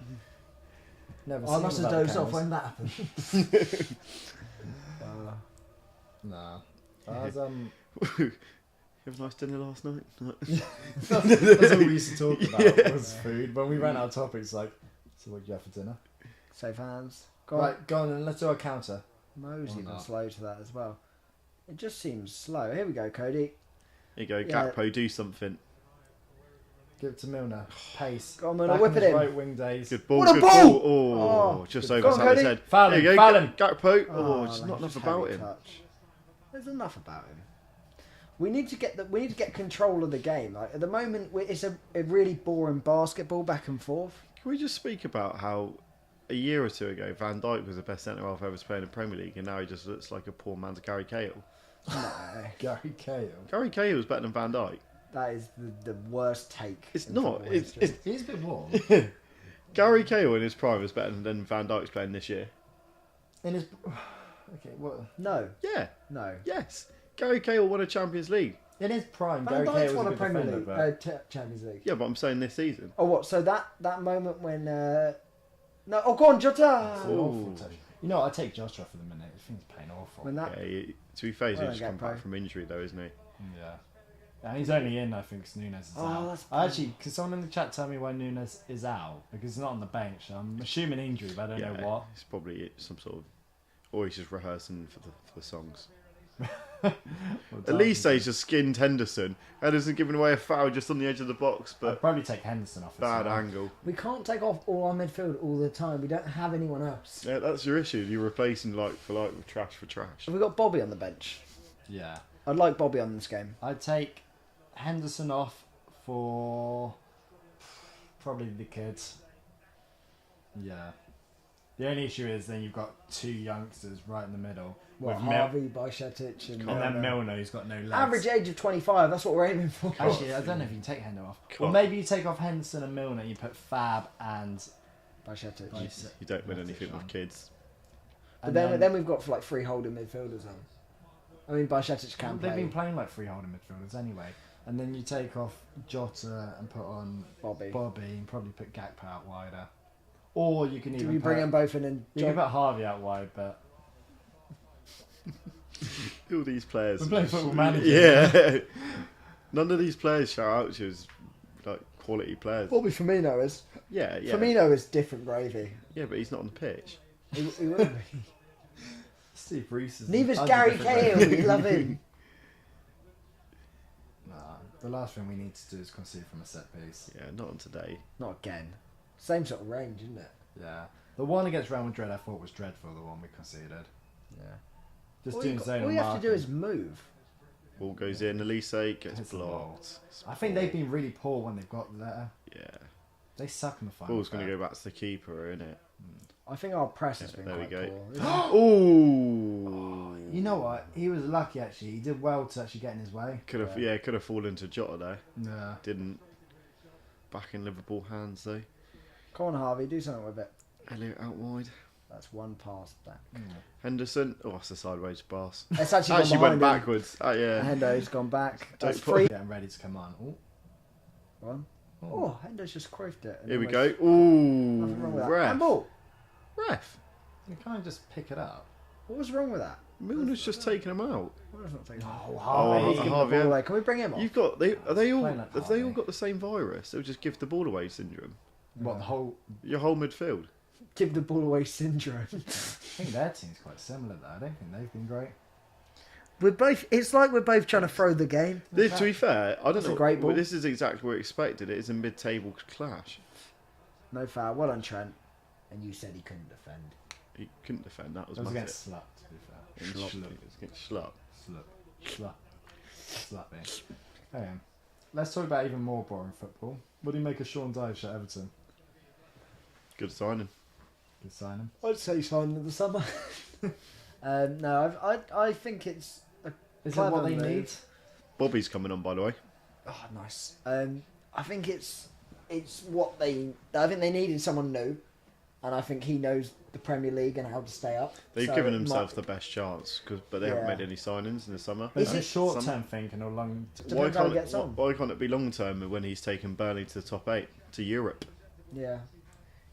Never I seen must him have without dozed the off cameras. when that happened. Nah. I was, You have a nice dinner last night? that's all we used to talk about was food. When we ran out of topics, like, so what did you have for dinner? Safe hands. Go on. Right, go on and let's do a counter. Mo's Or even not. slow to that as well. It just seems slow. Here we go, Cody. Here you go, Yeah. Gakpo, do something. Give it to Milner. Pace. Go on, Milner, Back whip on it his in. Right wing days. Good ball, What a good ball! Oh, Oh, just good. over Go on, Salah's Cody. head. Foul Here him, you go, foul him. Gakpo. Oh, just no, not enough just about heavy him. touch. There's enough about him. We need to get control of the game. Like at the moment, it's a really boring basketball back and forth. Can we just speak about how a year or 2 ago Van Dijk was the best centre half ever to play in the Premier League, and now he just looks like a poor man's Gary Cahill. No, Gary Cahill. Gary Cahill was better than Van Dijk. that is the worst take. It's in not. football It's history. He's a bit warm. Gary Cahill in his prime was better than Van Dijk's playing this year. In his... Okay, what? No, Yeah. no. Yes. Gary Cahill won a Champions League. In his prime, Van Gary Dijk's Cahill won was a a good Premier defender, League, but... Champions League. Yeah, but I'm saying this season. Oh, what? So that moment when no, oh, go on, Jota. It's an awful touch. You know what, I take Joshua for the minute. I think he's playing awful. When that Yeah, to be fair, he's Well, just come Gakpo. back from injury though, isn't he? Yeah. And he's only in, I think, 'cause Nunes is Oh, out. that's Actually, can someone in the chat tell me why Nunes is out? Because he's not on the bench. I'm assuming injury, but I don't know what. It's probably some sort of, or he's just rehearsing for the songs. What At least he's just skinned Henderson. Henderson giving away a foul just on the edge of the box, I'd but probably take Henderson off. as bad well. angle. we can't take off all our midfield all the time. We don't have anyone else. Yeah, that's your issue. You're replacing like for like with trash for trash. Have we got Bobby on the bench? Yeah. I'd like Bobby on this game. I'd take Henderson off for probably the kids. Yeah. The only issue is then you've got 2 youngsters right in the middle. What, with Harvey, Bajcetic, and then Milner, who's got no legs. Average age of 25. That's what we're aiming for. Actually, I don't know if you can take Hendo off. Or God. maybe you take off Henderson and Milner, you put Fab and Bajcetic. You don't win anything with kids. But then we've got like three holding midfielders on. I mean, Bajcetic can play. They've been playing like three holding midfielders anyway. And then you take off Jota and put on Bobby and probably put Gakpo out wider. Or you can even Do we bring them both in and... You can put Harvey out wide, but... All these players... We're playing Football Manager. Yeah. None of these players shout out to you as like, quality players. Bobby Firmino is. Yeah. Firmino is different gravy. Yeah, but he's not on the pitch. He will be. Steve Bruce is... Neither's Gary Cahill. We love him. The last thing we need to do is concede from a set piece. Yeah, not on today. Not again. Same sort of range, isn't it? Yeah. The one against Real Madrid I thought was dreadful, the one we conceded. Yeah. Just All doing you, zonal all you have to do marking. is move. Ball goes in, Elise gets Hits the ball. blocked. I think they've been really poor when they've got there. Yeah. They suck in the final. Ball's going to go back to the keeper, isn't it? I think our press has been There we quite go. poor. Ooh. You know what? He was lucky actually. He did well to actually get in his way. Could have fallen to Jota there. Yeah. Didn't. Back in Liverpool hands though. Come on, Harvey, do something with it. Elliot out wide. That's one pass back. Henderson. Oh, that's a sideways pass. It's actually, Actually gone went behind him. backwards. Yeah. Hendo's gone back. Don't That's put- free. Getting ready to come on. Ooh. One. Oh, Hendo's just croaked it. and Here we almost- go. Ooh. Nothing wrong with that. Ref. Handball. Ref. You can't just pick it up. What was wrong with that? Milner's just taking him out. Why was not taking it? Oh, Harvey. He's giving the Harvey, ball away. Can we bring him on? You've got are they all Playing like have they all Harvey. got the same virus? They'll just give the ball away syndrome. What, the whole... Your whole midfield. Give the ball away syndrome. I think their team's quite similar though. I don't think they've been great. We're both. It's like we're both trying to throw the game. To be fair, I don't That's a know. great ball. This is exactly what we expected. It is a mid-table clash. No foul. Well on Trent. And you said he couldn't defend. He couldn't defend. That was It was massive. against Slut, to be fair. It was against Schlupp. Slut. Okay. Let's talk about even more boring football. What do you make of Sean Dyche at Everton? Good signing. Good signing. I'd say sign of the summer. No, I think it's. Is it clever what they move. need? Bobby's coming on, by the way. Oh, nice. I think it's what they. I think they needed someone new, and I think he knows the Premier League and how to stay up. They've So given it themselves might- the best chance, but they haven't Yeah. made any signings in the summer. But Is is it it short-term thinking or long... Depends how he gets on. Why can't it be long-term when he's taken Burnley to the top 8 to Europe? Yeah.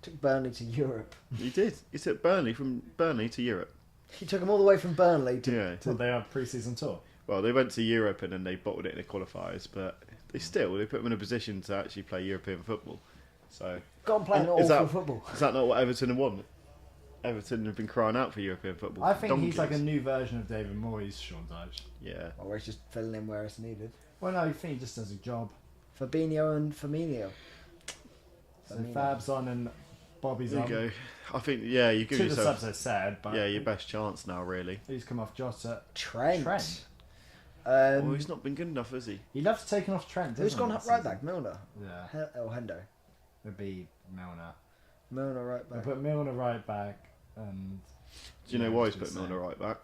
Took Burnley to Europe. He did. He took Burnley from Burnley to Europe. He took them all the way from Burnley to. Yeah. Did they have pre-season tour? Well, they went to Europe and then they bottled it in the qualifiers, but they put them in a position to actually play European football. So Go and play an Is awful that- football. is that not what Everton want? Everton have been crying out for European football. I for think he's like a donkeys. new version of David Moyes, Sean Dyche. Yeah. Or he's just filling in where it's needed. Well, no, I think he just does a job. Fabinho and Firmino. So Fab's on and Bobby's There you on. go. I think, yeah, you give Two of the yourself subs are sad, but your best chance now, really. he's come off Jota. Trent. Well, he's not been good enough, has he? He loves taking off Trent. Who's doesn't gone he, up this right season? back? Milner. Yeah, Hendo. it'd be Milner. Milner right They back. put Milner right back, and Do you know Yeah, why it's he's put just Milner right back?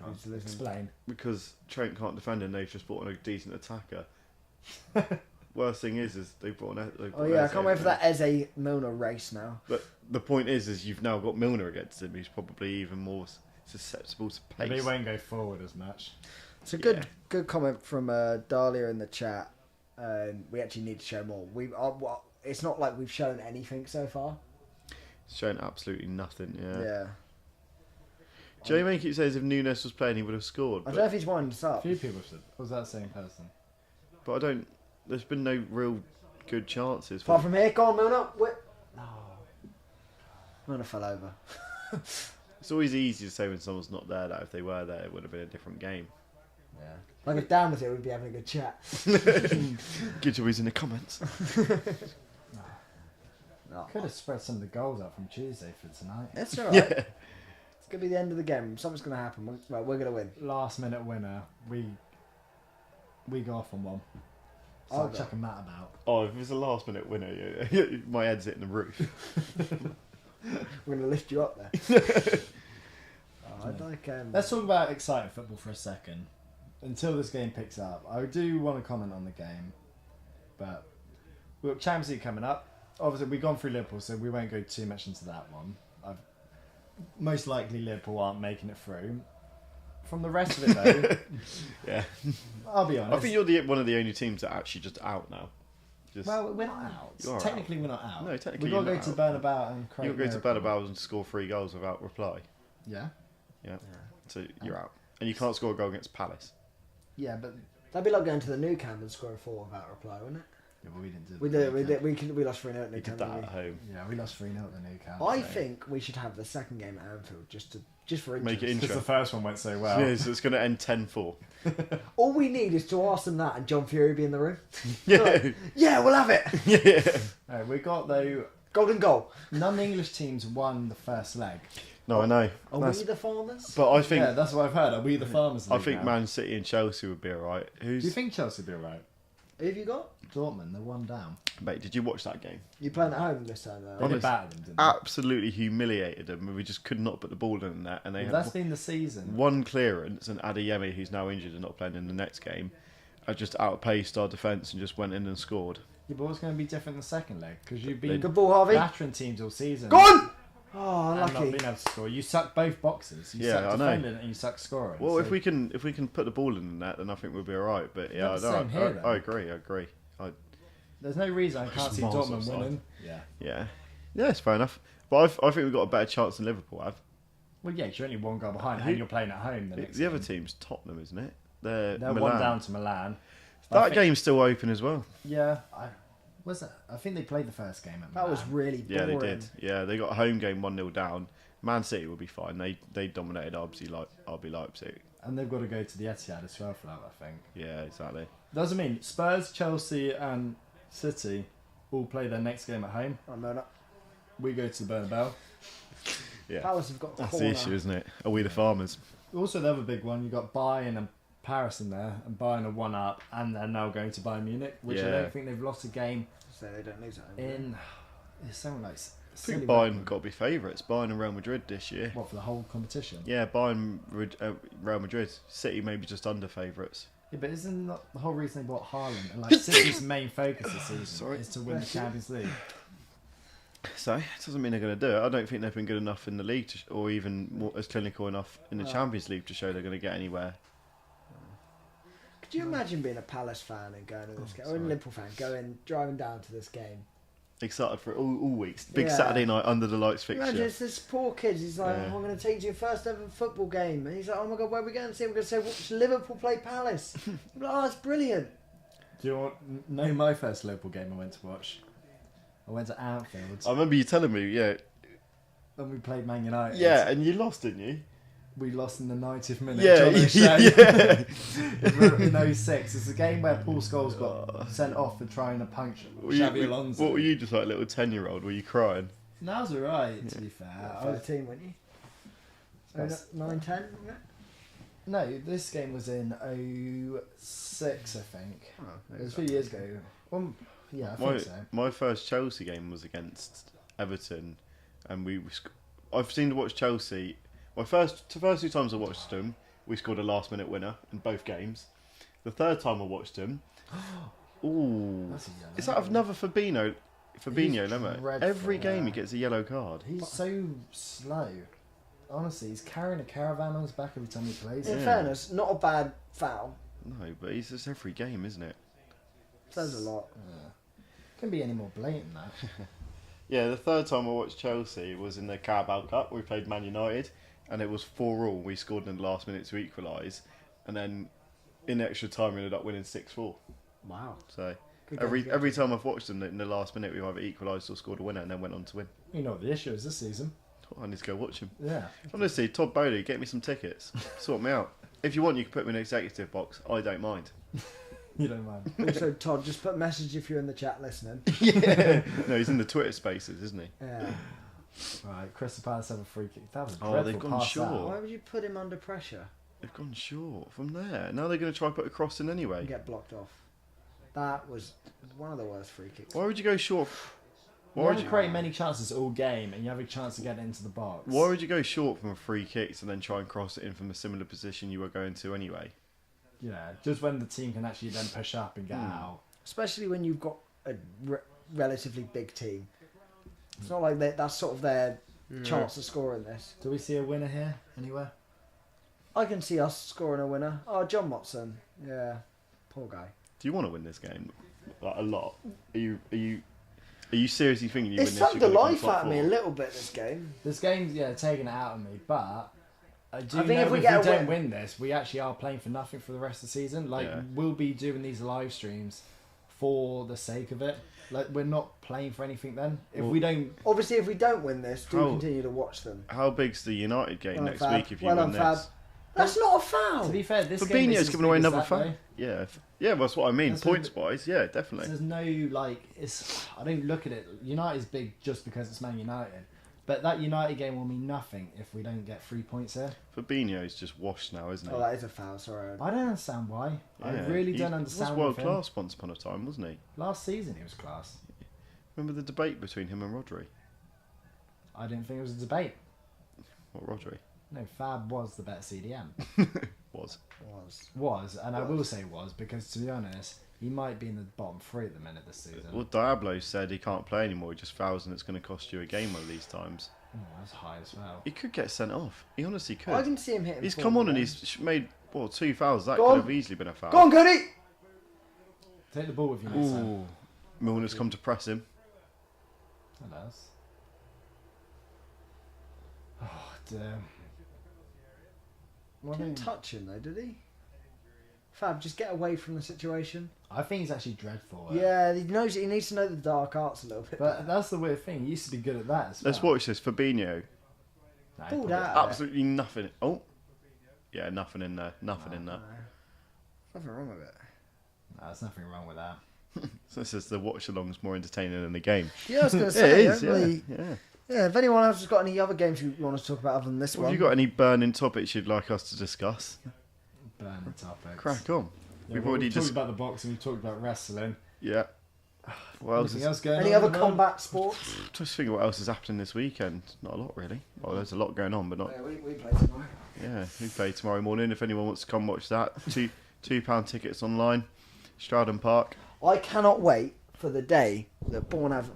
Who's listening? explain. Because Trent can't defend and they've just brought on a decent attacker. Worst thing is they brought on. Oh yeah, I can't wait for that Eze Milner race now. But the point is you've now got Milner against him. He's probably even more susceptible to Maybe he pace. won't go forward as much. It's a Yeah. good comment from Dahlia in the chat. We actually need to show more. It's not like we've shown anything so far. It's shown absolutely nothing. Yeah. Yeah. Jay May keeps saying if Nunes was playing, he would have scored. I don't But, know if he's winding us A up. few people said, was that same person? but I don't. There's been no real good chances. Far For, from here, go on Milner. No. Milner fell over. it's always easy to say when someone's not there that if they were there, it would have been a different game. Yeah. Like if Dan was here, we'd be having a good chat. Good job he's in the comments. No. Could have spread some of the goals out from Tuesday for tonight. It's alright. Yeah. It's gonna be the end of the game. Something's gonna happen. We're gonna win. Last minute winner. We go off on one. I'll Start go. chucking that about. Oh, if it was a last minute winner, my head's hitting the roof. We're gonna lift you up there. I'd like. Let's talk about exciting football for a second. Until this game picks up, I do want to comment on the game, but we've got Champions League coming up. obviously we've gone through Liverpool, so we won't go too much into that one. Most likely Liverpool aren't making it through. From the rest of it though, Yeah. I'll be honest. I think you're one of the only teams that are actually just out now. Well, we're not out. You are Technically, we're not out. No, technically we've got to you're go to not Bernabeu and create. You'll go to miracle. Bernabeu and score 3 goals without reply. Yeah. Yeah. So you're out. And you can't score a goal against Palace. Yeah, but That'd be like going to the Nou Camp and scoring 4 without reply, wouldn't it? yeah, but we didn't do. We that. did. We lost 3-0 at Nou You Camp. did that didn't at we? home. Yeah, we lost 3-0 at the new camp. I think we should have the second game at Anfield just for interest. Make it because the first one went so well. Yeah, so it's going to end 10-4. All we need is to ask them that and John Fury be in the room. Yeah. Yeah, we'll have it. Yeah. We got though. Golden goal. None of the English teams won the first leg. No, I know. Are That's- we the farmers? But I think Yeah, that's what I've heard. Are we the farmers? I League think now? Man City and Chelsea would be alright. Do you Who's think Chelsea will be alright? Who have you got? Dortmund, they're one down. mate? Did you watch that game? You playing at home this time though? They Honest- did battle them, didn't they? Absolutely humiliated them. We just could not put the ball in the net, and they Well, had that's been the season. one clearance, and Adeyemi, who's now injured and not playing in the next game, just outpaced our defence and just went in and scored. Yeah, but what's going to be different in the second leg? Because you've been Good ball, Harvey. battering teams all season. Go on! Oh, And not lucky. being able to score. You suck both boxes. You Yeah, suck I know. defending and you suck scoring. Well, so if we can put the ball in the net, then I think we'll be alright. But yeah, That's the same here, though. I agree. There's no reason I can't Just see miles Dortmund offside. winning. Yeah. Yeah, it's fair enough. But I think we've got a better chance than Liverpool have. Well, yeah, 'cause you're only one goal behind Who- and you're playing at home the next The other game. team's Tottenham, isn't it? They're They're Milan. one down to Milan. But I That think- game's still open as well. Yeah. Was that? I think they played the first game at Milan. That was really Yeah, boring. they did. Yeah, they got a home game 1-0 down. Man City will be fine. They dominated RB Leipzig. And they've got to go to the Etihad as well for that, I think. Yeah, exactly. Doesn't mean Spurs, Chelsea, and City all play their next game at home. I know that. We go to the Bernabeu. Yeah, Palace have got the that's corner. the issue, isn't it? Are we the farmers? Also, the other big one, you got Bayern and Paris in there, and Bayern are one up, and they're now going to Bayern Munich, which I Yeah. don't think they've lost a game So they don't lose at home. in. It's something like. I think Bayern got to be favourites. Bayern and Real Madrid this year. What, for the whole competition? Yeah, Bayern, Real Madrid. City maybe just under favourites. Yeah, but isn't that the whole reason they bought Haaland? And like City's main focus this season Sorry. is to win the Champions League. So it doesn't mean they're going to do it. I don't think they've been good enough in the league, or even more, as clinical enough in the Champions League to show they're going to get anywhere. Could you imagine being a Palace fan and going to this game, or a sorry. Liverpool fan driving down to this game? Excited for it all weeks. Big Yeah. Saturday night under the lights Imagine fixture. it's this poor kid. He's like, Yeah. "Oh, I'm going to take you to your first ever football game," and he's like, "Oh my god, where are we going to see?" We're going to say, "Watch Liverpool play Palace." I'm like, "Oh, it's brilliant." Do you know my first Liverpool game I went to watch? I went to Anfield I remember you telling me, yeah, and we played Man United. yeah, and you lost, didn't you? We lost in the 90th minute. Yeah, John yeah. O'Shea in 06. It's a game where Paul Scholes got sent off for trying to punch Xavi Alonso. What were you, just like a little 10-year-old? Were you crying? That was alright, to be fair. I was- 13, weren't you? That's- 9, 10. No, this game was in 06, I think. It was a few years ago. Well, yeah, I think so. My first Chelsea game was against Everton, and I've seen to watch Chelsea. My first 2 times I watched them, we scored a last-minute winner in both games. The third time I watched them, ooh, That's a yellow. is that another Fabinho, He's lemma? dreadful, Every game yeah. he gets a yellow card. He's so slow. Honestly, he's carrying a caravan on his back every time he plays. In Yeah. fairness, not a bad foul. No, but he's just every game, isn't it? Says a lot. Couldn't be any more blatant than that. Yeah, the third time I watched Chelsea was in the Carabao Cup. We played Man United, and it was 4-4. We scored in the last minute to equalise, and then in extra time we ended up winning 6-4. Wow. So Good every game. every time I've watched them in the last minute, we've either equalised or scored a winner, and then went on to win. You know what the issue is this season. I need to go watch him. Yeah. Honestly, Todd Bowley, get me some tickets. Sort me out. If you want, you can put me in an executive box. I don't mind. You don't mind. Also, Todd, just put a message if you're in the chat listening. Yeah. No, he's in the Twitter spaces, isn't he? Yeah. Right, Crystal Palace have a free kick. That was a Oh, dreadful they've gone pass short. out. Why would you put him under pressure They've gone short from there. Now they're going to try and put a cross in anyway. and get blocked off? That was one of the worst free kicks. Why would you go short? You Why would haven't you, created many chances all game, and you have a chance to get it into the box. why would you go short from a free kick and then try and cross it in from a similar position you were going to anyway? Yeah, just when the team can actually then push up and get out. Especially when you've got a relatively big team. It's not like that's sort of their chance to score in this. Do we see a winner here anywhere? I can see us scoring a winner. Oh, John Watson. Yeah, poor guy. Do you want to win this game? Like a lot? Are you seriously thinking you It's win this? sucked the life out of me a little bit, this game. This game's taking it out of me, but I think know if we if get we a don't win this, we actually are playing for nothing for the rest of the season. Like, Yeah. we'll be doing these live streams for the sake of it. Like, we're not playing for anything then. If we don't... Obviously, if we don't win this, do continue to watch them. How big's the United game next Fab. week if you Well win done, this? Fab. That's not a foul. To be fair, this game Fabinho's is as giving away big as another that, foul. though. Yeah, yeah, that's what I mean. That's Points wise, yeah, definitely. There's no, like, it's... I don't look at it... United's big just because it's Man United. But that United game will mean nothing if we don't get 3 points here. Fabinho's just washed now, isn't he? Oh, that is a foul, sorry. I don't understand why. I Yeah, really he don't understand was world with him. class once upon a time, wasn't he? Last season he was class. Remember the debate between him and Rodri? I didn't think it was a debate. What, Rodri? No, Fab was the better CDM. Was. And I will say was, because to be honest, he might be in the bottom 3 at the minute this season. Well, Diablo said he can't play anymore. He just fouls and it's going to cost you a game one of these times. Oh, that's high as well. He could get sent off. He honestly could. I can see him hitting. He's four come on and again. he's made 2 fouls. That Go could on. have easily been a foul. Go on, Cody! Take the ball with you next time. Ooh. Milner's come to press him. That does. Oh, damn. Well, Didn't touch him though, did he? Fab, just get away from the situation. I think he's actually dreadful. Yeah, he needs to know the dark arts a little bit. But that's the weird thing. He used to be good at that as Let's well. watch this. Fabinho. Nah, he Pulled probably- out. Absolutely nothing. Oh. Yeah, nothing in there. Nothing in there. Nothing wrong with it. Nah, there's nothing wrong with that. So this is the watch along's more entertaining than the game. Yeah, I was going to Yeah, say. it is. Yeah. Really, Yeah. yeah, if anyone else has got any other games you want to talk about other than this Well, one. have you got any burning topics you'd like us to discuss? Burn the topics. Crack on. Yeah, We've well, already we've talked just. about the boxing. We've talked about wrestling. Yeah. What else Anything is? else going Any on other in the world? combat sports? Just thinking what else is happening this weekend. Not a lot really. Well, there's a lot going on, but not. Yeah, we play tomorrow. Yeah, we play tomorrow morning. If anyone wants to come watch that, £2 tickets online, Stratton Park. I cannot wait for the day that Bourne have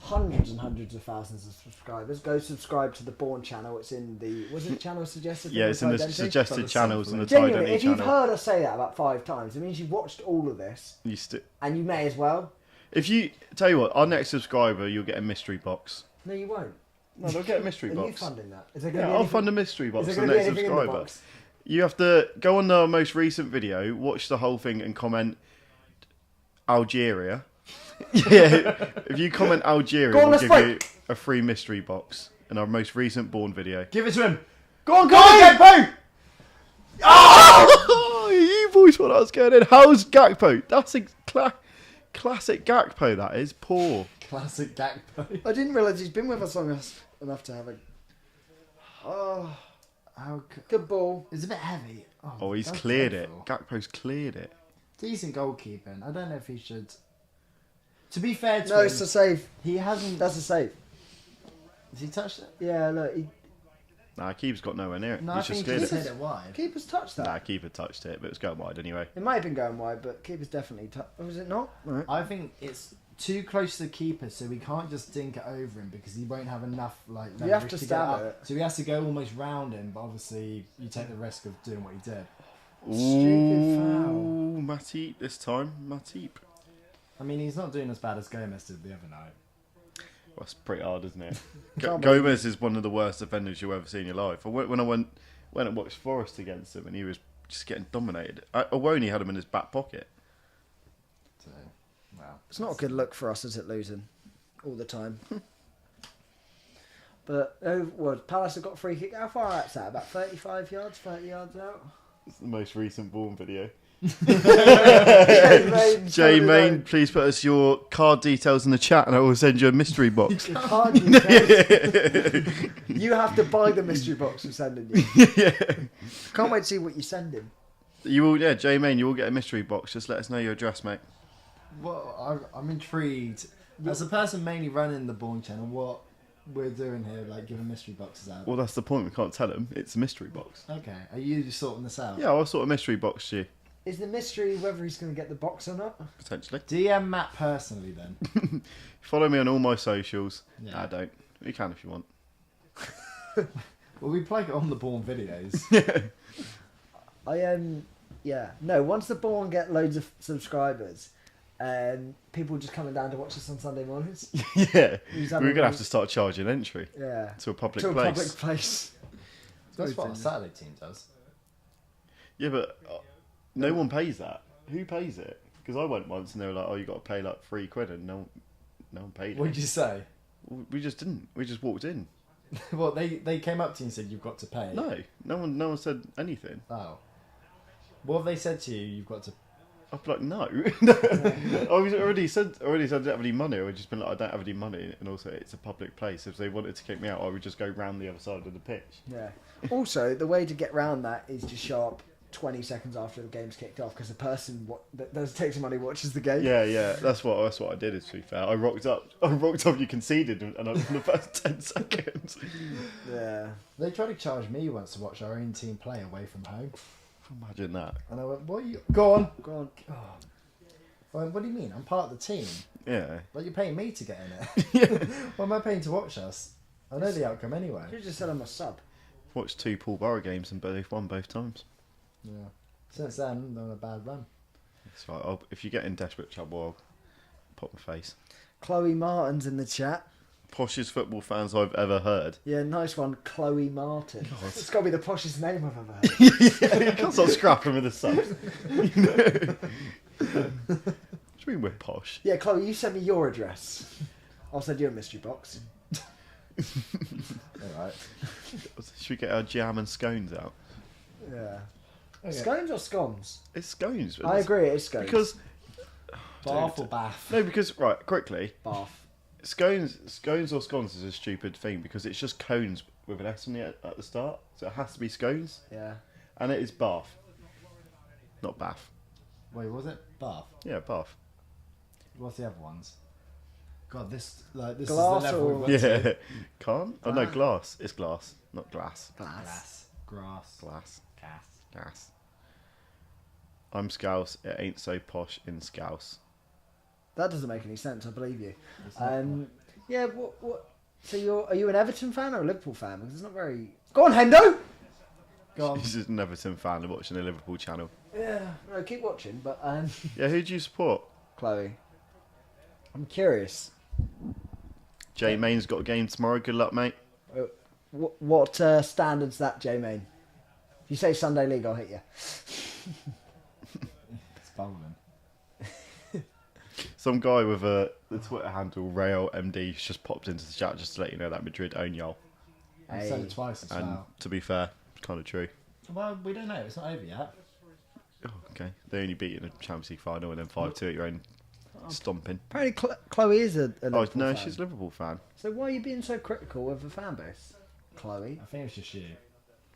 hundreds and hundreds of thousands of subscribers. Go subscribe to the Bourne channel. It's in the... Was it channel suggested? Yeah, it's in the Denty? suggested Got the channels and the sample. Tide Genuinely, Denty if you've channel. heard us say that about 5 times, it means you've watched all of this, You st- and you may as well. if you tell you what, our next subscriber, you'll get a mystery box. No, you won't. No, they'll get a mystery Are you box. funding that? Is there going Yeah, to be I'll anything, fund a mystery box is for there the going to next be anything in the subscriber. box? You have to go on our most recent video, watch the whole thing, and comment Algeria. Yeah, if you comment Algeria, Go on, we'll let's give break. you a free mystery box in our most recent Bourne video. Give it to him. Go on, Gakpo! Oh, you voiced what I was going in. How's Gakpo? That's a classic Gakpo. That is poor. Classic Gakpo. I didn't realise he's been with us long enough to have a... Oh, good ball. It's a bit heavy. Oh, he's that's cleared dreadful. it. Gakpo's cleared it. Decent goalkeeping. I don't know if he should. To be fair to No, him, it's a save. he hasn't. That's a save. Has he touched it? Yeah, look, Nah, keeper's got nowhere near it. No, I He's just think cleared he's it. hit it wide. keeper's touched that. Nah, keeper touched it, but it was going wide anyway. It might have been going wide, but keeper's definitely touched. Was it not? Right. I think it's too close to the keeper, so we can't just dink it over him because he won't have enough like. You have leverage to get stab up. it. So he has to go almost round him, but obviously you take the risk of doing what he did. Stupid foul. Ooh, Matip this time. Matip. I mean, he's not doing as bad as Gomez did the other night. Well, that's pretty hard, isn't it? Can't Gomez is one of the worst defenders you'll ever see in your life. When I went and watched Forest against him, and he was just getting dominated. Owoni had him in his back pocket. So, wow. It's not a good look for us, is it, losing all the time? But, Palace have got a free kick. How far out's that? About 35 yards, 30 yards out? It's the most recent Bourne video. Jay Jay Main, please put us your card details in the chat and I will send you a mystery box. You have to buy the mystery box we're sending you. Yeah. Can't wait to see what you send him. You will, yeah, Jay Main, you will get a mystery box. Just let us know your address, mate. Well, I'm intrigued. As a person mainly running the Bourne channel, what we're doing here, like giving mystery boxes out. Well, that's the point. We can't tell them. It's a mystery box. Okay, are you sorting this out? Yeah, I'll sort a mystery box to you. Is the mystery whether he's going to get the box or not? Potentially. DM Matt personally then. Follow me on all my socials. Yeah. Nah, I don't. You can if you want. Well, we play it on the Born videos. Once the Born get loads of subscribers, people just coming down to watch us on Sunday mornings. Yeah. Who's We're having going to a- have to start charging entry Yeah. to a public To a place. public place. That's what our Saturday team does. Yeah, but no one pays that. Who pays it? Because I went once and they were like, "Oh, you got to pay like £3," and no one paid What it. did you say? We just didn't. We just walked in. Well, they came up to you and said you've got to pay. No one said anything. Oh. What have they said to you? You've got to. I'd be like, no. I was already said I didn't have any money. I would just been like, I don't have any money, and also it's a public place. If they wanted to kick me out, I would just go round the other side of the pitch. Yeah. Also, the way to get round that is to show up 20 seconds after the game's kicked off, because the person that takes the money watches the game. Yeah. That's what I did. To be fair, I rocked up. You conceded, and I was in the first 10 seconds. Yeah. They tried to charge me once to watch our own team play away from home. Imagine that. And I went, what are you... Go on. Go on. I went, what do you mean? I'm part of the team. Yeah. Like, you're paying me to get in it. What am I paying to watch us? I know the outcome anyway. You just said I'm a sub. Watched 2 Paul Borough games and both won both times. Yeah. Since then, they're on a bad run. That's right. If you get in desperate trouble, I'll pop my face. Chloe Martin's in the chat. Poshest football fans I've ever heard. Yeah, nice one, Chloe Martin. It's got to be the poshest name I've ever heard. You can't start scrapping with the subs. What do you mean we're posh? Yeah, Chloe, you send me your address. I'll send you a mystery box. Alright. Should we get our jam and scones out? Yeah. Okay. Scones or scones? It's scones. but I it's- agree, it's scones. Because Bath or Bath? no, because right, quickly, Bath. scones or scones is a stupid thing because it's just cones with an S on it at the start, so it has to be scones, Yeah. and it is Bath, not Bath. Wait, was it Bath? Yeah, Bath. What's the other ones? God, this Glass is the level or- we went to. Yeah, can't. Oh no, glass. It's glass, not glass. Glass. Grass. Glass. Gas. Glass. I'm Scouse. It ain't so posh in Scouse. That doesn't make any sense, I believe you. It's not Yeah, what? So are you an Everton fan or a Liverpool fan? Because it's not very... Go on, Hendo! Go on. He's just an Everton fan and watching the Liverpool channel. Yeah, no, keep watching, but... Yeah, who do you support? Chloe. I'm curious. Jay Main's got a game tomorrow. Good luck, mate. What standards that, J Main? If you say Sunday League, I'll hit you. It's bowling. Some guy with the Twitter handle Rail MD just popped into the chat just to let you know that Madrid own y'all. I've said it twice as And well. to be fair, it's kind of true. Well, we don't know. It's not over yet. Oh, okay. They only beat in the Champions League final and then 5-2 at your own stomping. Apparently, Chloe is a Liverpool Oh, no, fan. she's a Liverpool fan. So why are you being so critical of the fan base, Chloe? I think it's just you.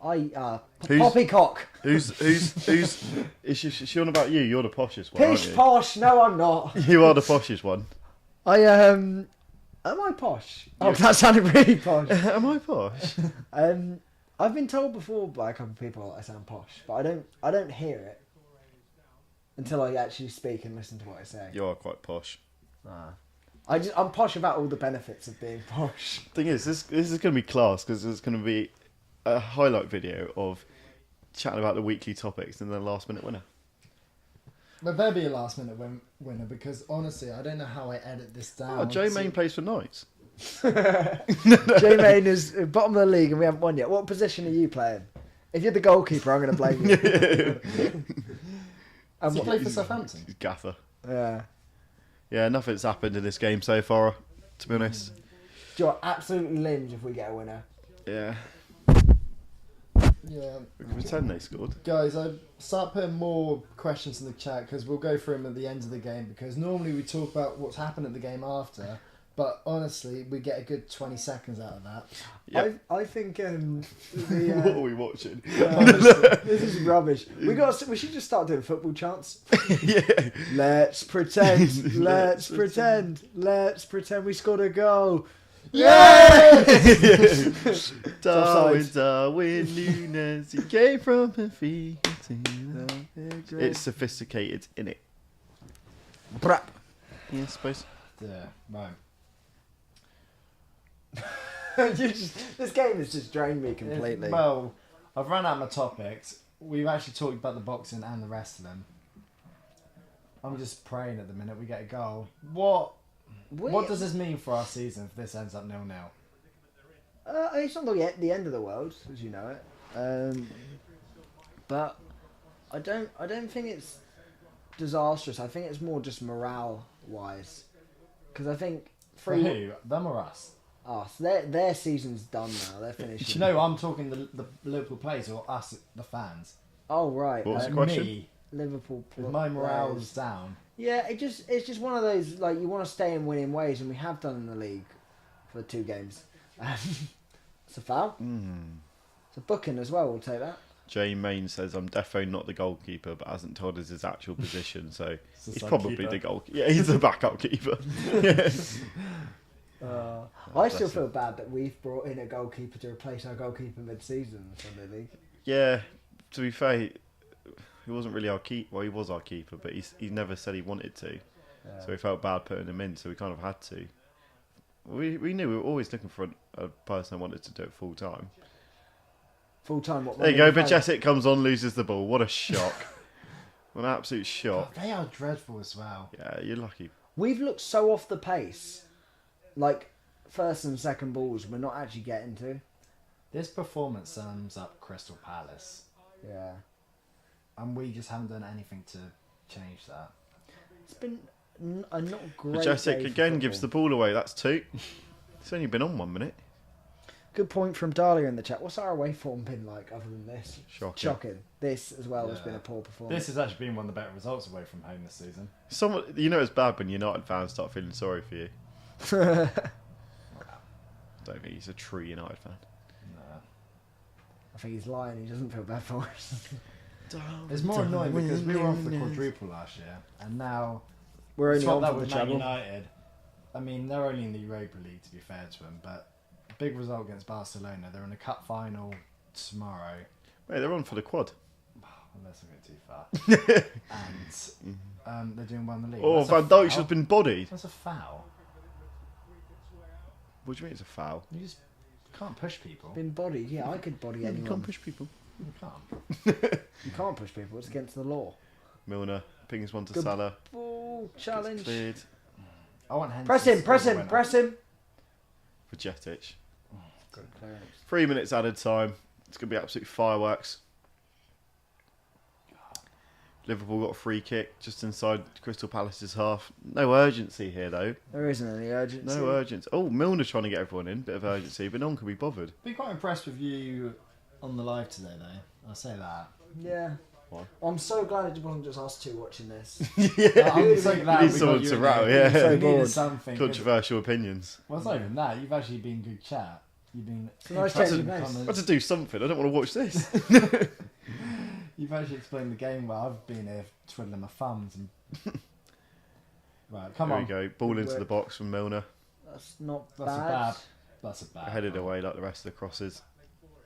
Who's- Poppycock. Who's is she on about you? You're the poshest one, aren't Pish you? posh. No, I'm not. You are the poshest one. Am I posh? Oh, that sounded really posh. Am I posh? I've been told before by a couple of people I sound posh, but I don't hear it until I actually speak and listen to what I say. You are quite posh. I'm posh about all the benefits of being posh. Thing is, this is going to be class because there's going to be a highlight video of chatting about the weekly topics and then the last minute winner. But there'll be a last minute winner because honestly, I don't know how I edit this down. Oh, Joe Main plays for Knights. J Main is bottom of the league and we haven't won yet. What position are you playing? If you're the goalkeeper, I'm going to blame you. Does he play for Southampton? He's Gaffer. Yeah. Yeah, nothing's happened in this game so far, to be honest. You're absolutely limbs if we get a winner. Yeah. Yeah. We can pretend they scored. Guys, I start putting more questions in the chat because we'll go through them at the end of the game because normally we talk about what's happened at the game after, but honestly, we get a good 20 seconds out of that. Yep. I think What are we watching? this is rubbish. We should just start doing football chants. Yeah. Let's pretend. Let's pretend. Let's pretend we scored a goal. Yeah! Darwin Nunes, he came from a field. It's sophisticated, innit? Brap. Yeah, I suppose. Yeah, right. This game has just drained me completely. Well, I've run out of my topics. We've actually talked about the boxing and the wrestling. I'm just praying at the minute we get a goal. What does this mean for our season if this ends up 0-0? It's not the end of the world, as you know it. But I don't think it's disastrous. I think it's more just morale-wise. Because I think... For who? Them or us? Oh, so their season's done now. They're finishing. No, I'm talking the Liverpool players or us, the fans. Oh, right. What was the question? Me, Liverpool if my morale's down. Yeah, it's just one of those, like, you want to stay in winning ways, and we have done in the league for 2 games. It's a foul. It's a booking as well, we'll take that. Jay Main says, I'm defo not the goalkeeper, but hasn't told us his actual position, so he's sub probably keeper. the goalkeeper. Yeah, he's the backup keeper. I still feel bad that we've brought in a goalkeeper to replace our goalkeeper mid-season in the Sunday League. Yeah, to be fair, he wasn't really our keeper. Well, he was our keeper, but he never said he wanted to. Yeah. So we felt bad putting him in, so we kind of had to. We knew we were always looking for a person that wanted to do it full time. Full time. What? There you go, Bajcetic comes on, loses the ball. What a shock. What an absolute shock. They are dreadful as well. Yeah, you're lucky. We've looked so off the pace. Like, first and second balls we're not actually getting to. This performance sums up Crystal Palace. Yeah. And we just haven't done anything to change that. It's been a not great Bajcetic day for again gives the football. ball away. That's 2. It's only been on 1 minute. Good point from Dahlia in the chat. What's our away form been like other than this? Shocking. This as well has Yeah. been a poor performance. This has actually been one of the better results away from home this season. Someone, you know, it's bad when United fans start feeling sorry for you. I don't think he's a true United fan. Nah. I think he's lying. He doesn't feel bad for us. It's more annoying because we were off the quadruple last year, and now We're only swap on that for the with Man treble. United. I mean, they're only in the Europa League, to be fair to them, but a big result against Barcelona. They're in a cup final tomorrow. Wait, they're on for the quad. Unless I go too far. And they're doing well in the league. Oh, That's a Van Dijk's foul. just been bodied. That's a foul. What do you mean it's a foul? You just can't push people. Been bodied. Yeah, I could body You anyone. can't push people. You can't. You can't push people. It's against the law. Milner pings one to Good Salah. Ball Gets challenge. cleared. I want Henderson Press to him. score Press the him. winner. Press him. Bajcetic. Good clearance. 3 minutes added time. It's going to be absolute fireworks. Liverpool got a free kick just inside Crystal Palace's half. No urgency here, though. There isn't any urgency. No urgency. Oh, Milner trying to get everyone in. Bit of urgency, but no one can be bothered. Been quite impressed with you on the live today, though. I'll say that. Yeah. Why? I'm so glad it wasn't just us 2 watching this. I'm so glad You need we someone got you to in rattle, there. yeah. So We needed bored. something. Controversial opinions. Well, it's not even that. You've actually been good chat. You've been. a nice impressive change of pace. comments. I had to do something. I don't want to watch this. You've actually explained the game well. I've been here twiddling my thumbs and. Right, come There on. we go. Ball Good into the work. box from Milner. That's not That's a bad. bad. That's a bad. Headed away like the rest of the crosses.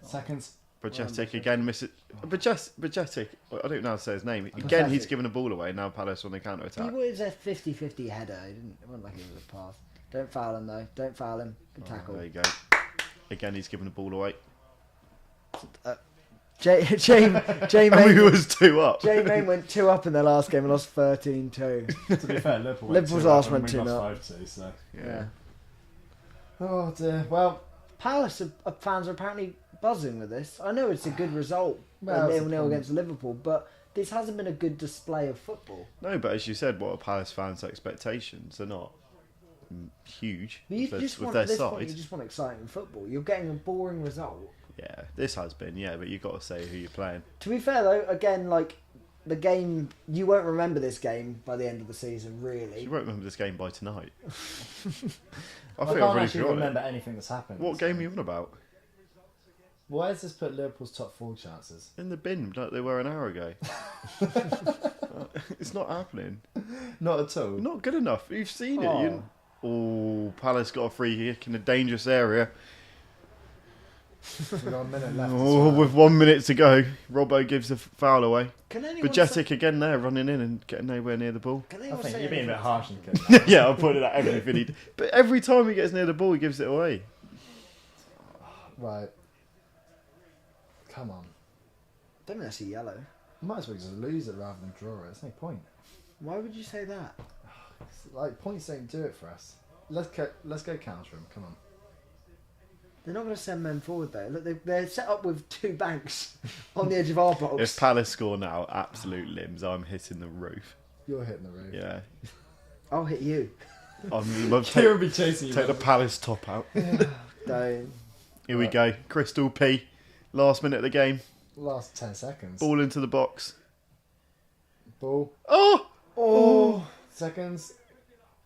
Seconds. Bajcetic again misses. Bajcetic, I don't know how to say his name. Bajcetic. Again, he's given a ball away. Now Palace on the counter He attack. was a 50-50 header. It wasn't like it was a pass. Don't foul him though. Don't foul him. Good tackle. There you go. Again, he's given the ball away. Jay And we Main, was 2 up. Jay Main went 2 up in their last game and lost 13-2. To be fair, Liverpool. Liverpool's went 2-0 last and went we 2-0. lost 5-2. So. Yeah. Oh dear. Well, Palace fans are apparently buzzing with this. I know it's a good result, Well, it's a 0-0 point. against Liverpool, but this hasn't been a good display of football. No, but as you said, what are Palace fans' expectations? They're not huge You with their, just with want their at this side. point, you just want exciting football. You're getting a boring result. Yeah, this has been, yeah, but you've got to say who you're playing. To be fair though, again, like the game, you won't remember this game by the end of the season, You really. won't remember this game by tonight. I I think can't I've already actually forgotten remember it. anything that's happened. What game are you on about? Why has this put Liverpool's top 4 chances? In the bin, like they were an hour ago. It's not happening. Not at all. Not good enough. You've seen it. Oh. Oh, Palace got a free kick in a dangerous area. We've got a minute left. Oh, with 1 minute to go, Robbo gives the foul away. Can anyone Bajetic again there, running in and getting nowhere near the ball. Can I anyone think say you're being a bit anything? harsh on Kane. Yeah, I'm pointing at everything. But every time he gets near the ball, he gives it away. Right. Come on. I don't think that's a yellow. Might as well just lose it rather than draw it. There's no point. Why would you say that? It's like, points don't do it for us. Let's go counter him. Come on. They're not going to send men forward though. Look, they're set up with 2 banks on the edge of our box. If Palace score now, absolute limbs, I'm hitting the roof. You're hitting the roof. Yeah. I'll hit you. Kieran Take be chasing you. the Palace top out. Don't. Here we go. Crystal P. Last minute of the game. Last 10 seconds. Ball into the box. Ball. Oh! Oh, Seconds.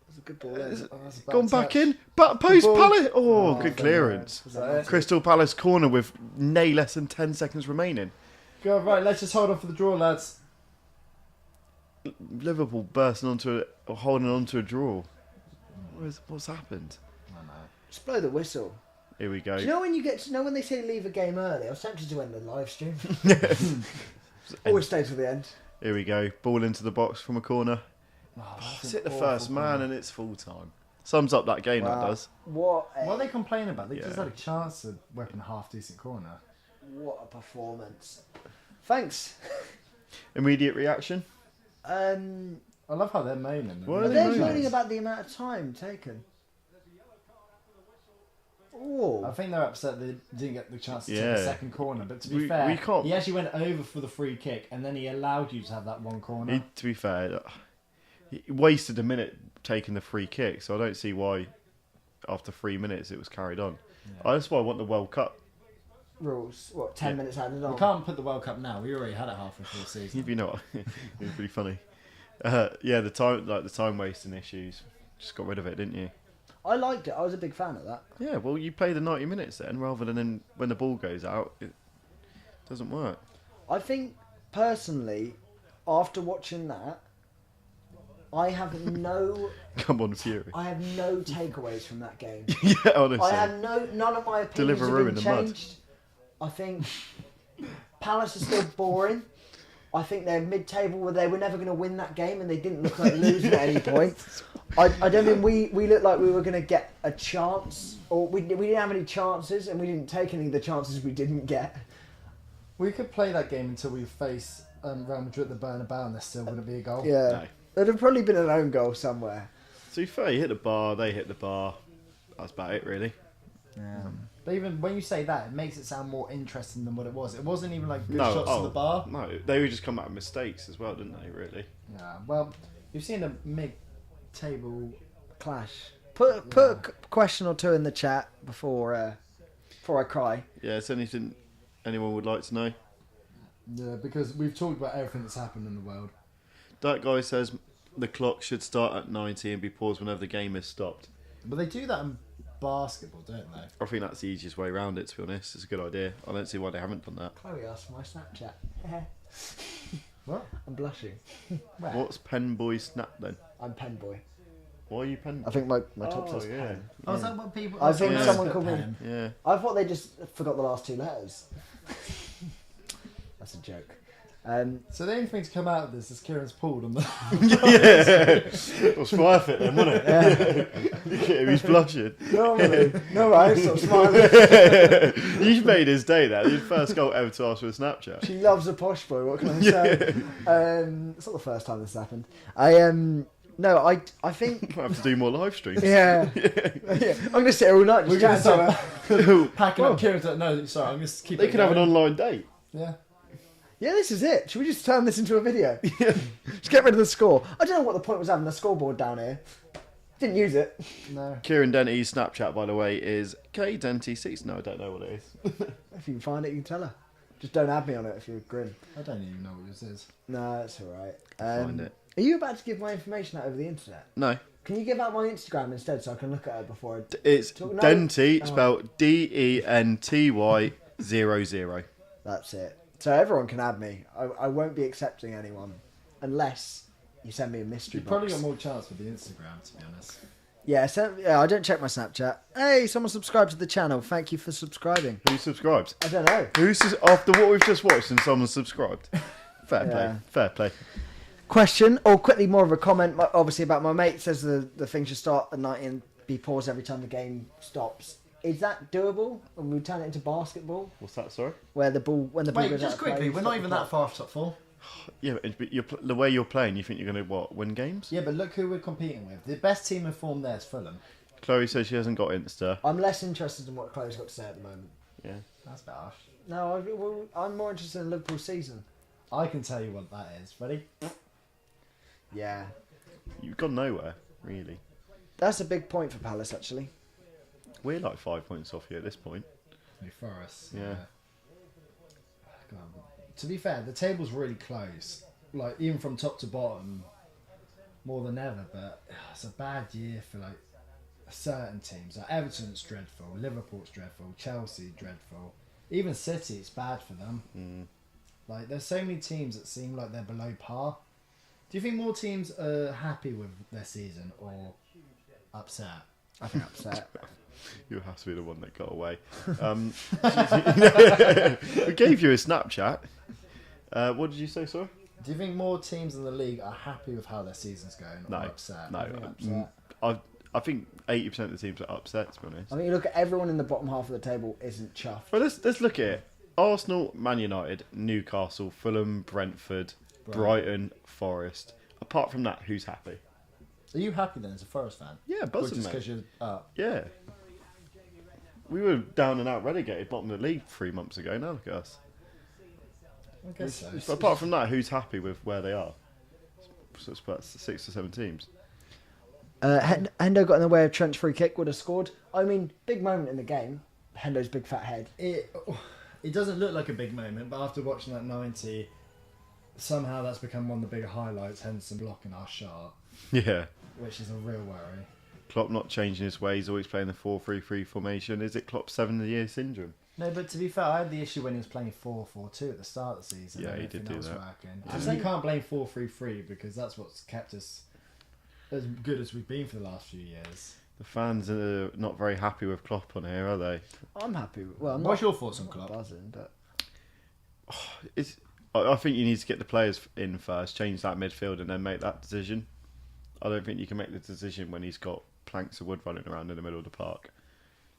that's a good ball. Is Then. it Oh, that's a bad gone touch. back in. But post ball. Palace. Oh, Oh, good I clearance. Is that it? Crystal Palace corner with nay less than 10 seconds remaining. Go right. Let's just hold on for the draw, lads. Liverpool holding on to a draw. What's happened? I know. Just blow the whistle. Here we go. Do you know when they say leave a game early? I was tempted to end the live stream. Always stay till the end. Here we go. Ball into the box from a corner. Oh, It's hit the first man and it's full time. Sums up that game, that does. What What are they complaining about? They Yeah. just had a chance to whip in a half decent corner. a performance. Thanks. Immediate reaction. I love how they're moaning. What are they they're moaning? moaning about the amount of time taken. I Oh, think they're upset they didn't get the chance to take Yeah. the second corner. But to be We fair, can't- he actually went over for the free kick and then he allowed you to have that one corner. To be fair, he wasted a minute taking the free kick, so I don't see why after 3 minutes it was carried on. That's why I want the World Cup. rules. What, 10 Yeah. minutes added on? We can't put the World Cup now. We already had it halfway through the season. You know what? It was pretty funny. Yeah, the time wasting issues. Just got rid of it, didn't you? I liked it. I was a big fan of that. Yeah, well, you play the 90 minutes then, rather than when the ball goes out. It doesn't work. I think, personally, after watching that, I have no Come on, Fury. takeaways from that game. Yeah, honestly. I had none of my opinions Deliveroo have been in the mud. changed. I think Palace is still boring. I think they're mid-table where they were never going to win that game and they didn't look like losing at any point. I don't think we looked like we were going to get a chance, or we didn't have any chances and we didn't take any of the chances we didn't get. We could play that game until we face Real Madrid at the Bernabeu and there still wouldn't be a goal. Yeah, No. there'd have probably been an own goal somewhere. To be fair, you hit the bar, they hit the bar. That's about it, really. But even when you say that, it makes it sound more interesting than what it was. It wasn't even like good No, shots to the bar. No, they would just come out of mistakes as well, didn't they, really? Yeah, well, you've seen a mid-table. Clash. Put a question or two in the chat before I cry. Yeah, is there anything anyone would like to know? Yeah, because we've talked about everything that's happened in the world. That guy says the clock should start at 90 and be paused whenever the game is stopped. But they do that in basketball, don't they? I think that's the easiest way around it, to be honest. It's a good idea. I don't see why they haven't done that. Chloe asked for my Snapchat. What? I'm blushing. Where? What's Pen Boy Snap then? I'm Pen Boy. Why are you Pen I think my top Oh, says yeah. Pen. Oh, is that what people... I think Yeah. someone called me. Pen. Yeah. I thought they just forgot the last 2 letters. That's a joke. So the only thing to come out of this is Kieran's pulled on the... Yeah. It was Firefit then, wasn't it? Look at him, he's blushing. Normally, no, I stop smiling. You've made his day there. Your first goal ever to ask for a Snapchat. She loves a posh boy. What can I say? It's not the first time this happened. I think. Might have to do more live streams. Yeah. Yeah. I'm gonna sit here all night. We're Just going to chatting start packing up Kieran's... No, sorry, I'm just keep They it could have an going. online date. Yeah. Yeah, this is it. Should we just turn this into a video? Just get rid of the score. I don't know what the point was having a scoreboard down here. Didn't use it. No. Kieran Denty's Snapchat, by the way, is KDenty6. No, I don't know what it is. If you can find it, you can tell her. Just don't add me on it if you're grim. I don't even know what yours is. No, that's alright. Find it. Are you about to give my information out over the internet? No. Can you give out my Instagram instead so I can look at it before I... It's No. Denty, Oh. spelled DENTY00. That's it. So everyone can add me. I won't be accepting anyone unless you send me a mystery You've box. probably got more chance with the Instagram, to be honest. Yeah, I don't check my Snapchat. Hey, someone subscribed to the channel. Thank you for subscribing. Who subscribed? I don't know. After what we've just watched and someone subscribed? Fair play. Yeah. Fair play. Question, or quickly more of a comment, obviously about my mate says the thing should start at 90 and be paused every time the game stops. Is that doable? And we turn it into basketball? What's that, sorry? When the ball Wait, goes just out of play, quickly, we're not stop even the that clock. far off top 4. Yeah, but the way you're playing, you think you're going to, win games? Yeah, but look who we're competing with. The best team in form there is Fulham. Chloe says she hasn't got Insta. I'm less interested in what Chloe's got to say at the moment. Yeah. That's a bit harsh. No, I'm more interested in Liverpool's season. I can tell you what that is. Ready? Yeah. You've gone nowhere, really. That's a big point for Palace, actually. We're like 5 points off you at this point. For us. Yeah. God. To be fair, the table's really close. Like, even from top to bottom, more than ever. But it's a bad year for, like, certain teams. Like, Everton's dreadful. Liverpool's dreadful. Chelsea, dreadful. Even City, it's bad for them. Like, there's so many teams that seem like they're below par. Do you think more teams are happy with their season or upset? I think upset. You have to be the one that got away. We gave you a Snapchat. What did you say, sorry? Do you think more teams in the league are happy with how their season's going or No, upset? no. I think upset. I think 80% of the teams are upset, to be honest. I mean, you look at everyone in the bottom half of the table isn't chuffed. Well, let's look at it. Arsenal, Man United, Newcastle, Fulham, Brentford, Brighton, Forest. Apart from that, who's happy? Are you happy then as a Forest fan? Yeah, Or buzzing, just mate. because you're up? Yeah. We were down and out relegated, bottom of the league 3 months ago. Now look at us. I guess so. But apart from that, who's happy with where they are? So it's about 6 or 7 teams. Hendo got in the way of Trent's free kick, would have scored. I mean, big moment in the game. Hendo's big fat head. It doesn't look like a big moment, but after watching that 90, somehow that's become one of the bigger highlights, Henderson blocking our shot, Yeah. which is a real worry. Klopp not changing his ways, always playing the 4-3-3 formation. Is it Klopp's 7-year syndrome? No, but to be fair, I had the issue when he was playing 4-4-2 at the start of the season. Yeah, and he did everything do else that. working. Yeah. And you can't blame 4-3-3 because that's what's kept us as good as we've been for the last few years. The fans are not very happy with Klopp on here, are they? I'm happy. Well, I'm What's not your thoughts on Klopp? buzzing, but I think you need to get the players in first, change that midfield, and then make that decision. I don't think you can make the decision when he's got planks of wood running around in the middle of the park.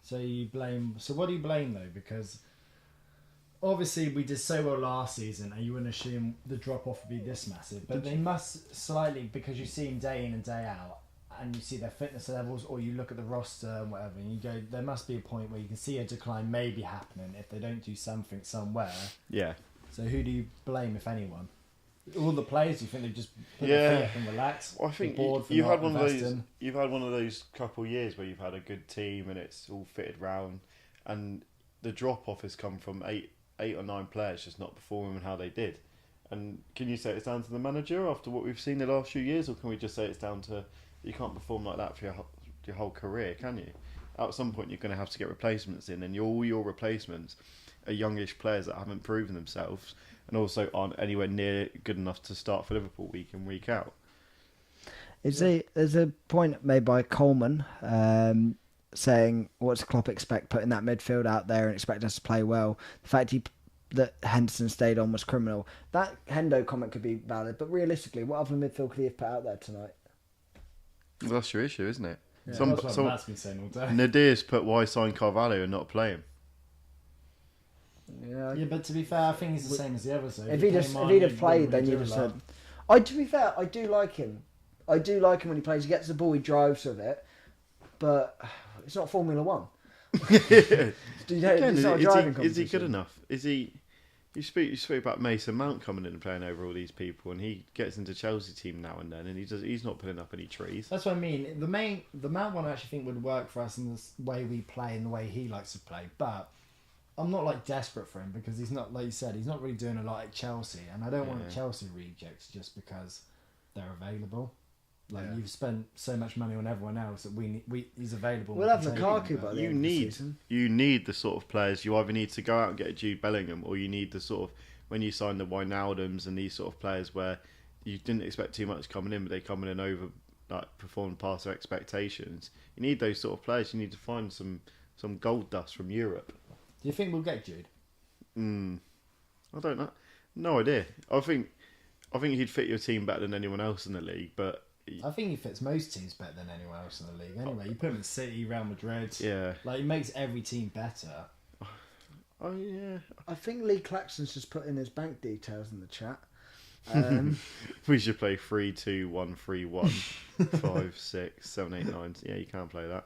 So what do you blame though? Because obviously we did so well last season, and you wouldn't assume the drop off would be this massive. But they must slightly, because you see them day in and day out, and you see their fitness levels, or you look at the roster and whatever, and you go, there must be a point where you can see a decline maybe happening if they don't do something somewhere. Yeah. So who do you blame, if anyone? All the players? Do you think they just put Yeah. their feet up and relax? Well, I think Be bored for you've not had one of those. investing? You've had one of those couple years where you've had a good team and it's all fitted round, and the drop off has come from eight or 9 players just not performing how they did. And can you say it's down to the manager after what we've seen the last few years, or can we just say it's down to you can't perform like that for your whole career? Can you? At some point, you're going to have to get replacements in, and all your replacements are youngish players that haven't proven themselves and also aren't anywhere near good enough to start for Liverpool week in, week out. there's a point made by Coleman saying, "What's Klopp expect putting that midfield out there and expect us to play well?" The fact that Henderson stayed on was criminal. That Hendo comment could be valid, but realistically, what other midfield could he have put out there tonight? Well, that's your issue, isn't it? Yeah, that's what Matt's been saying all day. Nadir's put why sign Carvalho and not play him. Yeah, Yeah, but to be fair, I think he's the same as the others. So if he'd have played, then you'd have said. To be fair, I do like him. I do like him when he plays. He gets the ball, he drives with it, but it's not Formula One. Again, It's not a driving is he good competition. enough? Is he? You speak about Mason Mount coming in and playing over all these people, and he gets into Chelsea team now and then, and he's not putting up any trees. That's what I mean. The Mount one I actually think would work for us in the way we play and the way he likes to play. But I'm not like desperate for him because he's not, like you said, he's not really doing a lot at Chelsea, and I don't want Chelsea rejects just because they're available. Like you've spent so much money on everyone else that he's available. We'll have we can take Lukaku him, by but- the end of the season. You need the sort of players. You either need to go out and get a Jude Bellingham, or you need the sort of when you sign the Wijnaldums and these sort of players where you didn't expect too much coming in, but they coming in over like performed past their expectations. You need those sort of players. You need to find some gold dust from Europe. Do you think we'll get Jude? I don't know. No idea. I think he'd fit your team better than anyone else in the league, but I think he fits most teams better than anyone else in the league. Anyway, you put him in City, Real Madrid. yeah. Like, he makes every team better. Oh yeah. I think Lee Claxton's just put in his bank details in the chat. We should play 3-2-1-3-1 5, 6, 7, 8, 9. Yeah, you can't play that.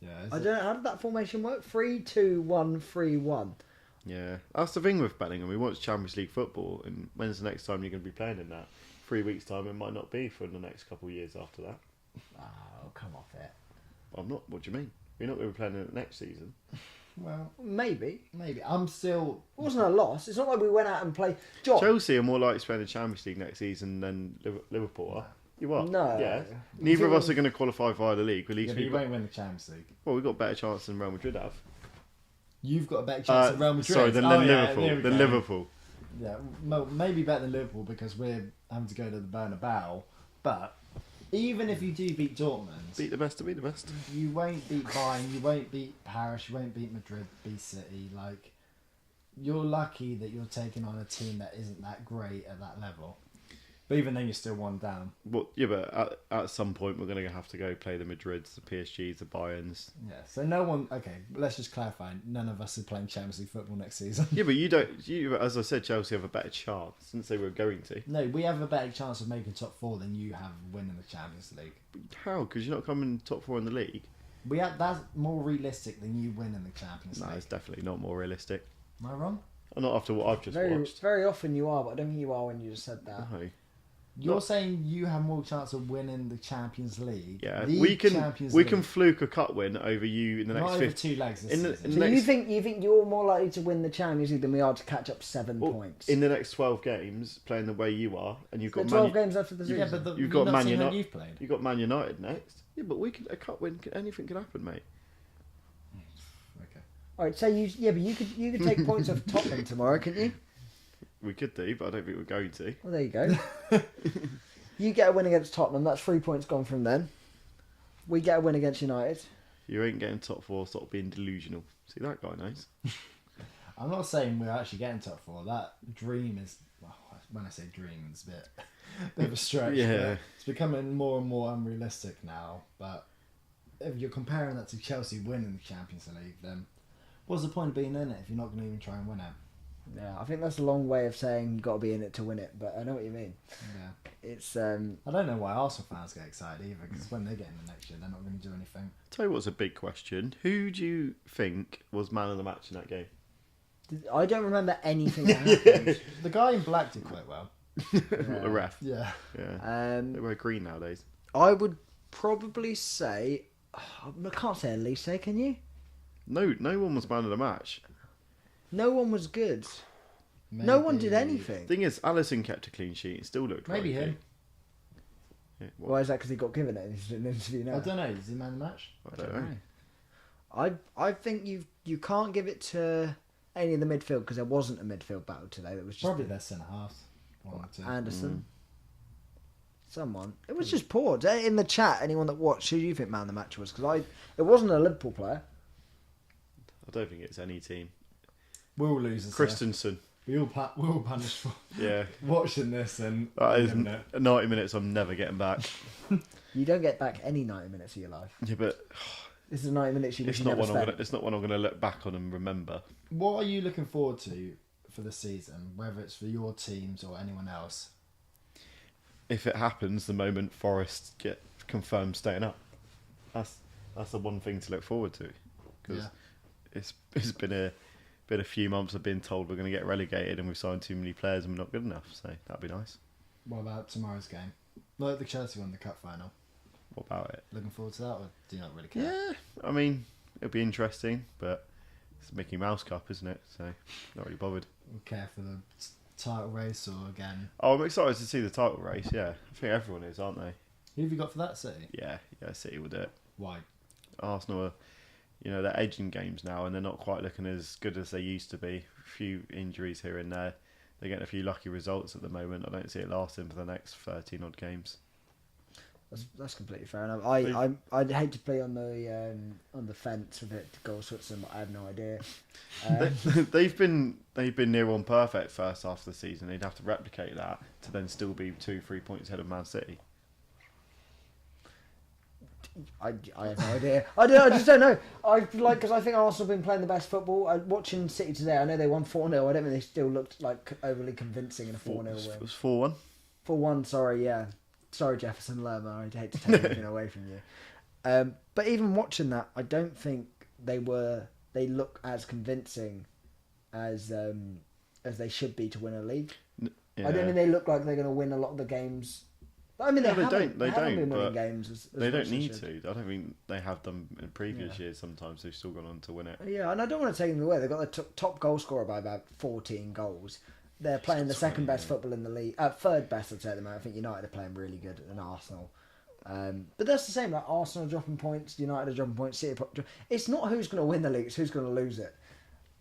Yeah. I don't know, how did that formation work? 3-2-1-3-1. Yeah, that's the thing with Bellingham. We watch Champions League football, and when's the next time you're going to be playing in that? 3 weeks' time, it might not be for the next couple of years after that. Oh, come off it. I'm not. What do you mean? We're not going to be playing in it next season. Well, Maybe. I'm still... It wasn't a loss. It's not like we went out and played... John. Chelsea are more likely to play in the Champions League next season than Liverpool are. You are? No. Yeah. Neither of us are going to qualify via the league. At least Yeah, but you won't win the Champions League. well, we've got a better chance than Real Madrid have. You've got a better chance at Real Madrid. Sorry, than yeah, Liverpool. there we Than go. Liverpool. Yeah, maybe better than Liverpool because we're having to go to the Bernabeu. But even if you do beat Dortmund, Beat the best to beat the best. you won't beat Bayern, you won't beat Paris, you won't beat Madrid, beat City. Like, you're lucky that you're taking on a team that isn't that great at that level. But even then, you're still one down. Well, yeah, but at some point we're going to have to go play the Madrids, the PSGs, the Bayerns. Yeah, so no one... Okay, let's just clarify. None of us are playing Champions League football next season. Yeah, but you don't. You, as I said, Chelsea have a better chance since they were going to. No, we have a better chance of making top four than you have of winning the Champions League. How? Because you're not coming top 4 in the league. That's more realistic than you winning the Champions No, League. it's definitely not more realistic. Am I wrong? Not after what I've just Very, watched. very often you are, but I don't think you are when you just said that. No. You're saying you have more chance of winning the Champions League. Yeah, The we can Champions we League. can fluke a cup win over you in the Not next over 50. 2 legs this in the- season. in So the you next- think you're more likely to win the Champions League than we are to catch up 7 Well, points? in the next 12 games, playing the way you are, and you've got 12 games after the season. Yeah, but You've got not Man seen how United. you've played. You've got Man United next. Yeah, but we could a cup win. Anything could happen, mate. Okay. All right, so but you could take points off Tottenham tomorrow, couldn't you? We could do, but I don't think we're going to. Well, there you go. You get a win against Tottenham. That's 3 points gone from then. We get a win against United. You ain't getting top 4. Stop being delusional. See that guy knows. I'm not saying we're actually getting top 4. That dream is... Well, when I say dream, it's a bit of a stretch. Yeah. But it's becoming more and more unrealistic now. But if you're comparing that to Chelsea winning the Champions League, then what's the point of being in it if you're not going to even try and win it? Yeah, I think that's a long way of saying you've got to be in it to win it, but I know what you mean. Yeah. It's I don't know why Arsenal fans get excited either, because when they get in the next year, they're not going to do anything. Tell you what's a big question. Who do you think was man of the match in that game? I don't remember anything that happened. The guy in black did quite well. The ref. Yeah. Yeah. They wear green nowadays. I would probably say... I can't say Elise, can you? No one was man of the match. No one was good. No one did anything. Thing is, Alisson kept a clean sheet and still looked Maybe ropey. him. Yeah, what? Why is that? Because he got given it and he's in an interview now. I don't know. Is he man of the match? I don't know. I think you can't give it to any of the midfield because there wasn't a midfield battle today. That was just Probably their centre halves. One or two. Anderson. Someone. It was just poor. In the chat, anyone that watched, who do you think man of the match was? Because it wasn't a Liverpool player. I don't think it's any team. We're all losers. Christensen. We're all punished for Yeah. watching this and That is living it. 90 minutes I'm never getting back. You don't get back any 90 minutes of your life. Yeah, but This is 90 minutes you wish it's you not never one spent. it's not one I'm gonna look back on and remember. What are you looking forward to for the season, whether it's for your teams or anyone else? If it happens, the moment Forest get confirmed staying up, that's the one thing to look forward to, because it's been a few months of being told we're going to get relegated and we've signed too many players and we're not good enough. So that'd be nice. What about tomorrow's game? Like the Chelsea won the cup final. What about it? Looking forward to that, or do you not really care? Yeah, I mean it'll be interesting, but it's Mickey Mouse Cup, isn't it? So not really bothered. Or care for the title race, or again? Oh, I'm excited to see the title race. Yeah, I think everyone is, aren't they? Who have you got for that City? Yeah, City will do it. Why? Arsenal are, they're edging games now and they're not quite looking as good as they used to be. A few injuries here and there. They're getting a few lucky results at the moment. I don't see it lasting for the next 13 odd games. That's completely fair enough. I'd hate to play on the fence with it to go Switzerland, but I have no idea. They've been near on perfect first half of the season. They'd have to replicate that to then still be 2-3 points ahead of Man City. I have no idea. I just don't know. Because I think Arsenal have been playing the best football. Watching City today, I know they won 4-0. I don't think they still looked like overly convincing in a 4-0 win. It was 4-1. 4-1. Sorry, yeah. Sorry, Jefferson Lerma. I'd hate to take anything away from you. But even watching that, I don't think they look as convincing as they should be to win a league. Yeah. I don't think they look like they're going to win a lot of the games. I mean, they haven't been winning games. As they don't need to. I don't think they have them in previous years. Sometimes they've still gone on to win it. Yeah, and I don't want to take them away. They've got the top goal scorer by about 14 goals. They're playing the second best football in the league. Third best, I'd say, at the moment. I think United are playing really good than Arsenal. But that's the same. Like Arsenal dropping points, United are dropping points. City. It's not who's going to win the league; it's who's going to lose it.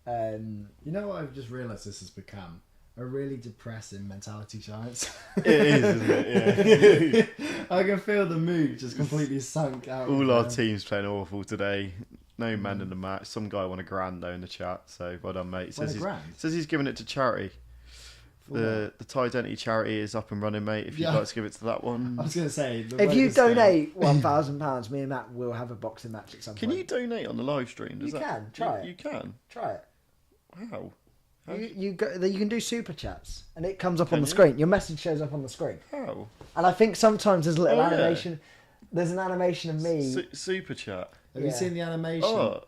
You know what I've just realised this has become? A really depressing mentality, Giants. It is, isn't it? Yeah. I can feel the mood just completely sunk out. All our teams playing awful today. No man in the match. Some guy won a grand though in the chat. So well done, mate. Says he's giving it to charity. The Thai Denty charity is up and running, mate. If you'd like to give it to that one. I was going to say, if you donate £1,000, me and Matt will have a boxing match at some point. Can you donate on the live stream? Try it. You can. Try it. Wow. You can do super chats, and it comes up on the screen. Your message shows up on the screen. How? And I think sometimes there's a little animation. Yeah. There's an animation of me. Super chat. Have you seen the animation? Oh,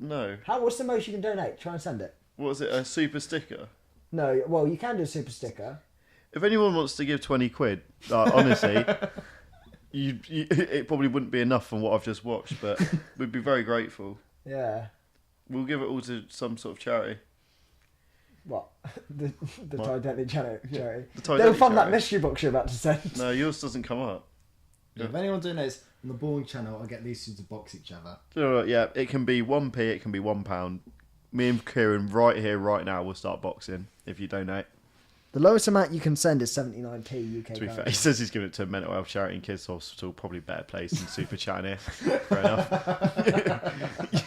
no. What's the most you can donate? Try and send it. What is it? A super sticker? No. Well, you can do a super sticker. If anyone wants to give 20 quid, honestly, it probably wouldn't be enough from what I've just watched, but we'd be very grateful. Yeah. We'll give it all to some sort of charity. What? The Thai Denty charity? They'll fund that mystery box you're about to send. No, yours doesn't come up. Yeah, if anyone donates on the Balling channel, I'll get these two to box each other. Yeah, it can be 1p, it can be £1. Me and Kieran right here, right now, will start boxing if you donate. The lowest amount you can send is 79p UK. To be fair, he says he's giving it to a mental health charity and kids hospital. Probably better place than super chat here. Fair enough.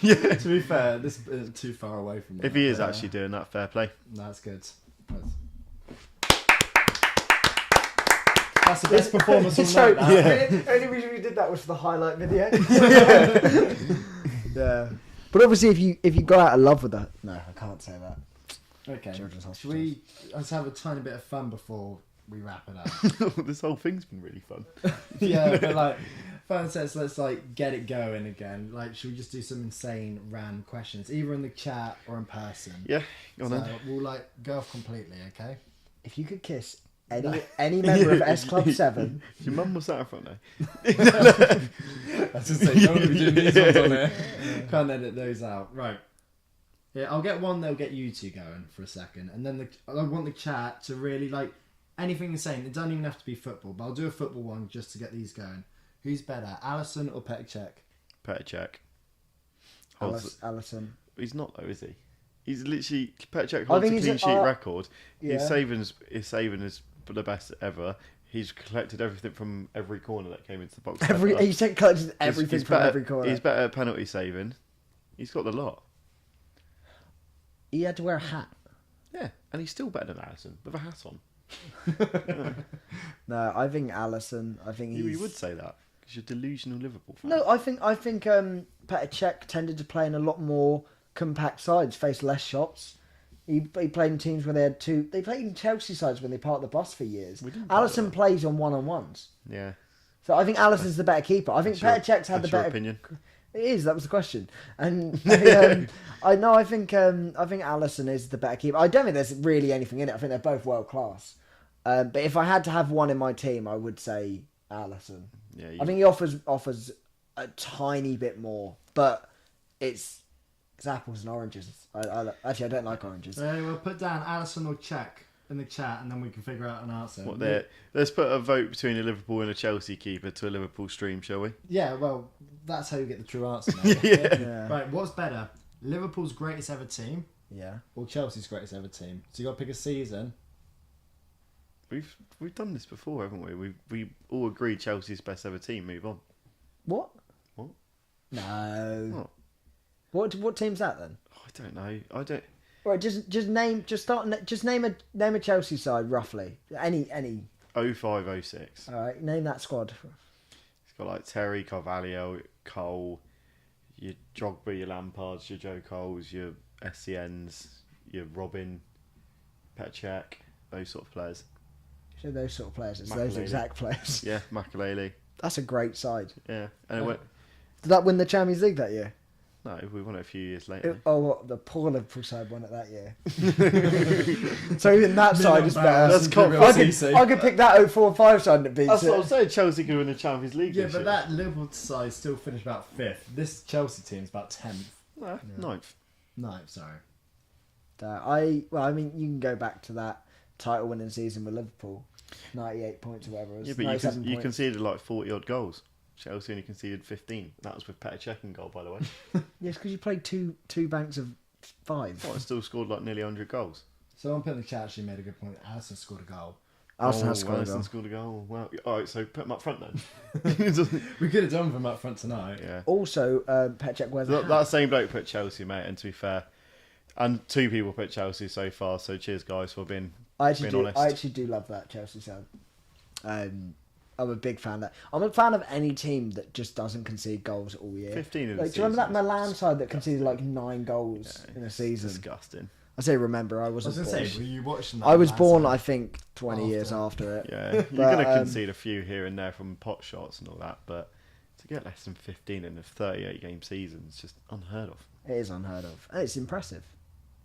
Yeah. To be fair, this isn't too far away from that. If he is actually doing that, fair play. That's good. That's the best performance on so, that. The only reason we did that was for the highlight video. Yeah. But obviously, if you go out of love with that, no, I can't say that. Okay. Should we let's have a tiny bit of fun before we wrap it up? This whole thing's been really fun. Yeah, but like fun sense, let's like get it going again. Like, should we just do some insane random questions, either in the chat or in person? Yeah, go on then. We'll like go off completely, okay? If you could kiss any member of S Club 7. Your mum was sat in front there. I was just saying, don't want to be doing these ones on there. Can't edit those out. Right. Yeah, I'll get one that'll get you two going for a second. And then I want the chat to really, like, anything insane. It doesn't even have to be football, but I'll do a football one just to get these going. Who's better, Alisson or Petr Cech? Petr Cech. Alisson. He's not, though, is he? He's literally... Petr Cech holds a clean sheet record. Yeah. His saving is the best ever. He's collected everything from every corner that came into the box. He's collected everything from every corner. He's better at penalty saving. He's got the lot. He had to wear a hat. Yeah, and he's still better than Alisson with a hat on. No, I think Alisson. I think you would say that because you're a delusional Liverpool fan. No, I think Petr Cech tended to play in a lot more compact sides, face less shots. He played in teams where they had two. They played in Chelsea sides when they parked the bus for years. Alisson plays on one-on-ones. Yeah. So I think Alisson's the better keeper. I think Petr Cech's had the better opinion. It is. That was the question. And I think Alisson is the better keeper. I don't think there's really anything in it. I think they're both world class. But if I had to have one in my team, I would say Alisson. Yeah. I think he offers a tiny bit more, but it's apples and oranges. Actually, I don't like oranges. We'll put down Alisson or Cech in the chat, and then we can figure out an answer. Let's put a vote between a Liverpool and a Chelsea keeper to a Liverpool stream, shall we? Yeah, well, that's how you get the true answer. Yeah. Right, what's better? Liverpool's greatest ever team? Yeah. Or Chelsea's greatest ever team? So you got to pick a season. We've done this before, haven't we? We all agreed Chelsea's best ever team. Move on. What? What? No. What team's that then? I don't know. I don't. Right, just name a Chelsea side roughly. Any. 05-06. All right, name that squad. It's got like Terry, Carvalho, Cole, your Drogba, your Lampards, your Joe Coles, your SCNs, your Robin, Petchek, those sort of players. So those sort of players. It's those exact players. Yeah, Makelele. That's a great side. Yeah, and it went. Did that win the Champions League that year? No, we won it a few years later. The poor Liverpool side won it that year. So even that side is better. That's I could pick that 04-05 side that beats That's it. what I'm saying. Chelsea could win the Champions League. Yeah, this but year. that Liverpool side still finished about 5th. This Chelsea team's about 10th. No, ninth. 9th, sorry. You can go back to that title winning season with Liverpool, 98 points or whatever it was. Yeah, but 97 you points. conceded like 40 odd goals. Chelsea only conceded 15. That was with Petchek in goal, by the way. Yes, because you played two banks of 5. Well, it still scored like nearly 100 goals. Someone put in the chat actually made a good point. Alisson scored a goal. Arsenal has scored a Alisson goal. scored a goal. Wow. All right, so put him up front then. We could have done them up front tonight. Yeah. Also, Petchek wears a hat. That same bloke put Chelsea, mate. And to be fair, and 2 people put Chelsea so far. So cheers, guys, for being honest. I actually do love that Chelsea side. I'm a big fan of that. I'm a fan of any team that just doesn't concede goals all year. 15 in the Do you remember that season is Milan side that conceded like 9 goals in a season? Disgusting. I say remember, I I was wasn't going to born. say, were you watching that? I was last born, time? I think, 20 years after it. Yeah, you're But, going to concede a few here and there from pot shots and all that, but to get less than 15 in a 38-game season is just unheard of. It is unheard of. And it's impressive.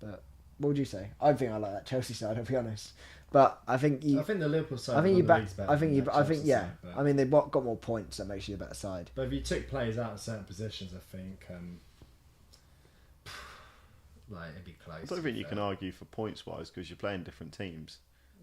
But what would you say? I think I like that Chelsea side, I'll be honest. But I think I think the Liverpool side. I think you won the back. league's better I think than you. that I think Chelsea yeah. side, but- I mean they've got more points. That makes you a better side. But if you took players out of certain positions, I think like it'd be close. I don't think you can argue for points-wise because you're playing different teams.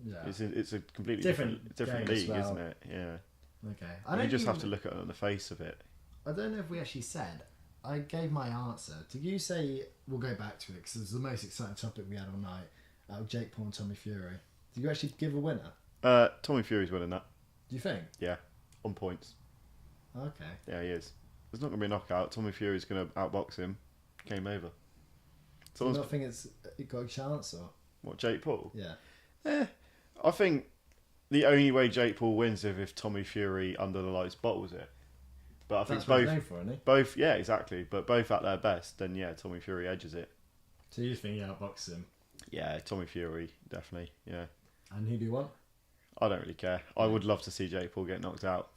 Yeah. It's a completely Different different game as league, well. isn't it? Yeah. Okay. You just have to look at it on the face of it. I don't know if we actually said. I gave my answer. Did you say we'll go back to it because it's the most exciting topic we had all night? Out of Jake Paul and Tommy Fury. Did you actually give a winner? Tommy Fury's winning that. Do you think? Yeah, on points. Okay. Yeah, he is. There's not going to be a knockout. Tommy Fury's going to outbox him. Game over. Do you not think it got a chance or? What, Jake Paul? Yeah. I think the only way Jake Paul wins is if Tommy Fury under the lights bottles it. But I think That's what he's known for, isn't he? both, yeah, exactly. But both at their best, then yeah, Tommy Fury edges it. So you think he outboxes him? Yeah, Tommy Fury, definitely. Yeah. And who do you want? I don't really care. I would love to see Jake Paul get knocked out.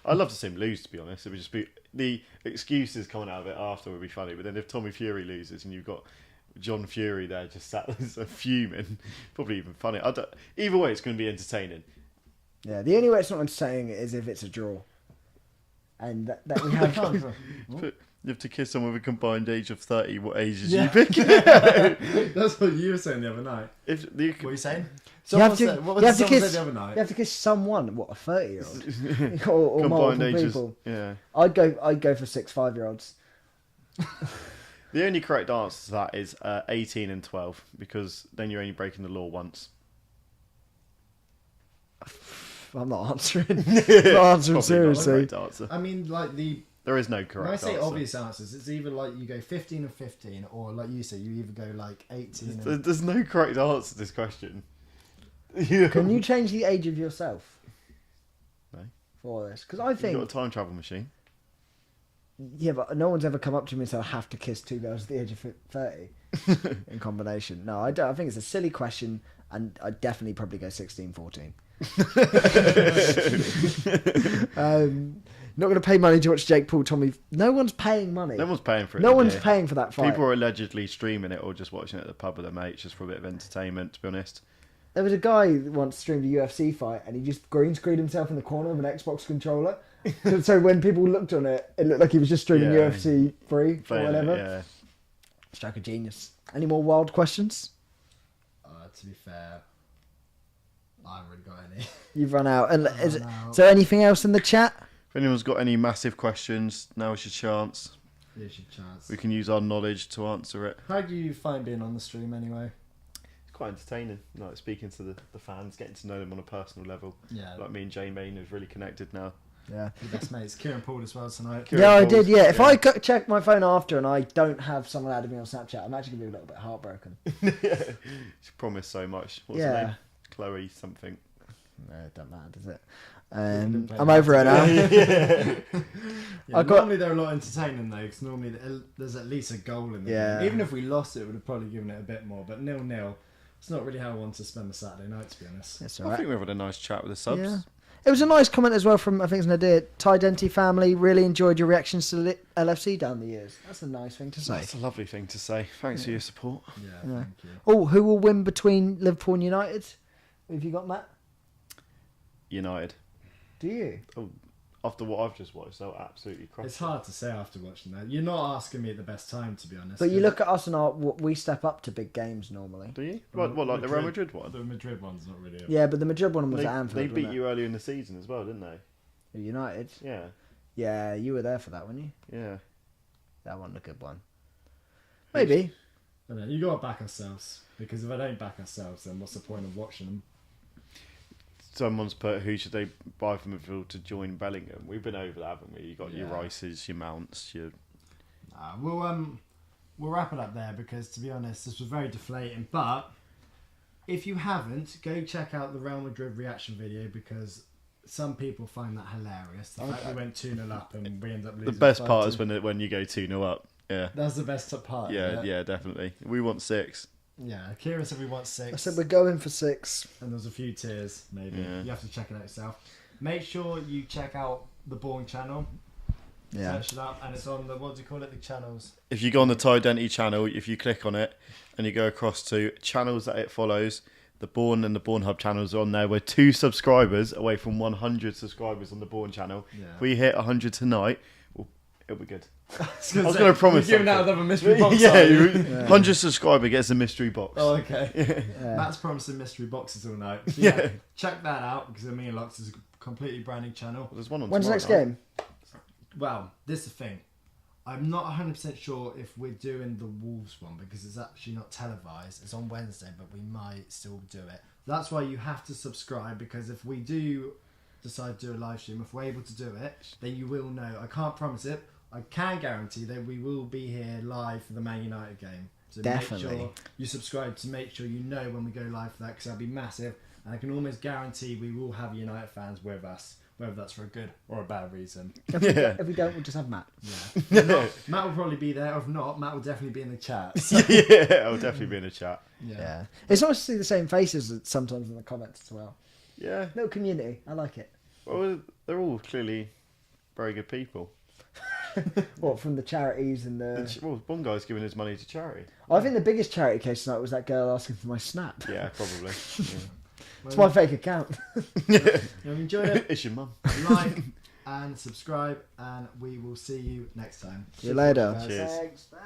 I'd love to see him lose, to be honest. It would just be the excuses coming out of it after would be funny. But then if Tommy Fury loses and you've got John Fury there just sat there fuming, probably even funny. Either way, it's going to be entertaining. Yeah. The only way it's not entertaining is if it's a draw. And that we have. You have to kiss someone with a combined age of 30. What age is Yeah. you pick? That's what you were saying the other night. If the, What were you saying? You have to, What was you have to someone kiss. said the other night? You have to kiss someone. What, a 30-year-old or combined multiple ages, people? yeah. I'd go for 6 5-year-olds. The only correct answer to that is 18 and 12 because then you're only breaking the law once. I'm not answering. I'm not answering Probably not seriously. a correct answer. I mean, like There is no when correct I say answer. obvious answers, it's either like you go 15 and 15, or like you say, you either go like 18 and... There's no correct answer to this question. Can you change the age of yourself? No. For this, because I You've got a think time travel machine. yeah, but no one's ever come up to me and said I have to kiss 2 girls at the age of 30 in combination. No, I don't. I think it's a silly question, and I'd definitely probably go 16, 14. Not going to pay money to watch Jake Paul, Tommy. No one's paying money. No one's paying for it. No one's yeah. paying for that fight. People are allegedly streaming it or just watching it at the pub with their mates just for a bit of entertainment, to be honest. There was a guy who once streamed a UFC fight, and he just green screened himself in the corner with an Xbox controller. so when people looked on it, it looked like he was just streaming Yeah. UFC 3 or Playing whatever. it, yeah. Stroke of genius. Any more wild questions? to be fair, I haven't really got any. You've run out. And I've run out. is there anything else in the chat? If anyone's got any massive questions, now's your chance. Here's your chance. We can use our knowledge to answer it. How do you find being on the stream anyway? It's quite entertaining. Like speaking to the fans, getting to know them on a personal level. Yeah. Like me and Jay Main is really connected now. Yeah. Your best mates. Kieran Paul as well tonight. Yeah, I did. Yeah, if I check my phone after and I don't have someone added me on Snapchat, I'm actually gonna be a little bit heartbroken. Yeah. She promised so much. What's her name? Chloe something. No, it doesn't matter, does it? I'm over it now. Normally they're a lot entertaining though, because normally there's at least a goal in the game. Even if we lost it, would have probably given it a bit more. But 0-0, it's not really how I want to spend the Saturday night, to be honest. That's I all right. think we've had a nice chat with the subs. Yeah. It was a nice comment as well from, I think it's Nadir. Ty Denty family, really enjoyed your reactions to the LFC down the years. That's a nice thing to say. That's a lovely thing to say. Thanks for your support. Yeah, thank you. Oh, who will win between Liverpool and United? Who have you got, Matt? United. Do you? Oh, after what I've just watched, they'll absolutely crush. It's hard to say after watching that. You're not asking me at the best time, to be honest. But you look at us and we step up to big games normally. Do you? What, like the Real Madrid one? The Madrid one's not really. Yeah, but the Madrid one was They, at Anfield. they beat wasn't you earlier in the season as well, didn't they? it? United. Yeah. Yeah, you were there for that, weren't you? Yeah. That wasn't a good one. Maybe. I don't know, you got to back ourselves, because if I don't back ourselves, then what's the point of watching them? Someone's put, who should they buy from midfield to join Bellingham? We've been over that, haven't we? You got your Rices, your Mounts, your... We'll wrap it up there, because to be honest, this was very deflating. But if you haven't, go check out the Real Madrid reaction video, because some people find that hilarious. The fact we went 2-0 up and we end up losing. The best part 5-2. is when you go 2-0 up. Yeah. That's the best part. Yeah, definitely. We want 6. Yeah, Kieran said we want 6. I said we're going for 6. And there's a few tears, maybe. Yeah. You have to check it out yourself. Make sure you check out the Bourne channel. Yeah. Search it up, and it's on the, what do you call it, the channels? If you go on the Ty Denty channel, if you click on it and you go across to channels that it follows, the Bourne and the Bourne Hub channels are on there. We're 2 subscribers away from 100 subscribers on the Bourne channel. Yeah. If we hit 100 tonight, it'll be good. I was going to promise You're giving out something. another mystery box. Yeah, are you? 100 subscriber gets a mystery box. Oh, okay. Yeah. Matt's promising mystery boxes all night. So Yeah. Check that out, because me and Lux is a completely brand new channel. There's one on When's the next tomorrow, game? Well, this is the thing. I'm not 100% sure if we're doing the Wolves one, because it's actually not televised. It's on Wednesday, but we might still do it. That's why you have to subscribe, because if we do decide to do a live stream, if we're able to do it, then you will know. I can't promise it. I can guarantee that we will be here live for the Man United game. So Definitely. make sure you subscribe to make sure you know when we go live for that, because that'll be massive. And I can almost guarantee we will have United fans with us, whether that's for a good or a bad reason. If we don't, we'll just have Matt. Yeah. If not, Matt will probably be there. If not, Matt will definitely be in the chat. Yeah, I'll definitely be in the chat. Yeah. It's nice to see the same faces sometimes in the comments as well. Yeah. Little community. I like it. Well, they're all clearly very good people. What, from the charities and the... Well, one guy's giving his money to charity. I think the biggest charity case tonight was that girl asking for my snap. Yeah, probably. It's my fake account. Enjoy it. It's your mum. Like and subscribe, and we will see you next time. See you later. Cheers. Thanks. Bye.